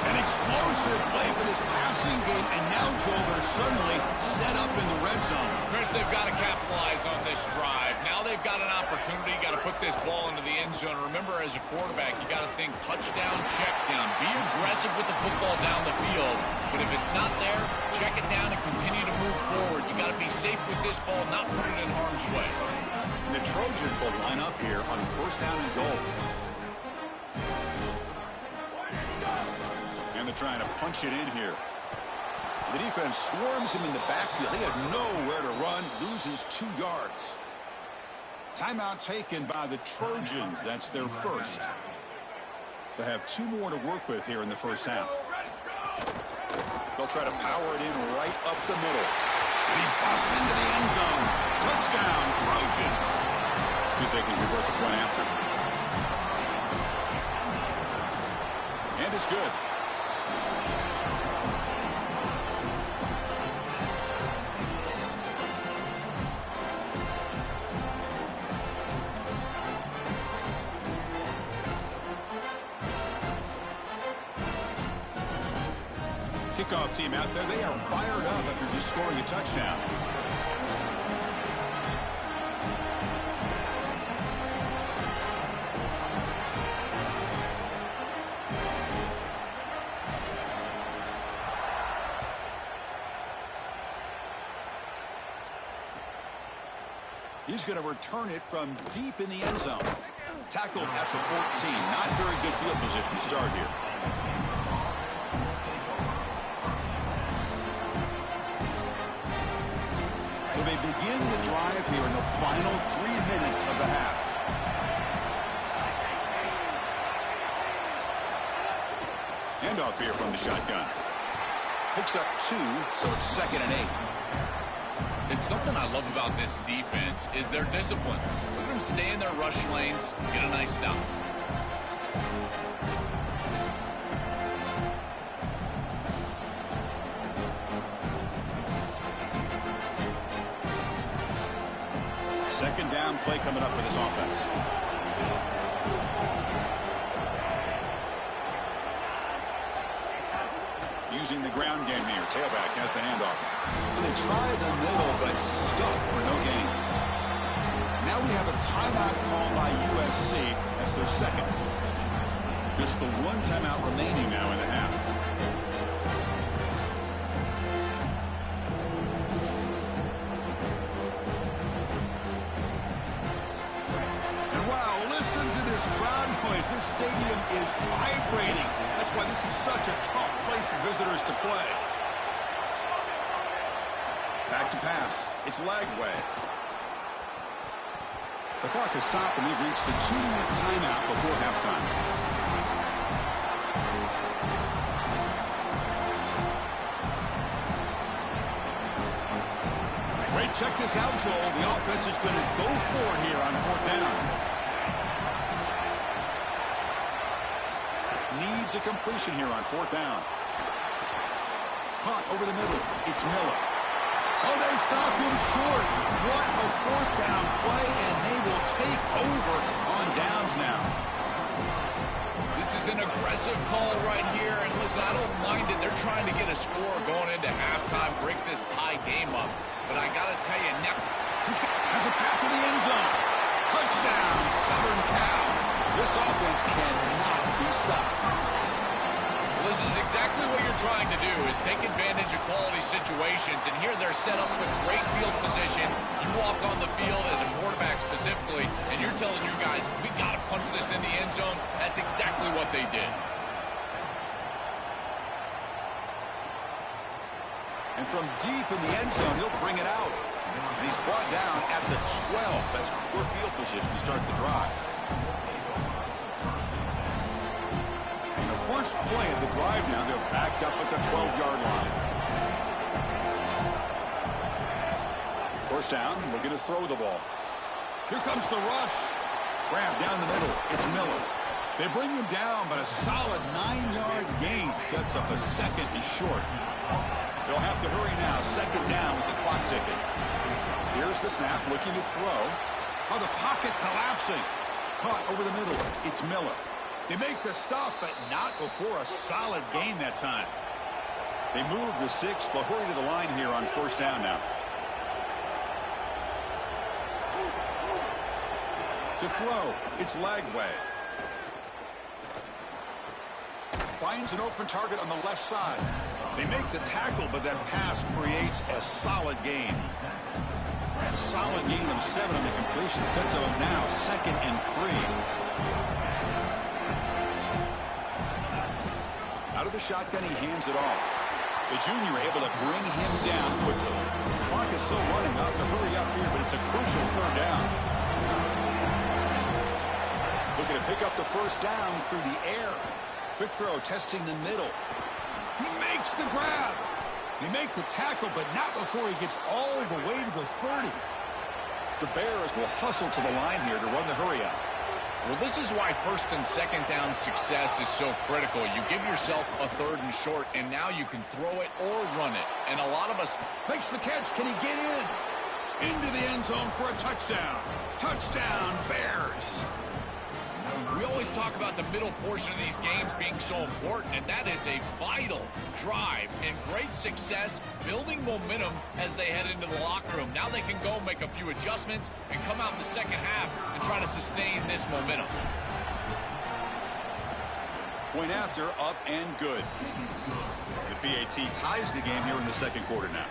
S1: An explosive play for this passing game, and now, Joel, they're suddenly set up in the red zone.
S2: Chris, they've got to capitalize on this drive. Now they've got an opportunity. You got to put this ball into the end zone. Remember, as a quarterback, you got to think touchdown, check down. Be aggressive with the football down the field. But if it's not there, check it down and continue to move forward. You got to be safe with this ball, not put it in harm's way.
S1: And the Trojans will line up here on first down and goal. And they're trying to punch it in here. The defense swarms him in the backfield. He had nowhere to run, loses 2 yards. Timeout taken by the Trojans. That's their first. They have 2 more to work with here in the first half. They'll try to power it in right up the middle. And he busts into the end zone. Touchdown, Trojans. See if they can convert the point after. And it's good. Kickoff team out there, they are fired up after just scoring a touchdown. He's going to return it from deep in the end zone. Tackled at the 14. Not very good field position to start here. So they begin the drive here in the final 3 minutes of the half. Handoff here from the shotgun. Picks up 2, so it's 2nd and 8.
S2: It's something I love about this defense is their discipline. Look at them stay in their rush lanes, get a nice stop.
S1: Second down play coming up for this offense. Using the ground game here. Tailback has the handoff. And they try the middle, but stuck for no gain. Now we have a timeout called by USC. That's their second. Just the one timeout remaining now in the half. And wow, listen to this crowd noise. This stadium is vibrating. That's why this is such a tough place for visitors to play. Back to pass. It's Lagway. The clock has stopped, and we've reached the 2-minute timeout before halftime. Great, check this out, Joel. The offense is going to go for it here on 4th down. Needs a completion here on 4th down. Caught over the middle. It's Miller. Oh, they stopped him short. What a 4th down play, and they will take over on downs now.
S2: This is an aggressive call right here, and listen, I don't mind it. They're trying to get a score going into halftime, break this tie game up. But I got to tell you,
S1: has a path to the end zone. Touchdown, Southern Cal. This offense cannot be stopped.
S2: This is exactly what you're trying to do, is take advantage of quality situations. And here they're set up with great field position. You walk on the field as a quarterback specifically, and you're telling your guys, we got to punch this in the end zone. That's exactly what they did.
S1: And from deep in the end zone, he'll bring it out. And he's brought down at the 12. That's poor field position to start the drive. First play of the drive now, they're backed up at the 12-yard line. First down, looking to throw the ball. Here comes the rush. Grab down the middle. It's Miller. They bring him down, but a solid 9-yard gain sets up a 2nd and short. They'll have to hurry now. 2nd down with the clock ticking. Here's the snap, looking to throw. Oh, the pocket collapsing. Caught over the middle. It's Miller. They make the stop, but not before a solid gain that time. They move the 6. They'll hurry to the line here on 1st down now. To throw, it's Lagway. Finds an open target on the left side. They make the tackle, but that pass creates a solid gain. A solid gain of 7 on the completion. Sets them up now 2nd and 3. Out of the shotgun, he hands it off. The junior able to bring him down quickly. The clock is still running. Out to hurry up here, but it's a crucial 3rd down. Looking to pick up the 1st down through the air. Quick throw, testing the middle. He makes the grab. He makes the tackle, but not before he gets all the way to the 30. The Bears will hustle to the line here to run the hurry up.
S2: Well, this is why first and second down success is so critical. You give yourself a 3rd and short, and now you can throw it or run it. And a lot of us...
S1: Makes the catch. Can he get in? Into the end zone for a touchdown. Touchdown, Bears.
S2: We always talk about the middle portion of these games being so important, and that is a vital drive and great success, building momentum as they head into the locker room. Now they can go make a few adjustments and come out in the second half and try to sustain this momentum.
S1: Point after, up and good. The BAT ties the game here in the second quarter now.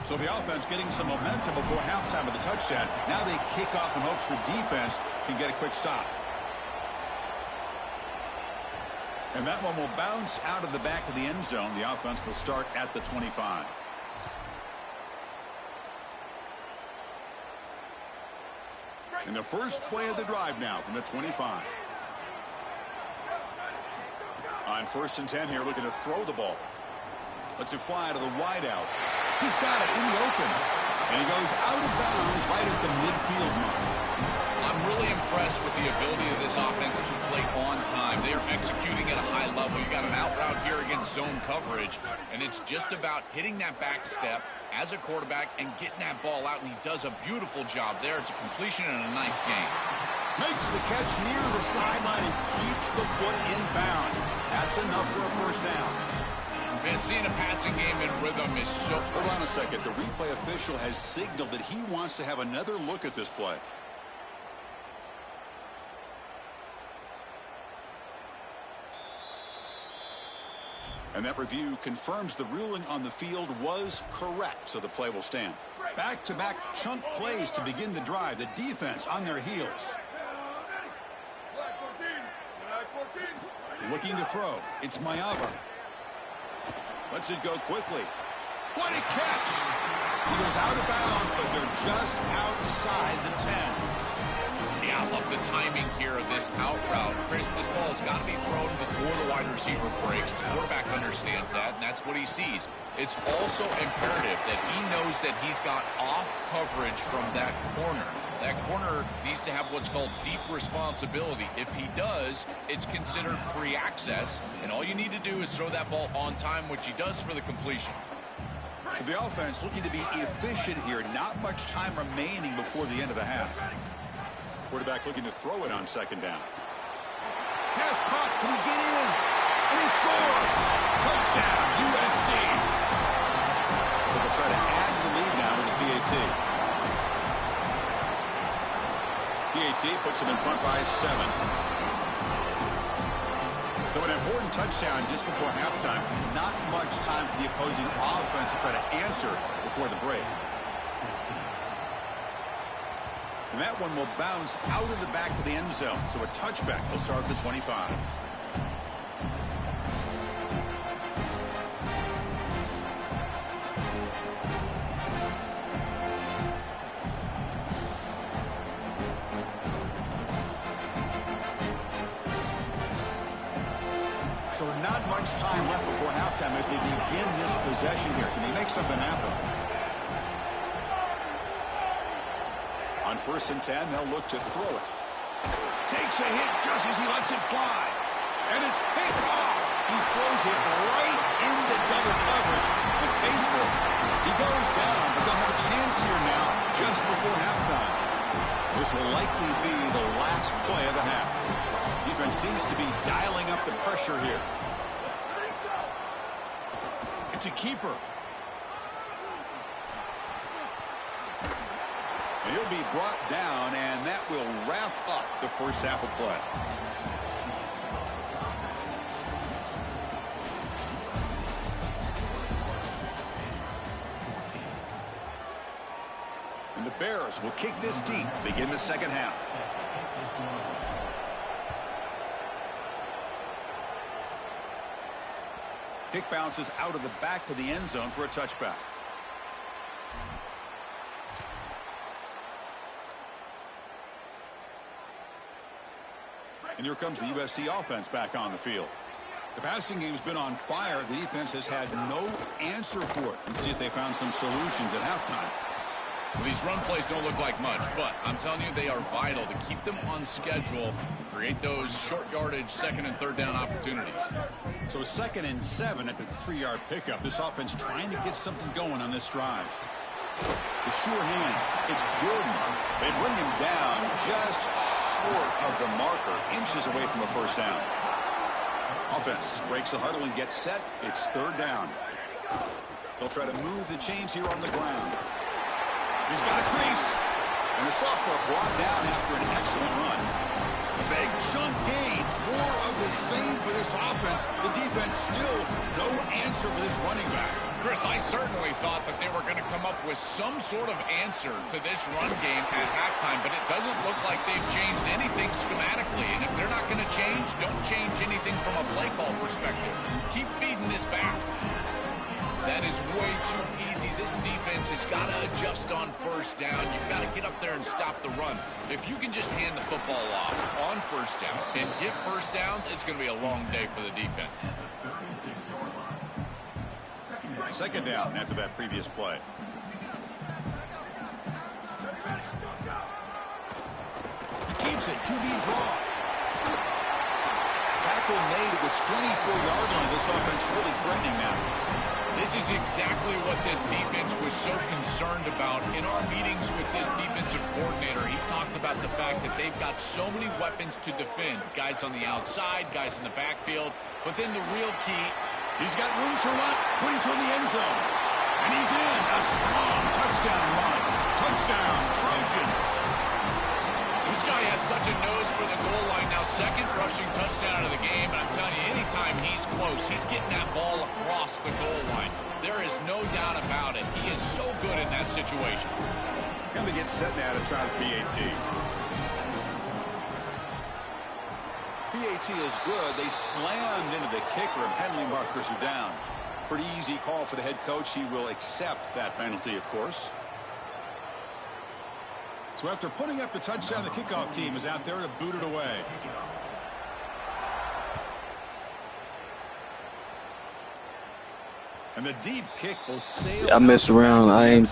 S1: So the offense getting some momentum before halftime of the touchdown. Now they kick off in hopes the defense can get a quick stop. And that one will bounce out of the back of the end zone. The offense will start at the 25. And the first play of the drive now from the 25. On 1st and 10 here, looking to throw the ball. Lets it fly to the wideout. He's got it in the open. And he goes out of bounds right at the midfield mark.
S2: I'm really impressed with the ability of this offense to play on time. They are executing at a high level. You got an out route here against zone coverage, and it's just about hitting that back step as a quarterback and getting that ball out, and he does a beautiful job there. It's a completion and a nice game.
S1: Makes the catch near the sideline and keeps the foot in bounds. That's enough for a first down.
S2: Man, seeing a passing game in rhythm is so...
S1: Hold on a second. The replay official has signaled that he wants to have another look at this play. And that review confirms the ruling on the field was correct, so the play will stand. Back-to-back chunk plays to begin the drive. The defense on their heels. Looking to throw. It's Mayava. Lets it go quickly. What a catch! He goes out of bounds, but they're just outside the 10.
S2: Yeah, I love the timing here of this out route. Chris, this ball has got to be thrown before the wide receiver breaks. The quarterback understands that, and that's what he sees. It's also imperative that he knows that he's got off coverage from that corner. That corner needs to have what's called deep responsibility. If he does, it's considered free access, and all you need to do is throw that ball on time, which he does for the completion.
S1: So the offense looking to be efficient here. Not much time remaining before the end of the half. Quarterback looking to throw it on 2nd down. Pass caught. Can he get in? And he scores! Touchdown, USC. They'll try to add the lead now with the PAT. PAT puts them in front by 7. So an important touchdown just before halftime. Not much time for the opposing offense to try to answer before the break. And that one will bounce out of the back of the end zone. So a touchback will start at the 25. So not much time left before halftime as they begin this possession here. Can they make something happen? On 1st and 10, they'll look to throw it. Takes a hit just as he lets it fly. And it's picked off. He throws it right into double coverage and pays for it. He goes down, but they'll have a chance here now just before halftime. This will likely be the last play of the half. Defense seems to be dialing up the pressure here. It's a keeper. He'll be brought down, and that will wrap up the first half of play. And the Bears will kick this deep to begin the second half. Kick bounces out of the back of the end zone for a touchback. And here comes the USC offense back on the field. The passing game's been on fire. The defense has had no answer for it. Let's see if they found some solutions at halftime.
S2: Well, these run plays don't look like much, but I'm telling you, they are vital to keep them on schedule, create those short yardage second and third down opportunities.
S1: So 2nd and 7 at the 3-yard pickup. This offense trying to get something going on this drive. The sure hands. It's Jordan. They bring him down just short of the marker, inches away from a first down. Offense breaks the huddle and gets set. It's 3rd down. They'll try to move the chains here on the ground. He's got a crease. And the sophomore brought down after an excellent run. A big chunk gain. More of the same for this offense. The defense still no answer for this running back.
S2: Chris, I certainly thought that they were going to come up with some sort of answer to this run game at halftime, but it doesn't look like they've changed anything schematically. And if they're not going to change, don't change anything from a play call perspective. Keep feeding this back. That is way too easy. This defense has got to adjust on first down. You've got to get up there and stop the run. If you can just hand the football off on first down and get first downs, it's going to be a long day for the defense.
S1: 2nd down after that previous play. Keeps it. QB draw. Tackle made at the 24-yard line. This offense really threatening now.
S2: This is exactly what this defense was so concerned about. In our meetings with this defensive coordinator, he talked about the fact that they've got so many weapons to defend. Guys on the outside, guys in the backfield. But then the real key,
S1: he's got room to run, putting toward the end zone. And he's in. A strong touchdown run. Touchdown, Trojans.
S2: This guy has such a nose for the goal line now. 2nd rushing touchdown of the game. And I'm telling you, anytime he's close, he's getting that ball across the goal line. There is no doubt about it. He is so good in that situation.
S1: And they get set now to try the PAT. PAT is good. They slammed into the kicker, and penalty markers are down. Pretty easy call for the head coach. He will accept that penalty, of course. So after putting up the touchdown, the kickoff team is out there to boot it away. And the deep kick will sail.
S4: I messed around. I ain't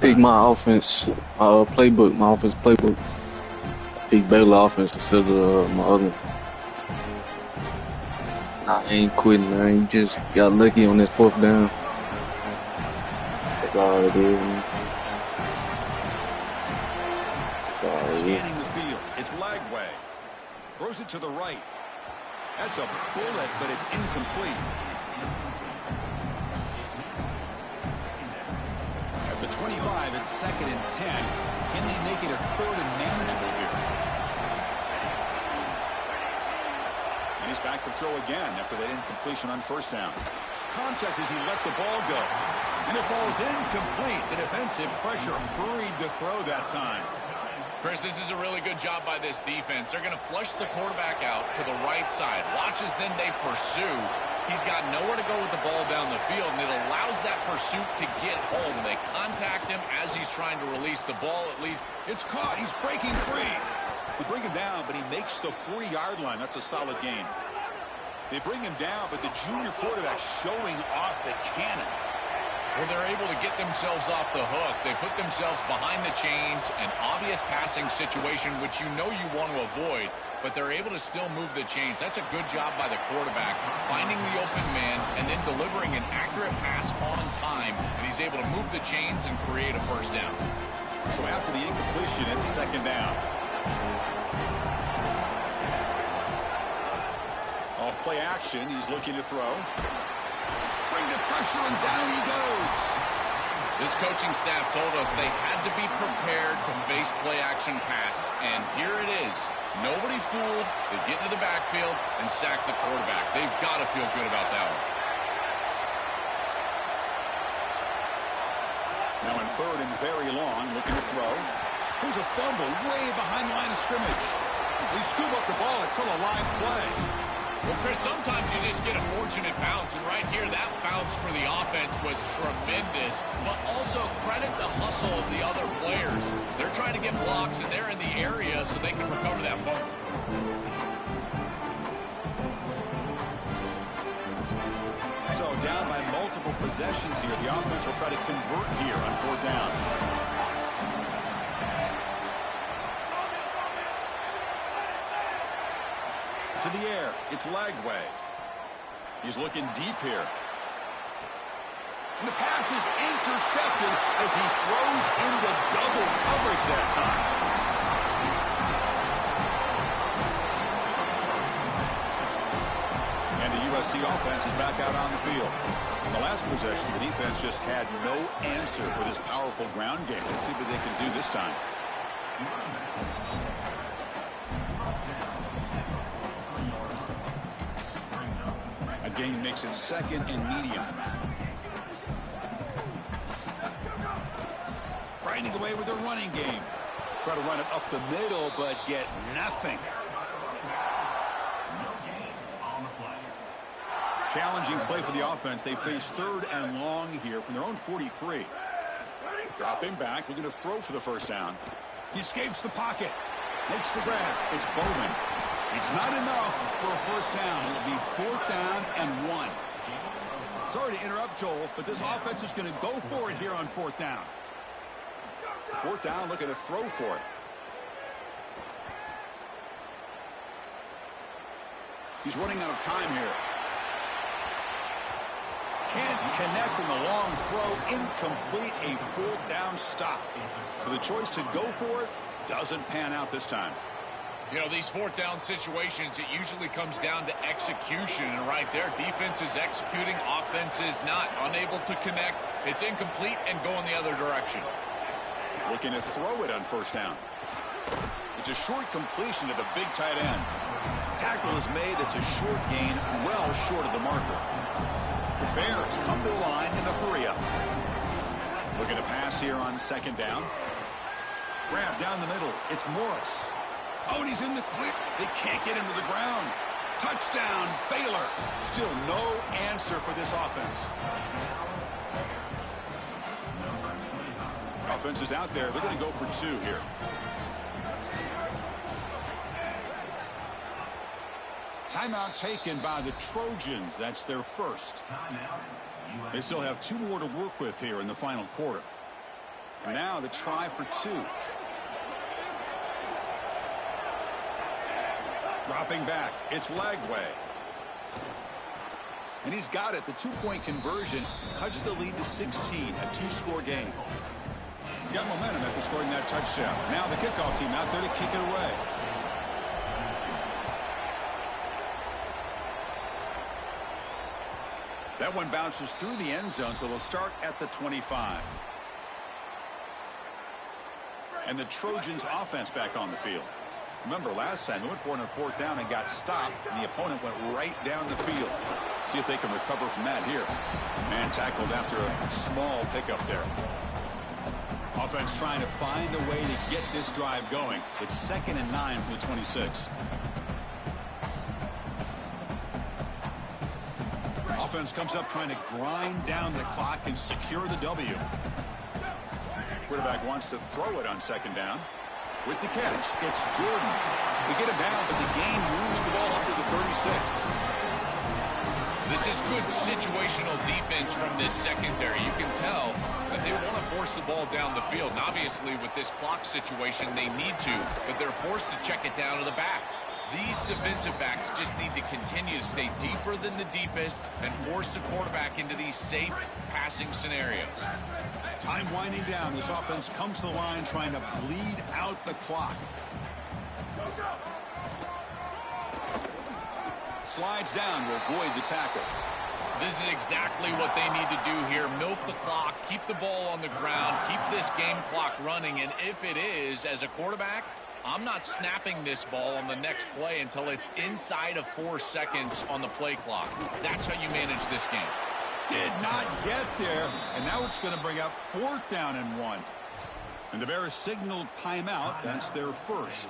S4: pick my offense, playbook, my offense playbook. I picked Baylor offense instead of my other. I ain't quitting. I ain't just got lucky on this 4th down. That's all it is. That's all it is.
S1: Scanning the field. It's Lagway. Throws it to the right. That's a bullet, but it's incomplete. At the 25, it's 2nd and 10. Can they make it a 3rd and manageable here? And he's back to throw again after that incompletion on first down. Contact as he let the ball go. And it falls incomplete. The defensive pressure hurried the throw that time.
S2: Chris, this is a really good job by this defense. They're going to flush the quarterback out to the right side. Watch as then they pursue. He's got nowhere to go with the ball down the field, and it allows that pursuit to get home. They contact him as he's trying to release the ball, at least.
S1: It's caught. He's breaking free. They bring him down, but he makes the 3-yard line. That's a solid gain. They bring him down, but the junior quarterback showing off the cannon.
S2: Well, they're able to get themselves off the hook. They put themselves behind the chains, an obvious passing situation, which you know you want to avoid, but they're able to still move the chains. That's a good job by the quarterback, finding the open man and then delivering an accurate pass on time, and he's able to move the chains and create a first down.
S1: So after the incompletion, it's 2nd down. Off play action, he's looking to throw. Bring the pressure, and down he goes.
S2: This coaching staff told us they had to be prepared to face play-action pass, and here it is. Nobody fooled. They get into the backfield and sack the quarterback. They've got to feel good about that one.
S1: Now in 3rd and very long, looking to throw. Here's a fumble way behind the line of scrimmage. They scoop up the ball. It's still a live play.
S2: Well, Chris, sometimes you just get a fortunate bounce, and right here, that bounce for the offense was tremendous, but also credit the hustle of the other players. They're trying to get blocks, and they're in the area so they can recover that fumble.
S1: So down by multiple possessions here. The offense will try to convert here on 4th down. To the air. It's Lagway. He's looking deep here. And the pass is intercepted as he throws into double coverage that time. And the USC offense is back out on the field. In the last possession, the defense just had no answer for this powerful ground game. Let's see what they can do this time. Again, makes it 2nd and medium. Grinding away with their running game. Try to run it up the middle, but get nothing. Challenging play for the offense. They face 3rd and long here from their own 43. Dropping back, looking to throw for the 1st down. He escapes the pocket. Makes the grab. It's Bowman. It's not enough for a 1st down. It'll be 4th down and 1. Sorry to interrupt, Joel, but this offense is going to go for it here on 4th down. 4th down, looking to throw for it. He's running out of time here. Can't connect in the long throw. Incomplete, a 4th down stop. So the choice to go for it doesn't pan out this time.
S2: You know, these 4th down situations, it usually comes down to execution. And right there, defense is executing, offense is not. Unable to connect. It's incomplete and go in the other direction.
S1: Looking to throw it on 1st down. It's a short completion to the big tight end. Tackle is made. It's a short gain, well short of the marker. The Bears come to the line in the hurry-up. Looking to pass here on 2nd down. Grab down the middle. It's Morris. Oh, and he's in the clear. They can't get him to the ground. Touchdown, Baylor. Still no answer for this offense. Offense is out there. They're going to go for 2 here. Timeout taken by the Trojans. That's their 1st. They still have 2 more to work with here in the final quarter. And now the try for 2. Dropping back, it's Lagway. And he's got it. The 2-point conversion cuts the lead to 16, a 2-score game. Got momentum after scoring that touchdown. Now the kickoff team out there to kick it away. That one bounces through the end zone, so they'll start at the 25. And the Trojans offense back on the field. Remember, last time they went for it on 4th down and got stopped, and the opponent went right down the field. See if they can recover from that here. Man tackled after a small pickup there. Offense trying to find a way to get this drive going. It's 2nd and 9 from the 26. Offense comes up trying to grind down the clock and secure the W. Quarterback wants to throw it on 2nd down. With the catch, it's Jordan. They get it down, but the game moves the ball up to the 36.
S2: This is good situational defense from this secondary. You can tell that they want to force the ball down the field. And obviously, with this clock situation, they need to, but they're forced to check it down to the back. These defensive backs just need to continue to stay deeper than the deepest and force the quarterback into these safe passing scenarios.
S1: Time winding down. This offense comes to the line trying to bleed out the clock. Slides down to avoid the tackle.
S2: This is exactly what they need to do here. Milk the clock, keep the ball on the ground, keep this game clock running. And if it is, as a quarterback, I'm not snapping this ball on the next play until it's inside of 4 seconds on the play clock. That's how you manage this game.
S1: Did not get there, and now it's going to bring up 4th down and 1. And the Bears signaled timeout. That's their 1st.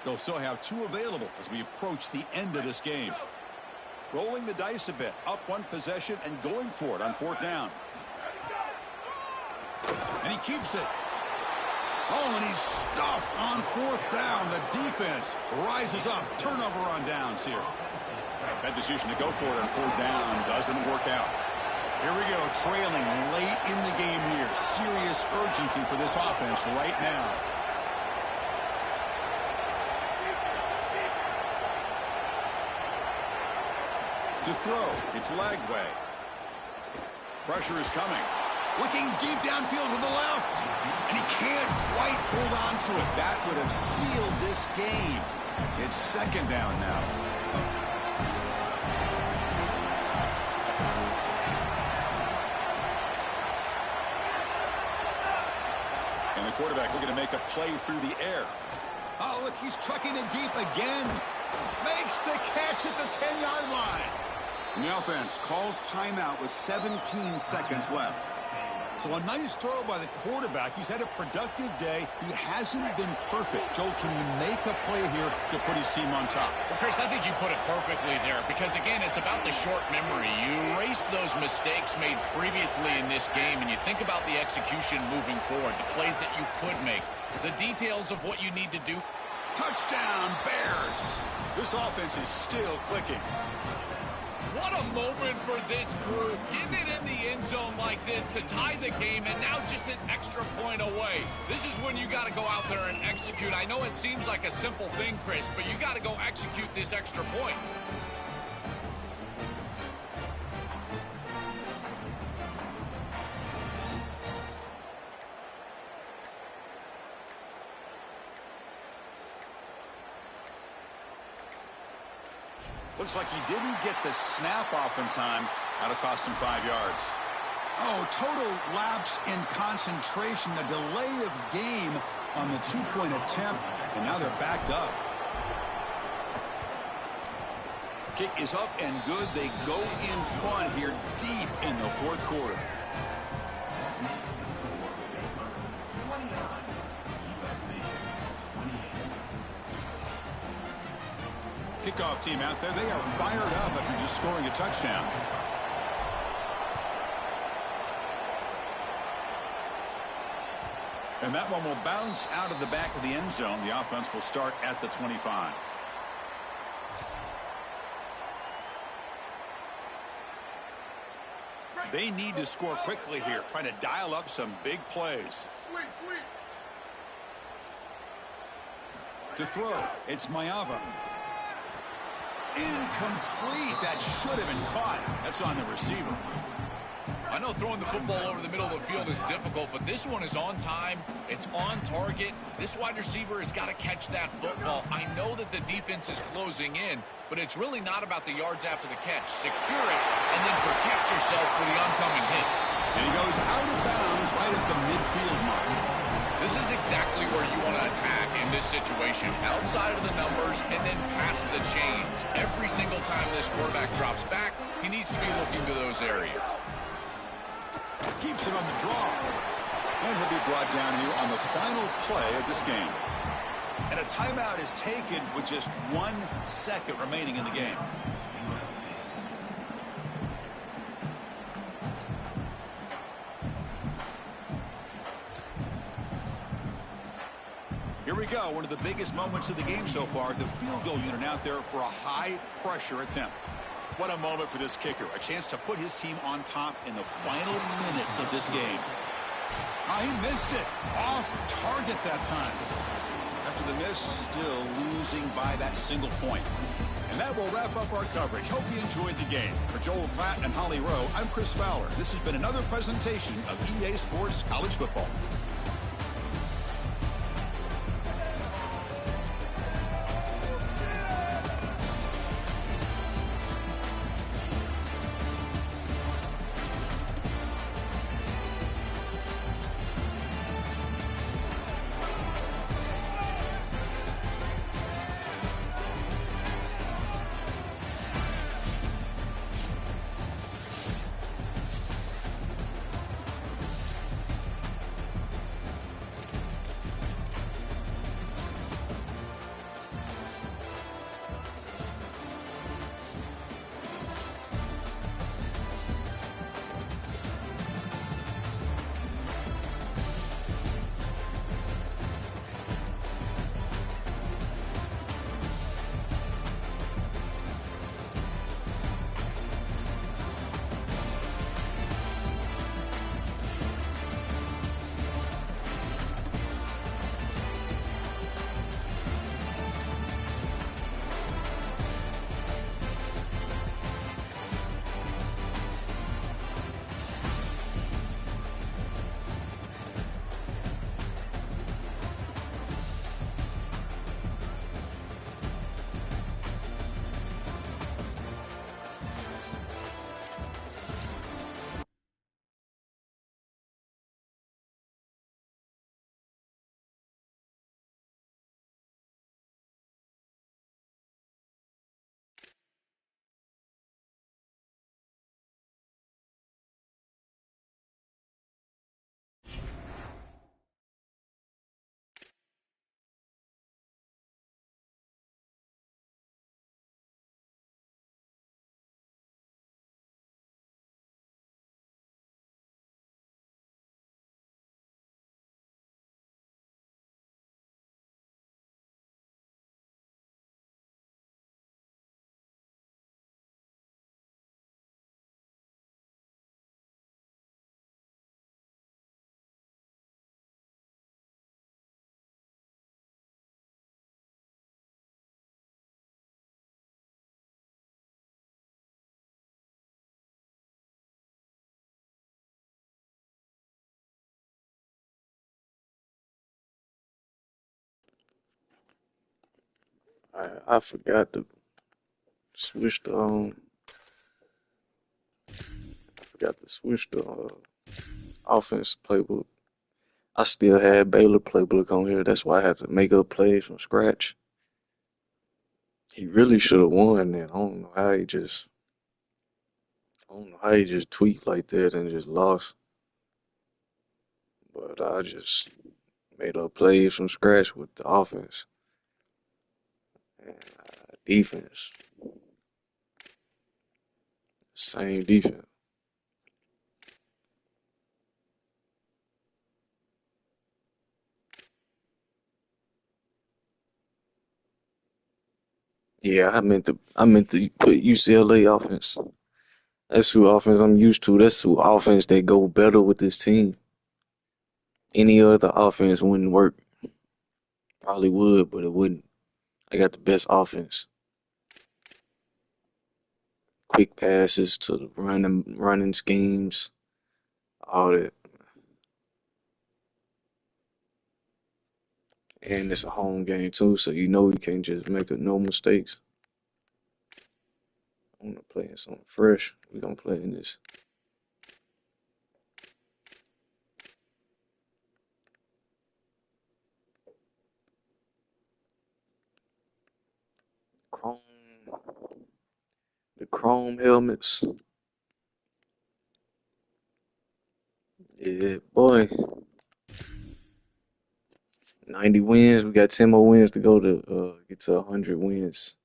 S1: They'll still have 2 available as we approach the end of this game. Rolling the dice a bit, up 1 possession and going for it on 4th down. And he keeps it. Oh, and he's stuffed on 4th down. The defense rises up. Turnover on downs here. That decision to go for it on fourth down doesn't work out. Here we go, trailing late in the game here. Serious urgency for this offense right now. To throw, it's Lagway. Pressure is coming. Looking deep downfield to the left. And he can't quite hold on to it. That would have sealed this game. It's second down now. And the quarterback looking to make a play through the air. Oh, look, he's trucking it deep again. Makes the catch at the 10-yard line. And the offense calls timeout with 17 seconds left. So a nice throw by the quarterback. He's had a productive day. He hasn't been perfect. Joe, can you make a play here to put his team on top?
S2: Well, Chris, I think you put it perfectly there because, again, it's about the short memory. You erase those mistakes made previously in this game, and you think about the execution moving forward, the plays that you could make, the details of what you need to do.
S1: Touchdown, Bears. This offense is still clicking.
S2: What a moment for this group. Getting it in the end zone like this to tie the game, and now just an extra point away. This is when you got to go out there and execute. I know it seems like a simple thing, Chris, but you got to go execute this extra point.
S1: Looks like he didn't get the snap off in time. That'll cost him 5 yards. Oh, total lapse in concentration. The delay of game on the two-point attempt, and now they're backed up. Kick is up and good. They go in front here deep in the fourth quarter. Kickoff team out there. They are fired up after just scoring a touchdown. And that one will bounce out of the back of the end zone. The offense will start at the 25. They need to score quickly here, trying to dial up some big plays. To throw, it's Mayava. Incomplete. That should have been caught. That's on the receiver.
S2: I know throwing the football over the middle of the field is difficult, but this one is on time. It's on target. This wide receiver has got to catch that football. I know that the defense is closing in, but it's really not about the yards after the catch. Secure it and then protect yourself for the oncoming hit.
S1: And he goes out of bounds right at the midfield mark.
S2: This is exactly where you want to attack in this situation. Outside of the numbers and then past the chains. Every single time this quarterback drops back, he needs to be looking to those areas.
S1: Keeps it on the draw. And he'll be brought down here on the final play of this game. And a timeout is taken with just 1 second remaining in the game. Here we go, one of the biggest moments of the game so far. The field goal unit out there for a high-pressure attempt. What a moment for this kicker. A chance to put his team on top in the final minutes of this game. He missed it. Off target that time. After the miss, still losing by that single point. And that will wrap up our coverage. Hope you enjoyed the game. For Joel Platt and Holly Rowe, I'm Chris Fowler. This has been another presentation of EA Sports College Football.
S4: I forgot to switch the offense playbook. I still had Baylor playbook on here. That's why I had to make up plays from scratch. He really should have won that. I don't know how he just tweaked like that and just lost. But I just made up plays from scratch with the offense and defense. Same defense. Yeah, I meant to put UCLA offense. That's who offense I'm used to. That's who offense that go better with this team. Any other offense wouldn't work. Probably would, but it wouldn't. I got the best offense. Quick passes to the running schemes, all that. And it's a home game too, so you know you can't just make no mistakes. I'm gonna play in something fresh. We're gonna play in this chrome, the chrome helmets. Yeah, boy. 90 wins. We got 10 more wins to go to get to 100 wins.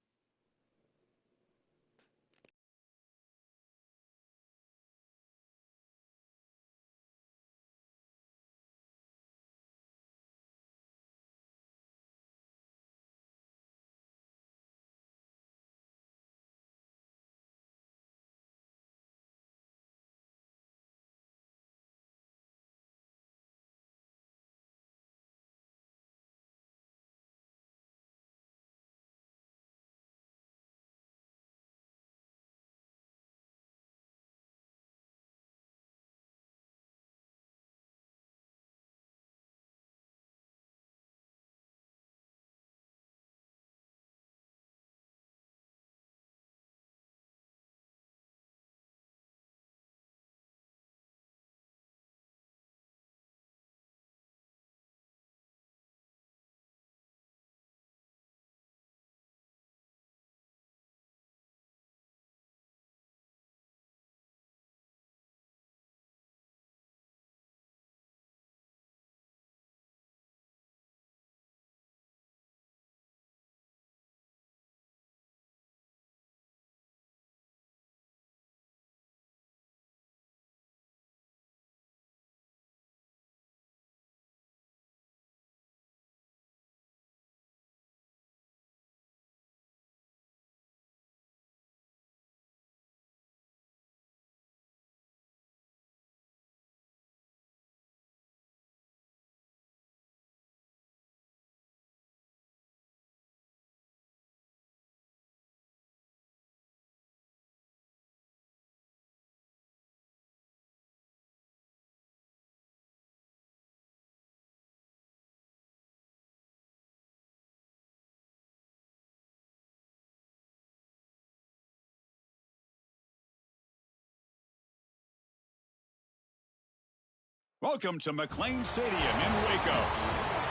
S1: Welcome to McLean Stadium in Waco.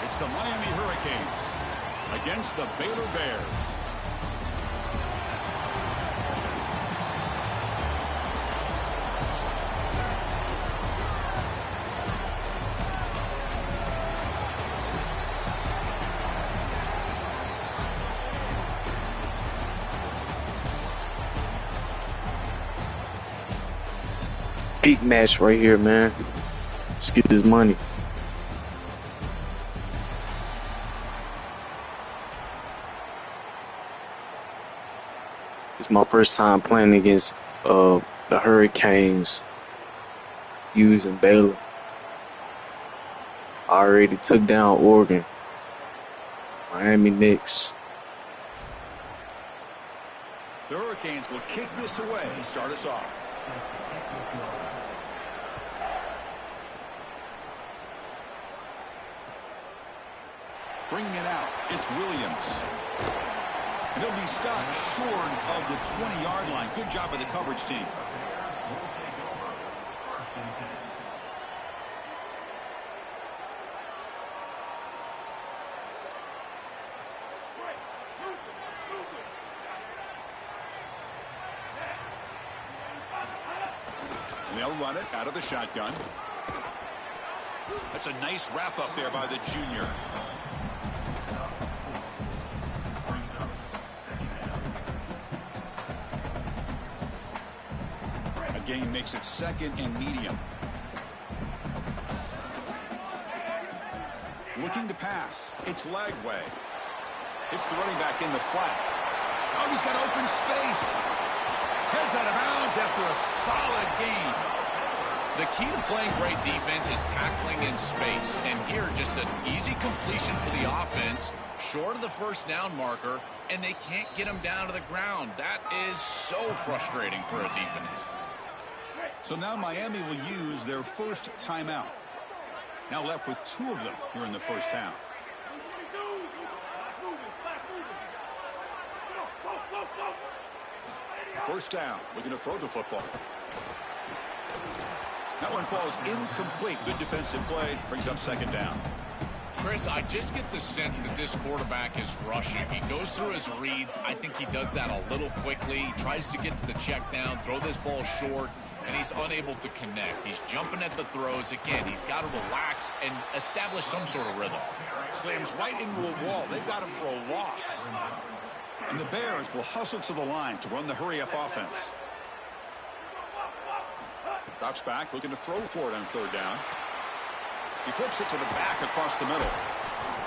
S1: It's the Miami Hurricanes against the Baylor Bears.
S4: Big match right here, man. Let's get this money. It's my first time playing against the Hurricanes using Baylor. I already took down Oregon. Miami next.
S1: The Hurricanes will kick this away to start us off. Bringing it out, it's Williams. And he'll be stopped short of the 20-yard line. Good job by the coverage team. They'll run it out of the shotgun. That's a nice wrap up there by the junior. A gain makes it 2nd and medium. Looking to pass. It's Lagway. It's the running back in the flat. Oh, he's got open space. Heads out of bounds after a solid gain.
S2: The key to playing great defense is tackling in space. And here, just an easy completion for the offense, short of the first down marker, and they can't get him down to the ground. That is so frustrating for a defense.
S1: So now Miami will use their first timeout. Now left with 2 of them here in the first half. First down, looking to throw the football. That one falls incomplete. Good defensive play, brings up 2nd down.
S2: Chris, I just get the sense that this quarterback is rushing. He goes through his reads. I think he does that a little quickly. He tries to get to the check down, throw this ball short, and he's unable to connect. He's jumping at the throws. Again, he's got to relax and establish some sort of rhythm.
S1: Slams right into a wall. They've got him for a loss. And the Bears will hustle to the line to run the hurry-up offense. Drops back, looking to throw for it on 3rd down. He flips it to the back across the middle.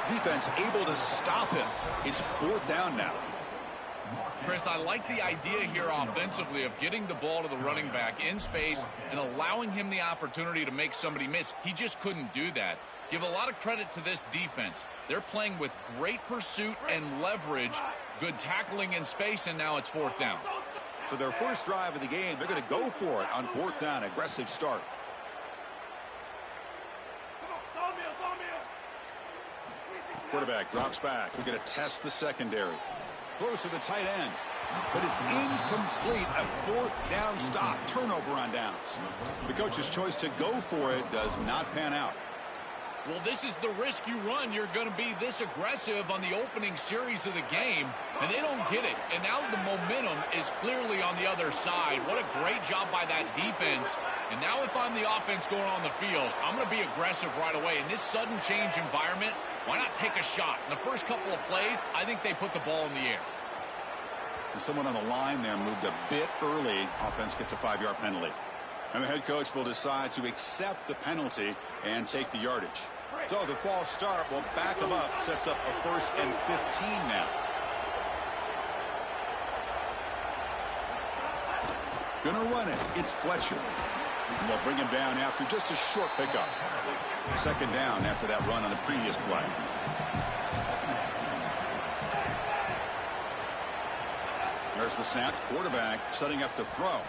S1: Defense able to stop him. It's 4th down now.
S2: Chris, I like the idea here offensively of getting the ball to the running back in space and allowing him the opportunity to make somebody miss. He just couldn't do that. Give a lot of credit to this defense. They're playing with great pursuit and leverage, good tackling in space, and now it's 4th down.
S1: So their first drive of the game, they're going to go for it on 4th down. Aggressive start. Quarterback drops back. We're going to test the secondary. Throws to the tight end. But it's incomplete. A 4th down stop. Turnover on downs. The coach's choice to go for it does not pan out.
S2: Well, this is the risk you run. You're going to be this aggressive on the opening series of the game, and they don't get it. And now the momentum is clearly on the other side. What a great job by that defense. And now if I'm the offense going on the field, I'm going to be aggressive right away. In this sudden change environment, why not take a shot? In the first couple of plays, I think they put the ball in the air.
S1: And someone on the line there moved a bit early. Offense gets a 5-yard penalty. And the head coach will decide to accept the penalty and take the yardage. So the false start will back him up. Sets up a 1st and 15 now. Gonna run it. It's Fletcher. And they'll bring him down after just a short pickup. 2nd down after that run on the previous play. There's the snap. Quarterback setting up to throw.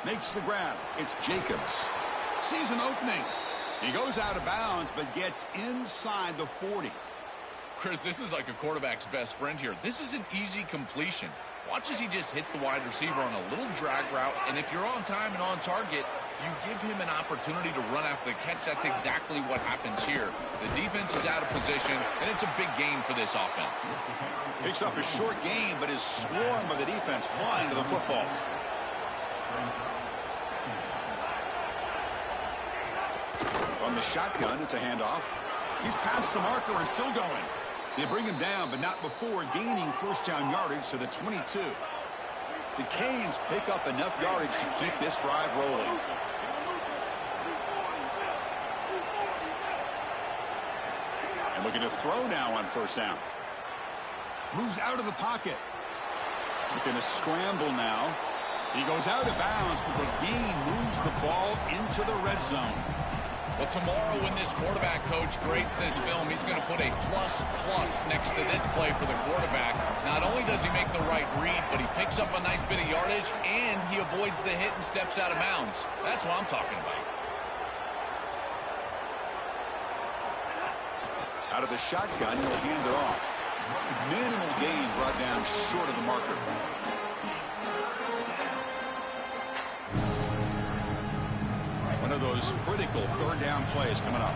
S1: Makes the grab. It's Jacobs. Sees an opening. He goes out of bounds, but gets inside the 40.
S2: Chris, this is like a quarterback's best friend here. This is an easy completion. Watch as he just hits the wide receiver on a little drag route, and if you're on time and on target, you give him an opportunity to run after the catch. That's exactly what happens here. The defense is out of position, and it's a big gain for this offense.
S1: Picks up a short gain, but is swarmed by the defense flying to the football. On the shotgun, it's a handoff. He's past the marker and still going. They bring him down, but not before gaining 1st down yardage to the 22. The Canes pick up enough yardage to keep this drive rolling. And looking to throw now on 1st down. Moves out of the pocket. Looking to scramble now. He goes out of bounds, but the gain moves the ball into the red zone.
S2: Well, tomorrow when this quarterback coach grades this film, he's going to put a plus next to this play for the quarterback. Not only does he make the right read, but he picks up a nice bit of yardage, and he avoids the hit and steps out of bounds. That's what I'm talking about.
S1: Out of the shotgun, he'll hand it off. Minimal gain brought down short of the marker. One of those critical third down plays coming up.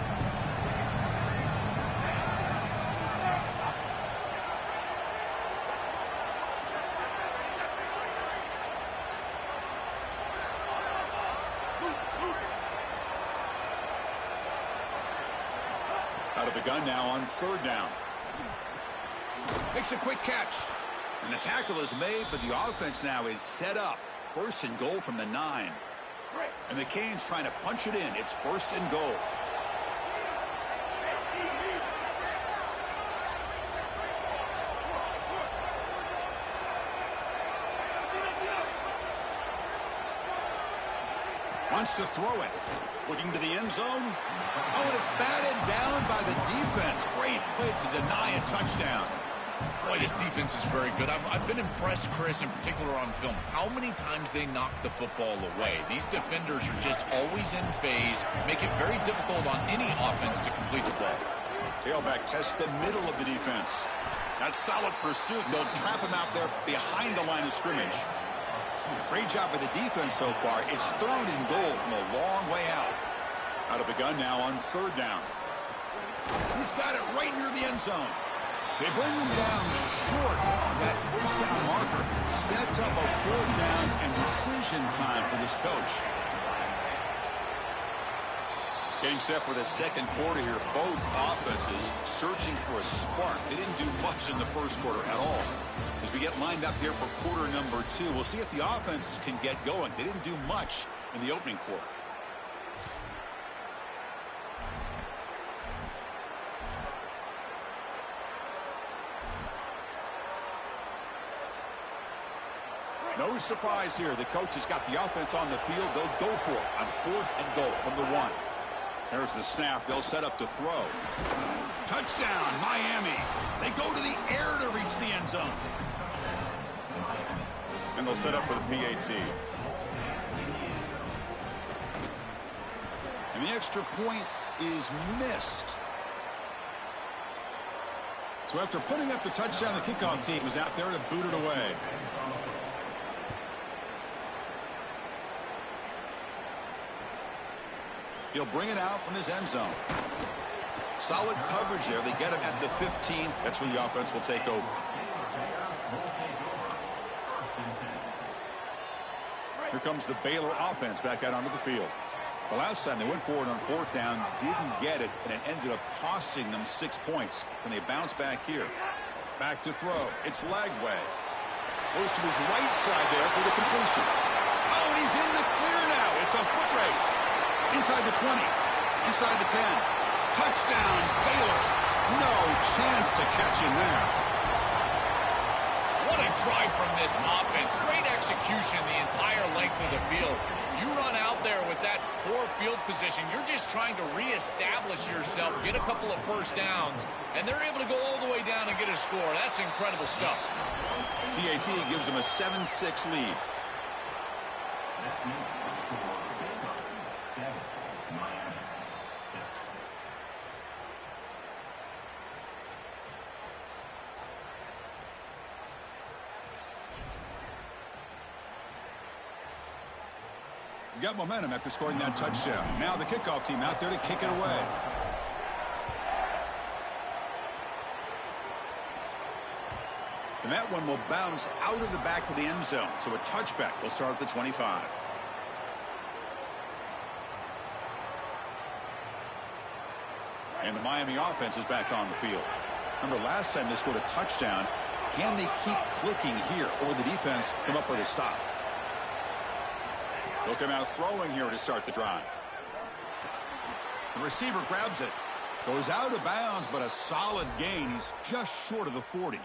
S1: Out of the gun now on third down. Makes a quick catch. And the tackle is made, but the offense now is set up. First and goal from the 9. And the Canes trying to punch it in. It's first and goal. Wants to throw it. Looking to the end zone. Oh, and it's batted down by the defense. Great play to deny a touchdown.
S2: Boy, this defense is very good. I've been impressed, Chris, in particular on film, how many times they knock the football away. These defenders are just always in phase, make it very difficult on any offense to complete the ball.
S1: Tailback tests the middle of the defense. That solid pursuit. They'll trap him out there behind the line of scrimmage. Great job by the defense so far. It's third and goal from a long way out. Out of the gun now on third down. He's got it right near the end zone. They bring him down short. That first down marker sets up a fourth down and decision time for this coach. Getting set for the second quarter here. Both offenses searching for a spark. They didn't do much in the first quarter at all. As we get lined up here for quarter number 2, we'll see if the offenses can get going. They didn't do much in the opening quarter. No surprise here. The coach has got the offense on the field. They'll go for it on fourth and goal from the 1. There's the snap. They'll set up to throw. Touchdown, Miami. They go to the air to reach the end zone. And they'll set up for the PAT. And the extra point is missed. So after putting up the touchdown, the kickoff team was out there to boot it away. He'll bring it out from his end zone. Solid coverage there. They get him at the 15. That's where the offense will take over. Here comes the Baylor offense back out onto the field. The last time they went forward on fourth down, didn't get it, and it ended up costing them 6 points when they bounce back here. Back to throw. It's Lagway. Goes to his right side there for the completion. Oh, and he's in the clear now. It's a foot race. Inside the 20. Inside the 10. Touchdown, Baylor. No chance to catch him there.
S2: What a drive from this offense. Great execution the entire length of the field. You run out there with that poor field position. You're just trying to reestablish yourself, get a couple of first downs, and they're able to go all the way down and get a score. That's incredible stuff.
S1: PAT gives them a 7-6 lead.
S5: That makes the score Baylor 7, Miami 6.
S1: Got momentum after scoring that touchdown. Now the kickoff team out there to kick it away. And that one will bounce out of the back of the end zone. So a touchback will start at the 25. And the Miami offense is back on the field. Remember last time they scored a touchdown. Can they keep clicking here, or will the defense come up with a stop? They'll come out throwing here to start the drive. The receiver grabs it. Goes out of bounds, but a solid gain. He's just short of the 40.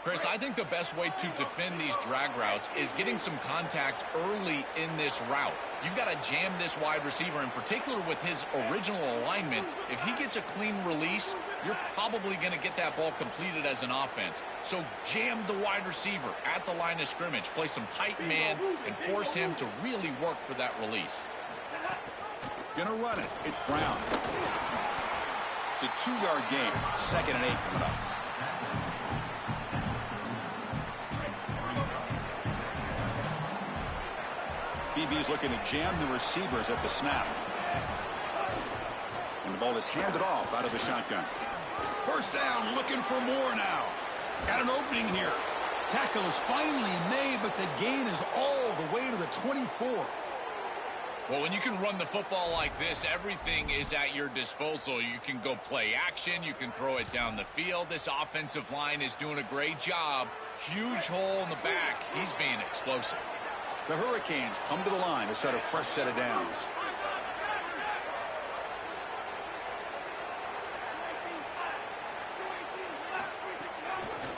S2: Chris, I think the best way to defend these drag routes is getting some contact early in this route. You've got to jam this wide receiver, in particular with his original alignment. If he gets a clean release, you're probably going to get that ball completed as an offense. So jam the wide receiver at the line of scrimmage, play some tight man, and force him to really work for that release.
S1: Gonna run it. It's Brown. It's a 2-yard gain. 2nd and 8 coming up. DB is looking to jam the receivers at the snap. And the ball is handed off out of the shotgun. First down, looking for more now. Got an opening here. Tackle is finally made, but the gain is all the way to the 24.
S2: Well, when you can run the football like this, everything is at your disposal. You can go play action. You can throw it down the field. This offensive line is doing a great job. Huge hole in the back. He's being explosive.
S1: The Hurricanes come to the line to set a fresh set of downs.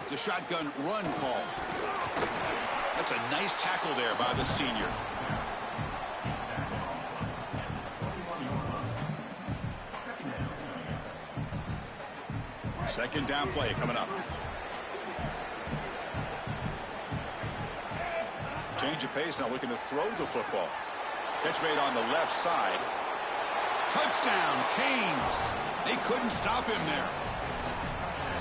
S1: It's a shotgun run call. That's a nice tackle there by the senior. Second down play coming up. Change of pace, now looking to throw the football. Catch made on the left side. Touchdown, Canes. They couldn't stop him there.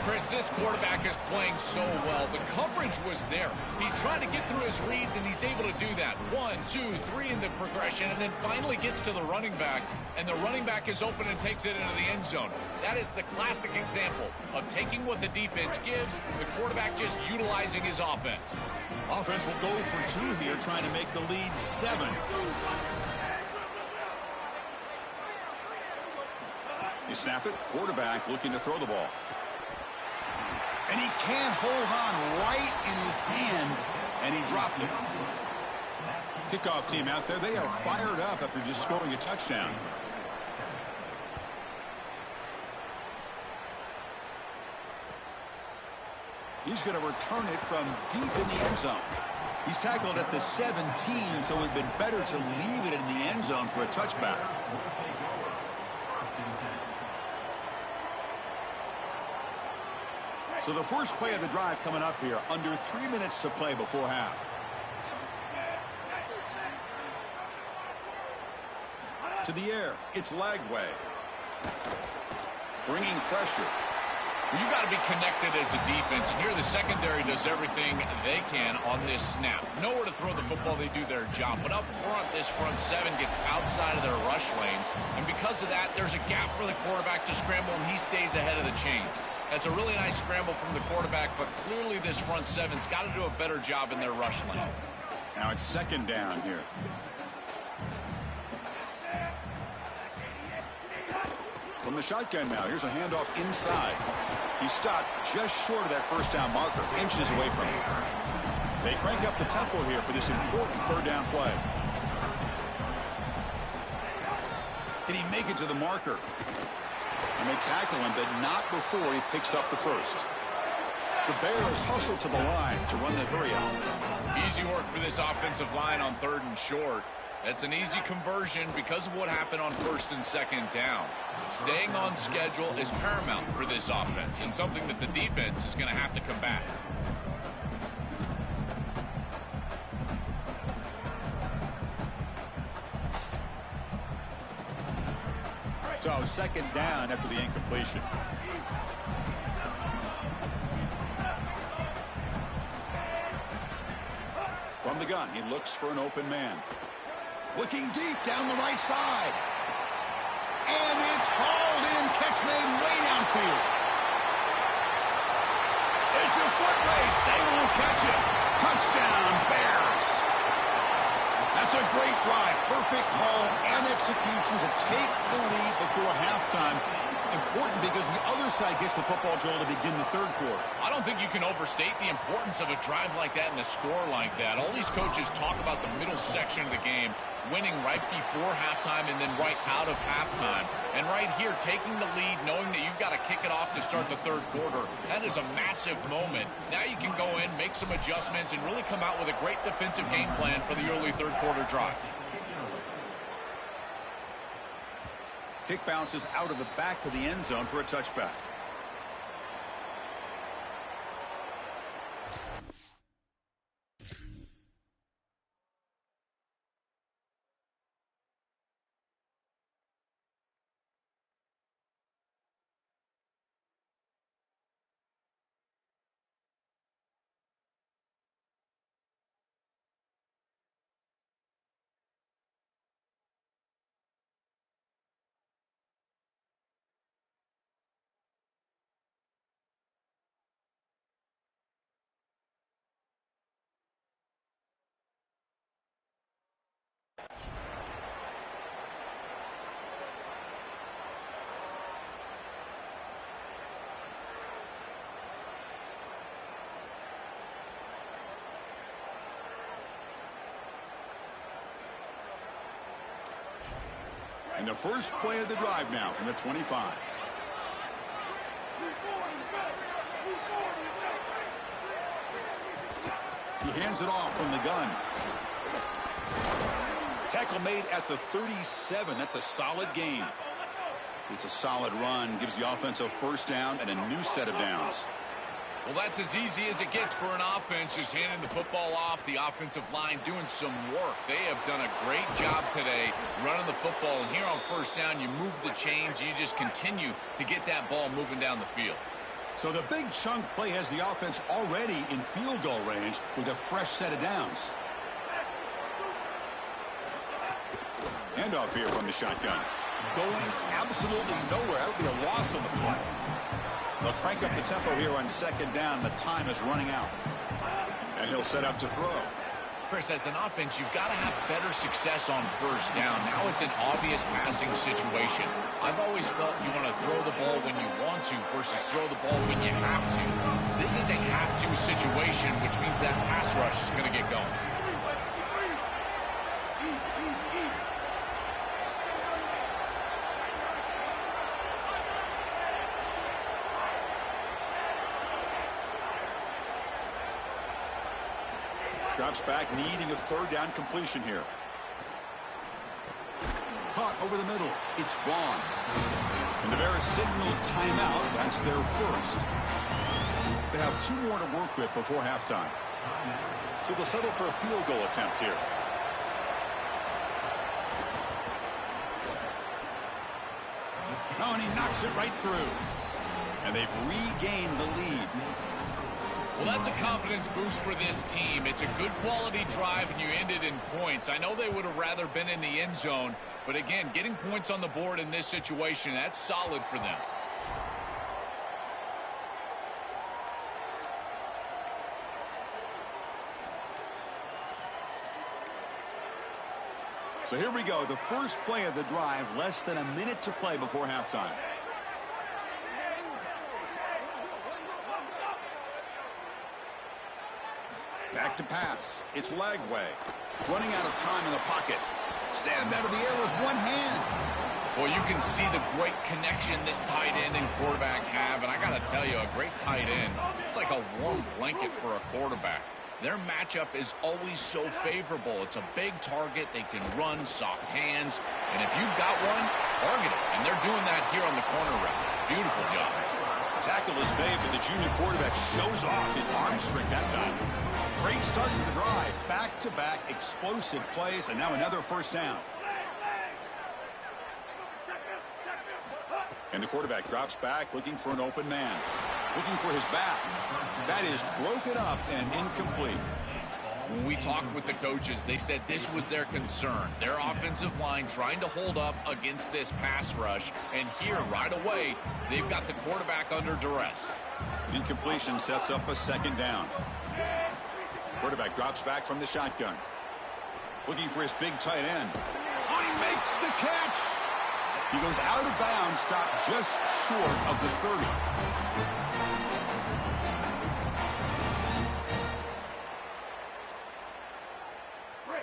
S2: Chris, this quarterback is playing so well. The coverage was there. He's trying to get through his reads, and he's able to do that. 1, 2, 3 in the progression, and then finally gets to the running back, and the running back is open and takes it into the end zone. That is the classic example of taking what the defense gives, the quarterback just utilizing his offense.
S1: Offense will go for 2 here, trying to make the lead 7. You snap it, quarterback looking to throw the ball. And he can't hold on right in his hands, and he dropped it. Kickoff team out there, they are fired up after just scoring a touchdown. He's going to return it from deep in the end zone. He's tackled at the 17, so it would have been better to leave it in the end zone for a touchback. So the first play of the drive coming up here, under 3 minutes to play before half. To the air, it's Lagway. Bringing pressure.
S2: You got to be connected as a defense, and here the secondary does everything they can on this snap. Nowhere to throw the football, they do their job. But up front, this front 7 gets outside of their rush lanes, and because of that, there's a gap for the quarterback to scramble, and he stays ahead of the chains. That's a really nice scramble from the quarterback, but clearly this front 7's got to do a better job in their rush lanes.
S1: Now it's second down here. From the shotgun now, here's a handoff inside. He stopped just short of that first down marker, inches away from it. They crank up the tempo here for this important third down play. Can he make it to the marker? And they tackle him, but not before he picks up the first. The Bears hustle to the line to run the hurry out.
S2: Easy work for this offensive line on 3rd and short. That's an easy conversion because of what happened on 1st and 2nd down. Staying on schedule is paramount for this offense and something that the defense is going to have to combat.
S1: So second down after the incompletion. From the gun, he looks for an open man. Looking deep down the right side. And it's hauled in. Catch made way downfield. It's a foot race. They won't catch it. Touchdown, Bears. That's a great drive. Perfect call and execution to take the lead before halftime. Important because the other side gets the football, Joel, to begin the 3rd quarter.
S2: I don't think you can overstate the importance of a drive like that and a score like that. All these coaches talk about the middle section of the game, winning right before halftime and then right out of halftime. And right here, taking the lead, knowing that you've got to kick it off to start the 3rd quarter, that is a massive moment. Now you can go in, make some adjustments, and really come out with a great defensive game plan for the early 3rd quarter drive.
S1: Kick bounces out of the back of the end zone for a touchback. And the first play of the drive now from the 25. He hands it off from the gun. Tackle made at the 37. That's a solid gain. It's a solid run. Gives the offense a first down and a new set of downs.
S2: Well, that's as easy as it gets for an offense, just handing the football off. The offensive line doing some work. They have done a great job today running the football. And here on first down, you move the chains. You just continue to get that ball moving down the field.
S1: So the big chunk play has the offense already in field goal range with a fresh set of downs. Handoff here from the shotgun. Going absolutely nowhere. That would be a loss on the play. They'll crank up the tempo here on second down. The time is running out. And he'll set up to throw.
S2: Chris, as an offense, you've got to have better success on first down. Now it's an obvious passing situation. I've always felt you want to throw the ball when you want to versus throw the ball when you have to. This is a have-to situation, which means that pass rush is going to get going.
S1: Drops back, needing a third down completion here. Caught over the middle. It's Vaughn. And the Bears signal timeout. That's their first. They have 2 more to work with before halftime. So they'll settle for a field goal attempt here. Oh, and he knocks it right through. And they've regained the lead.
S2: Well, that's a confidence boost for this team. It's a good quality drive, and you end it in points. I know they would have rather been in the end zone, but again, getting points on the board in this situation, that's solid for them.
S1: So here we go, the first play of the drive, less than a minute to play before halftime. Back to pass. It's Lagway. Running out of time in the pocket. Stand out of the air with one hand.
S2: Well, you can see the great connection this tight end and quarterback have. And I got to tell you, a great tight end, it's like a warm blanket for a quarterback. Their matchup is always so favorable. It's a big target. They can run, soft hands. And if you've got one, target it. And they're doing that here on the corner route. Beautiful job.
S1: Tackle is made, but the junior quarterback shows off his arm strength that time. Great start to the drive. Back-to-back explosive plays, and now another first down. And the quarterback drops back, looking for an open man. Looking for his back. That is broken up and incomplete.
S2: When we talked with the coaches, they said this was their concern. Their offensive line trying to hold up against this pass rush. And here, right away, they've got the quarterback under duress.
S1: Incompletion sets up a second down. Quarterback drops back from the shotgun. Looking for his big tight end. Oh, he makes the catch! He goes out of bounds, stopped just short of the 30.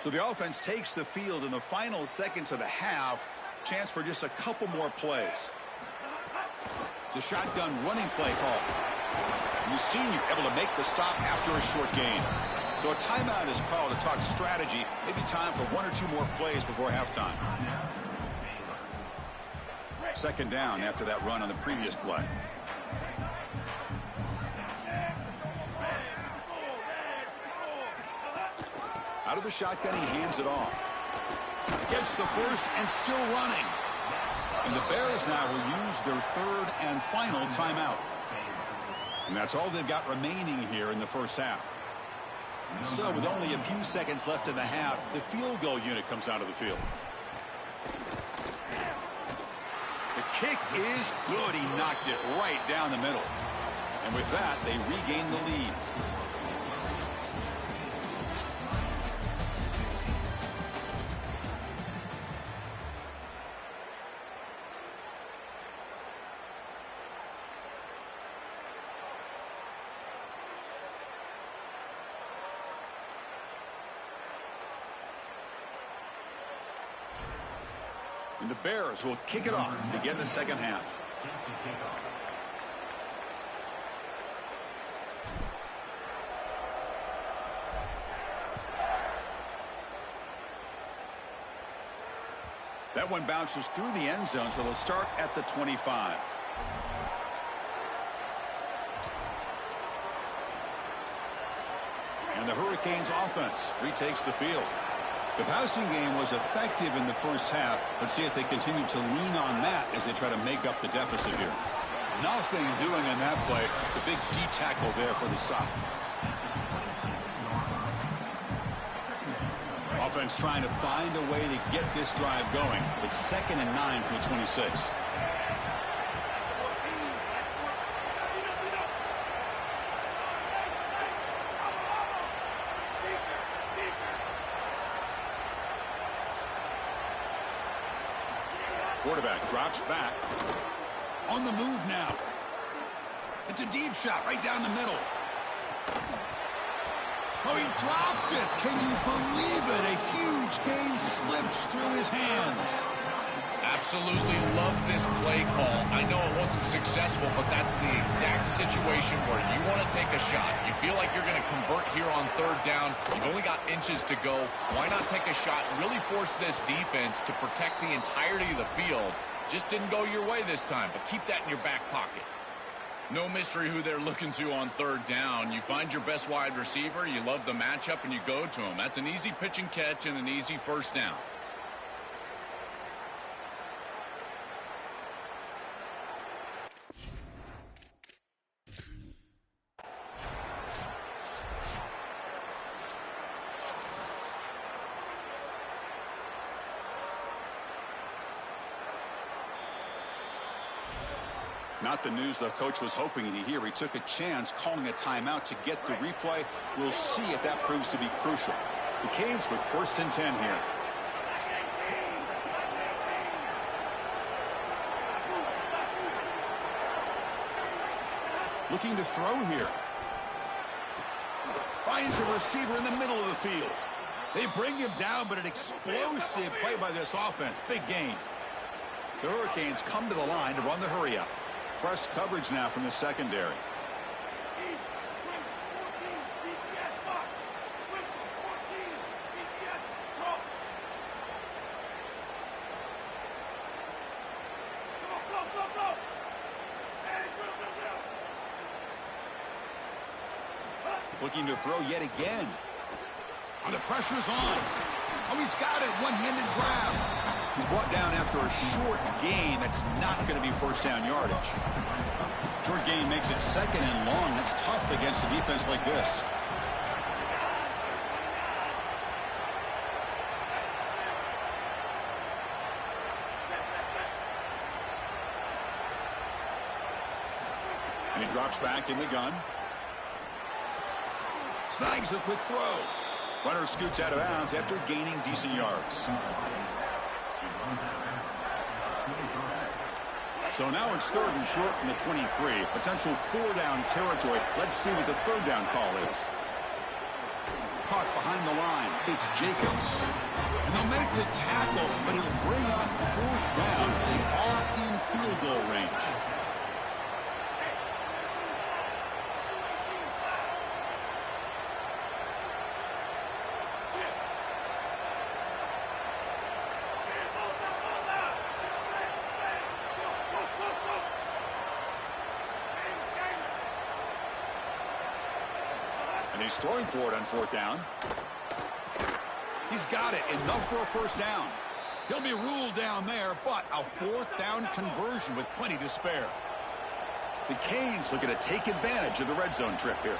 S1: So the offense takes the field in the final seconds of the half. Chance for just a couple more plays. The shotgun running play call. And the senior able to make the stop after a short gain. So a timeout is called to talk strategy. Maybe time for 1 or 2 more plays before halftime. Second down after that run on the previous play. Out of the shotgun, he hands it off. Gets the first and still running. And the Bears now will use their third and final timeout. And that's all they've got remaining here in the first half. So with only a few seconds left in the half, the field goal unit comes out of the field. The kick is good. He knocked it right down the middle. And with that, they regain the lead. And the Bears will kick it off to begin the second half.
S5: Set to kick off.
S1: That one bounces through the end zone, so they'll start at the 25. And the Hurricanes offense retakes the field. The passing game was effective in the first half. Let's see if they continue to lean on that as they try to make up the deficit here. Nothing doing on that play. The big D tackle there for the stop. Offense trying to find a way to get this drive going. It's 2nd and 9 from the 26. Quarterback drops back. On the move now. It's a deep shot right down the middle. Oh, he dropped it. Can you believe it? A huge gain slips through his hands.
S2: Absolutely love this play call. I know it wasn't successful, but that's the exact situation where you want to take a shot. You feel like you're going to convert here on 3rd down. You've only got inches to go. Why not take a shot and really force this defense to protect the entirety of the field? Just didn't go your way this time, but keep that in your back pocket. No mystery who they're looking to on 3rd down. You find your best wide receiver, you love the matchup, and you go to him. That's an easy pitch and catch and an easy 1st down.
S1: Not the news the coach was hoping to hear. He took a chance calling a timeout to get the replay. We'll see if that proves to be crucial. The Canes with 1st and 10 here. Looking to throw here. Finds a receiver in the middle of the field. They bring him down, but an explosive play by this offense. Big gain. The Hurricanes come to the line to run the hurry up. Press coverage now from the secondary. Looking to throw yet again. Oh, the pressure's on. Oh, he's got it. One-handed grab. He's brought down after a short gain. That's not going to be 1st down yardage. Short gain makes it 2nd and long. That's tough against a defense like this. And he drops back in the gun. Snags the quick throw. Runner scoots out of bounds after gaining decent yards. So now it's 3rd and short from the 23. Potential 4-down territory. Let's see what the 3rd down call is. Caught behind the line. It's Jacobs. And they'll make the tackle, but it'll bring up 4th down. They are in field goal range. And he's throwing for it on 4th down. He's got it. Enough for a 1st down. He'll be ruled down there, but a 4th down conversion with plenty to spare. The Canes looking to take advantage of the red zone trip here.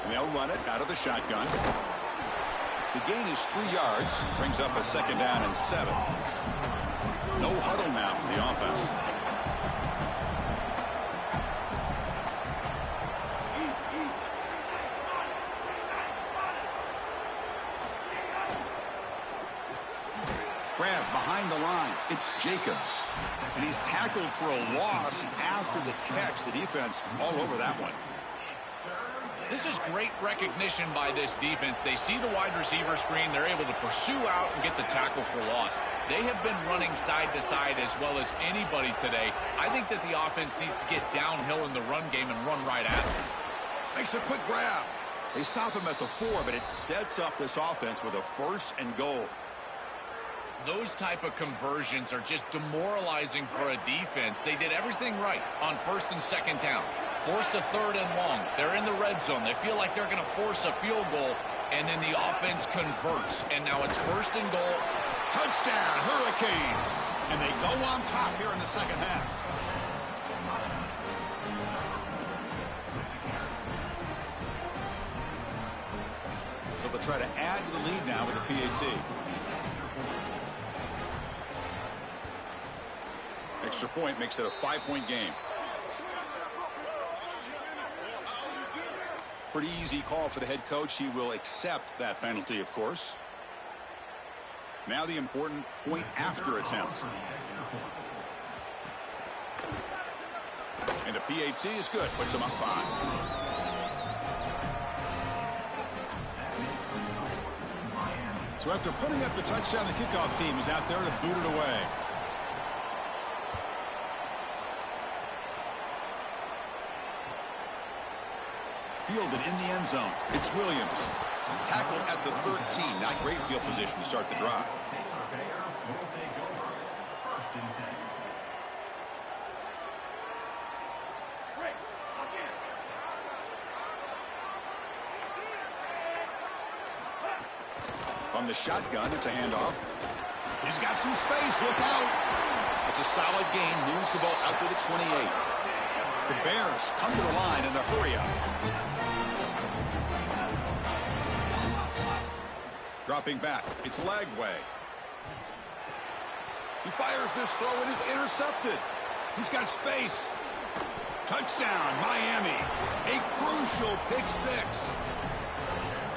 S1: And they'll run it out of the shotgun. The gain is 3 yards. Brings up a 2nd down and 7. No huddle now for the offense. Grab behind the line. It's Jacobs. And he's tackled for a loss after the catch. The defense all over that one.
S2: This is great recognition by this defense. They see the wide receiver screen. They're able to pursue out and get the tackle for loss. They have been running side to side as well as anybody today. I think that the offense needs to get downhill in the run game and run right at him.
S1: Makes a quick grab. They stop him at the 4, but it sets up this offense with a 1st and goal.
S2: Those type of conversions are just demoralizing for a defense. They did everything right on 1st and 2nd down. Forced a 3rd and long. They're in the red zone. They feel like they're going to force a field goal, and then the offense converts. And now it's 1st and goal.
S1: Touchdown, Hurricanes. And they go on top here in the second half. So they'll try to add to the lead now with a PAT. Extra point makes it a 5-point game. Pretty easy call for the head coach. He will accept that penalty, of course. Now the important point after attempt. And the PAT is good. Puts him up 5. So after putting up the touchdown, the kickoff team is out there to boot it away. Fielded in the end zone. It's Williams. Tackled at the 13. Not great field position to start the drive. From the shotgun, it's a handoff. He's got some space. Look out. It's a solid gain. Moves the ball out to the 28. The Bears come to the line in the hurry-up. Dropping back. It's Lagway. He fires this throw and is intercepted. He's got space. Touchdown, Miami. A crucial pick 6.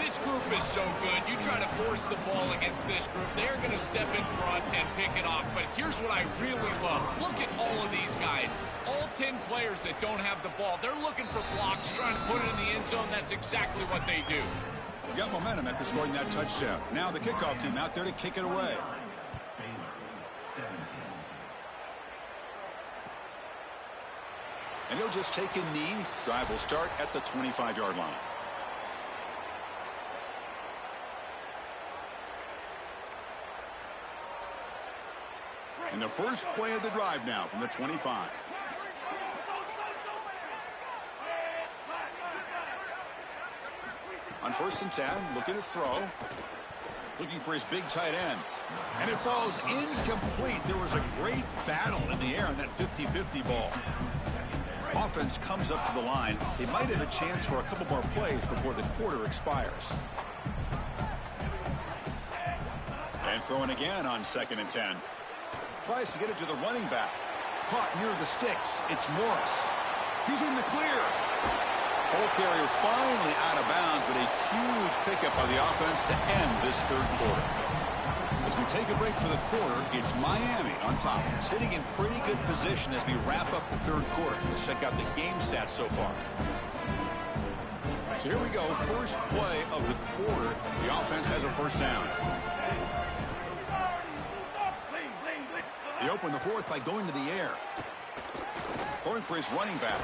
S2: This group is so good. You try to force the ball against this group, they're going to step in front and pick it off. But here's what I really love. Look at all of these guys. All 10 players that don't have the ball. They're looking for blocks, trying to put it in the end zone. That's exactly what they do.
S1: Got momentum after scoring that touchdown. Now the kickoff team out there to kick it away. And he'll just take a knee. Drive will start at the 25-yard line. And the first play of the drive now from the 25. On 1st and 10, looking to throw. Looking for his big tight end. And it falls incomplete. There was a great battle in the air on that 50-50 ball. Offense comes up to the line. They might have a chance for a couple more plays before the quarter expires. And throwing again on 2nd and 10. Tries to get it to the running back. Caught near the sticks. It's Morris. He's in the clear. Ball carrier finally out of bounds, but a huge pickup by the offense to end this 3rd quarter. As we take a break for the quarter, it's Miami on top, sitting in pretty good position as we wrap up the 3rd quarter. Let's check out the game stats so far. So here we go, first play of the quarter. The offense has a 1st down. They open the 4th by going to the air. Throwing for his running back.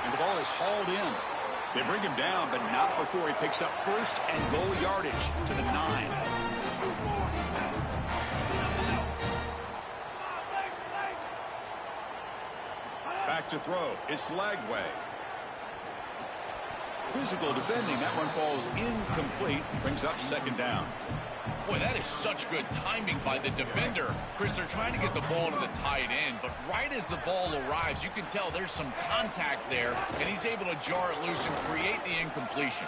S1: And the ball is hauled in. They bring him down, but not before he picks up 1st and goal yardage to the 9. Back to throw. It's Lagway. Physical defending. That one falls incomplete. Brings up 2nd down.
S2: Boy, that is such good timing by the defender. Chris, they're trying to get the ball to the tight end, but right as the ball arrives, you can tell there's some contact there, and he's able to jar it loose and create the incompletion.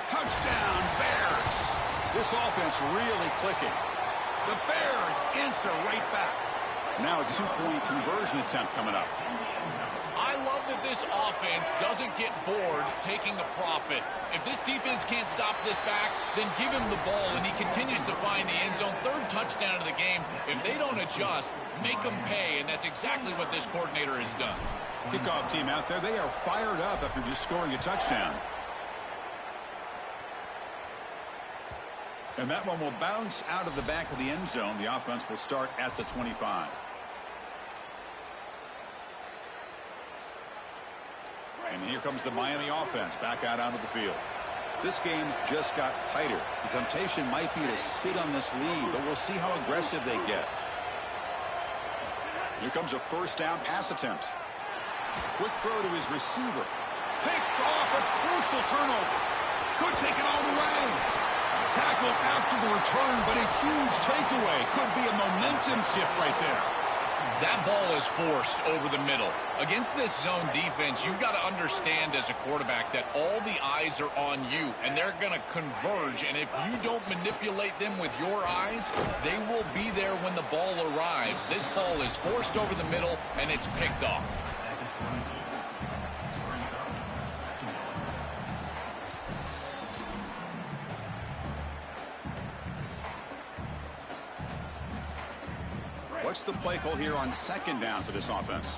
S1: Touchdown, Bears. This offense really clicking. The Bears answer right back. Now a 2-point conversion attempt coming up.
S2: I love that this offense doesn't get bored taking a profit. If this defense can't stop this back, then give him the ball, and he continues to find the end zone. 3rd touchdown of the game. If they don't adjust, make them pay, and that's exactly what this coordinator has done.
S1: Kickoff team out there, they are fired up after just scoring a touchdown. And that one will bounce out of the back of the end zone. The offense will start at the 25. And here comes the Miami offense back out onto the field. This game just got tighter. The temptation might be to sit on this lead, but we'll see how aggressive they get. Here comes a first down pass attempt. Quick throw to his receiver. Picked off, a crucial turnover. Could take it all the way. Tackled after the return, but a huge takeaway. Could be a momentum shift right there.
S2: That ball is forced over the middle. Against this zone defense, you've got to understand as a quarterback that all the eyes are on you, and they're going to converge. And if you don't manipulate them with your eyes, they will be there when the ball arrives. This ball is forced over the middle, and it's picked off.
S1: What's the play call here on second down for this offense?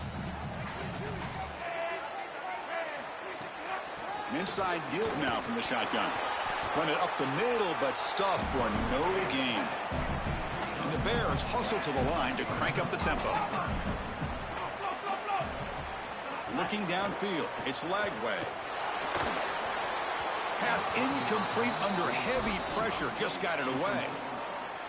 S1: An inside deal now from the shotgun. Run it up the middle, but stuffed for no gain. And the Bears hustle to the line to crank up the tempo. Looking downfield, it's Lagway. Pass incomplete under heavy pressure, just got it away.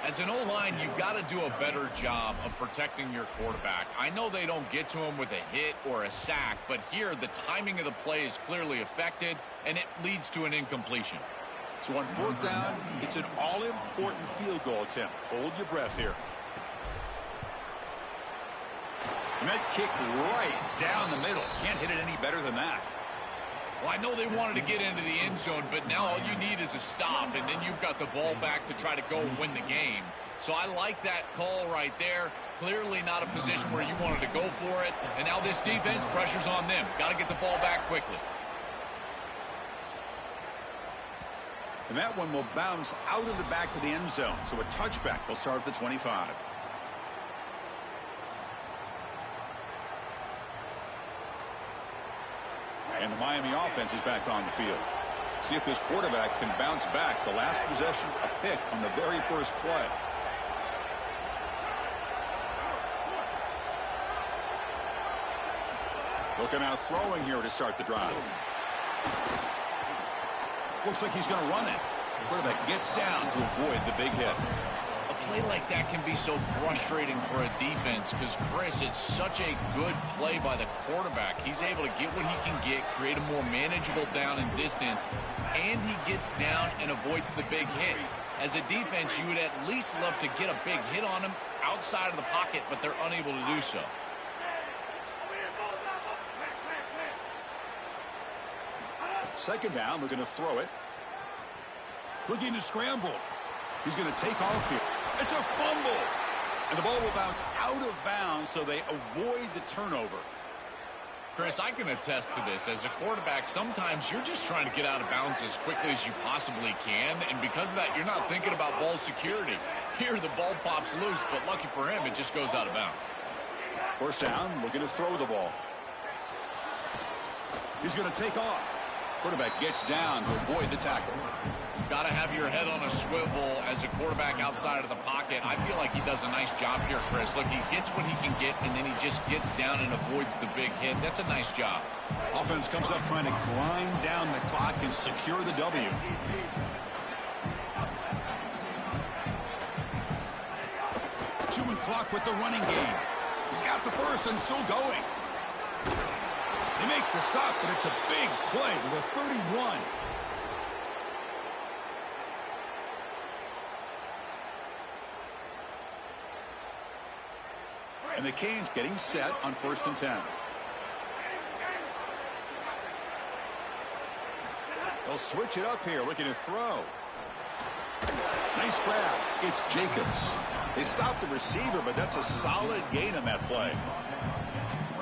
S2: As an O-line, you've got to do a better job of protecting your quarterback. I know they don't get to him with a hit or a sack, but here the timing of the play is clearly affected, and it leads to an incompletion.
S1: So on fourth down, it's an all-important field goal attempt. Hold your breath here. And that kick right down the middle. Can't hit it any better than that.
S2: Well, I know they wanted to get into the end zone, but now all you need is a stop, and then you've got the ball back to try to go win the game. So I like that call right there. Clearly not a position where you wanted to go for it. And now this defense, pressure's on them. Got to get the ball back quickly.
S1: And that one will bounce out of the back of the end zone. So a touchback will start at the 25. And the Miami offense is back on the field. See if this quarterback can bounce back. The last possession, a pick on the very first play. Looking out throwing here to start the drive. Looks like he's going to run it. Quarterback gets down to avoid the big hit.
S2: A play like that can be so frustrating for a defense because, Chris, it's such a good play by the quarterback. He's able to get what he can get, create a more manageable down and distance, and he gets down and avoids the big hit. As a defense, you would at least love to get a big hit on him outside of the pocket, but they're unable to do so.
S1: Second down, we're going to throw it. Looking to scramble. He's going to take off here. It's a fumble. And the ball will bounce out of bounds, so they avoid the turnover.
S2: Chris, I can attest to this. As a quarterback, sometimes you're just trying to get out of bounds as quickly as you possibly can, and because of that, you're not thinking about ball security. Here, the ball pops loose, but lucky for him, it just goes out of bounds.
S1: First down, looking to throw the ball. He's going to take off. Quarterback gets down to avoid the tackle.
S2: Got to have your head on a swivel as a quarterback outside of the pocket. I feel like he does a nice job here, Chris. Look, he gets what he can get, and then he just gets down and avoids the big hit. That's a nice job.
S1: Offense comes up trying to grind down the clock and secure the W. Chewing clock with the running game. He's got the first and still going. They make the stop, but it's a big play with a 31. And the Canes getting set on 1st and 10. They'll switch it up here, looking to throw. Nice grab. It's Jacobs. They stop the receiver, but that's a solid gain on that play.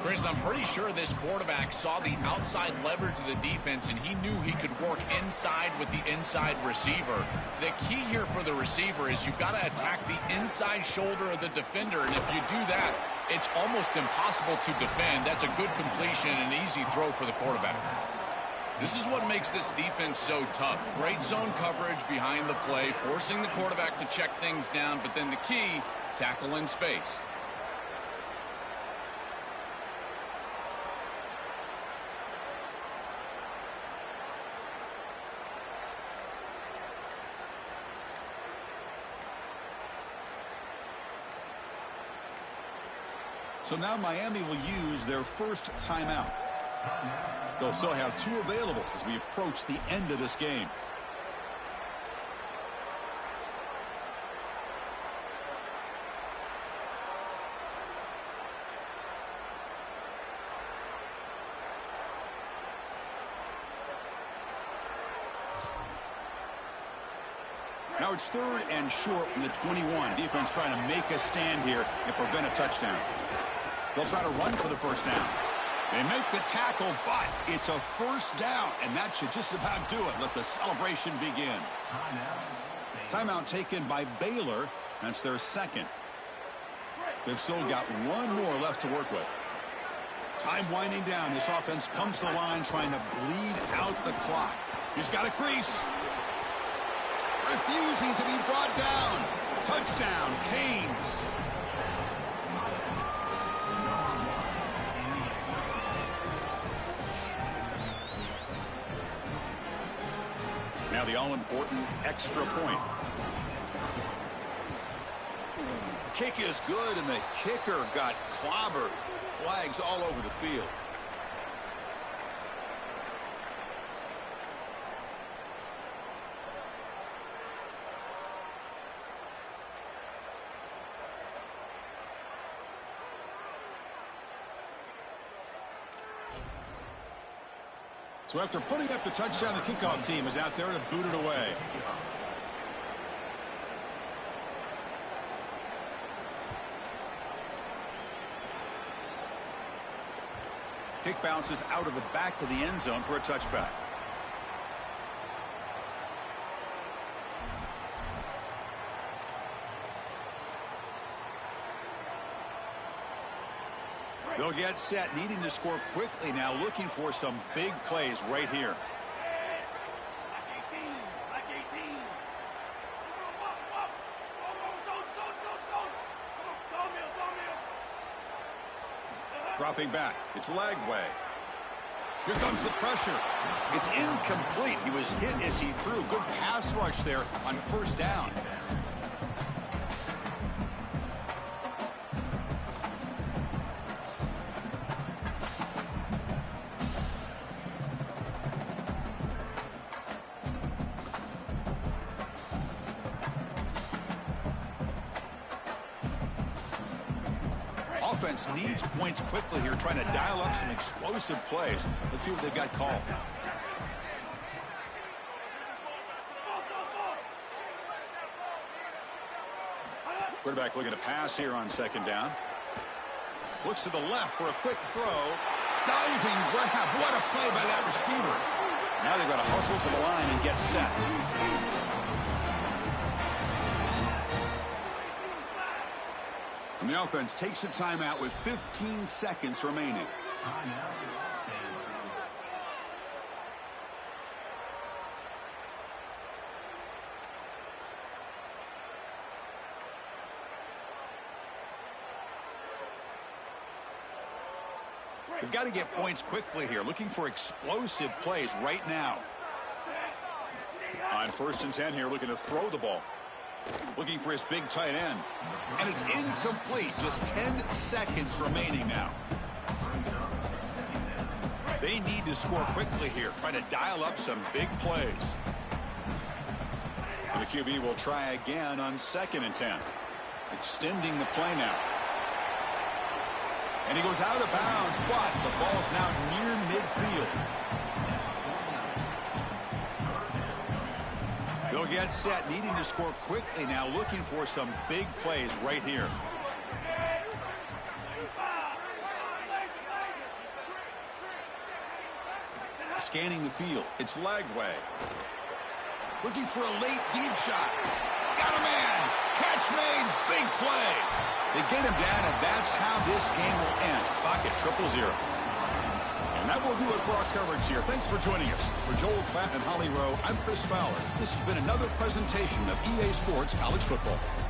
S2: Chris, I'm pretty sure this quarterback saw the outside leverage of the defense, and he knew he could work inside with the inside receiver. The key here for the receiver is you've got to attack the inside shoulder of the defender, and if you do that, it's almost impossible to defend. That's a good completion and an easy throw for the quarterback. This is what makes this defense so tough. Great zone coverage behind the play, forcing the quarterback to check things down, but then the key, tackle in space.
S1: So now Miami will use their first timeout. They'll still have 2 available as we approach the end of this game. Now it's 3rd and short from the 21. Defense trying to make a stand here and prevent a touchdown. They'll try to run for the first down. They make the tackle, but it's a first down, and that should just about do it. Let the celebration begin. Timeout taken by Baylor. That's their second. They've still got 1 more left to work with. Time winding down. This offense comes to the line trying to bleed out the clock. He's got a crease. Refusing to be brought down. Touchdown, Canes. Now the all-important extra point. Kick is good, and the kicker got clobbered. Flags all over the field. So after putting up the touchdown, the kickoff team is out there to boot it away. Kick bounces out of the back of the end zone for a touchback. They'll get set, needing to score quickly now, looking for some big plays right here. Dropping back. It's Lagway. Here comes the pressure. It's incomplete. He was hit as he threw. Good pass rush there on first down. Offense needs points quickly here, trying to dial up some explosive plays. Let's see what they've got called. Quarterback looking to pass here on second down. Looks to the left for a quick throw. Diving grab. What a play by that receiver. Now they've got to hustle to the line and get set. And the offense takes a timeout with 15 seconds remaining. They've got to get points quickly here, looking for explosive plays right now. On 1st and 10 here, looking to throw the ball. Looking for his big tight end. And it's incomplete. Just 10 seconds remaining now. They need to score quickly here, trying to dial up some big plays. And the QB will try again on 2nd and 10. Extending the play now. And he goes out of bounds, but the ball's now near midfield. They'll get set, needing to score quickly now, looking for some big plays right here. Scanning the field, it's Lagway. Looking for a late deep shot. Got a man. Catch made. Big plays. They get him down, and that's how this game will end. Clock at 0-0. And And that will do it for our coverage here. Thanks for joining us. For Joel Klatt and Holly Rowe, I'm Chris Fowler. This has been another presentation of EA Sports College Football.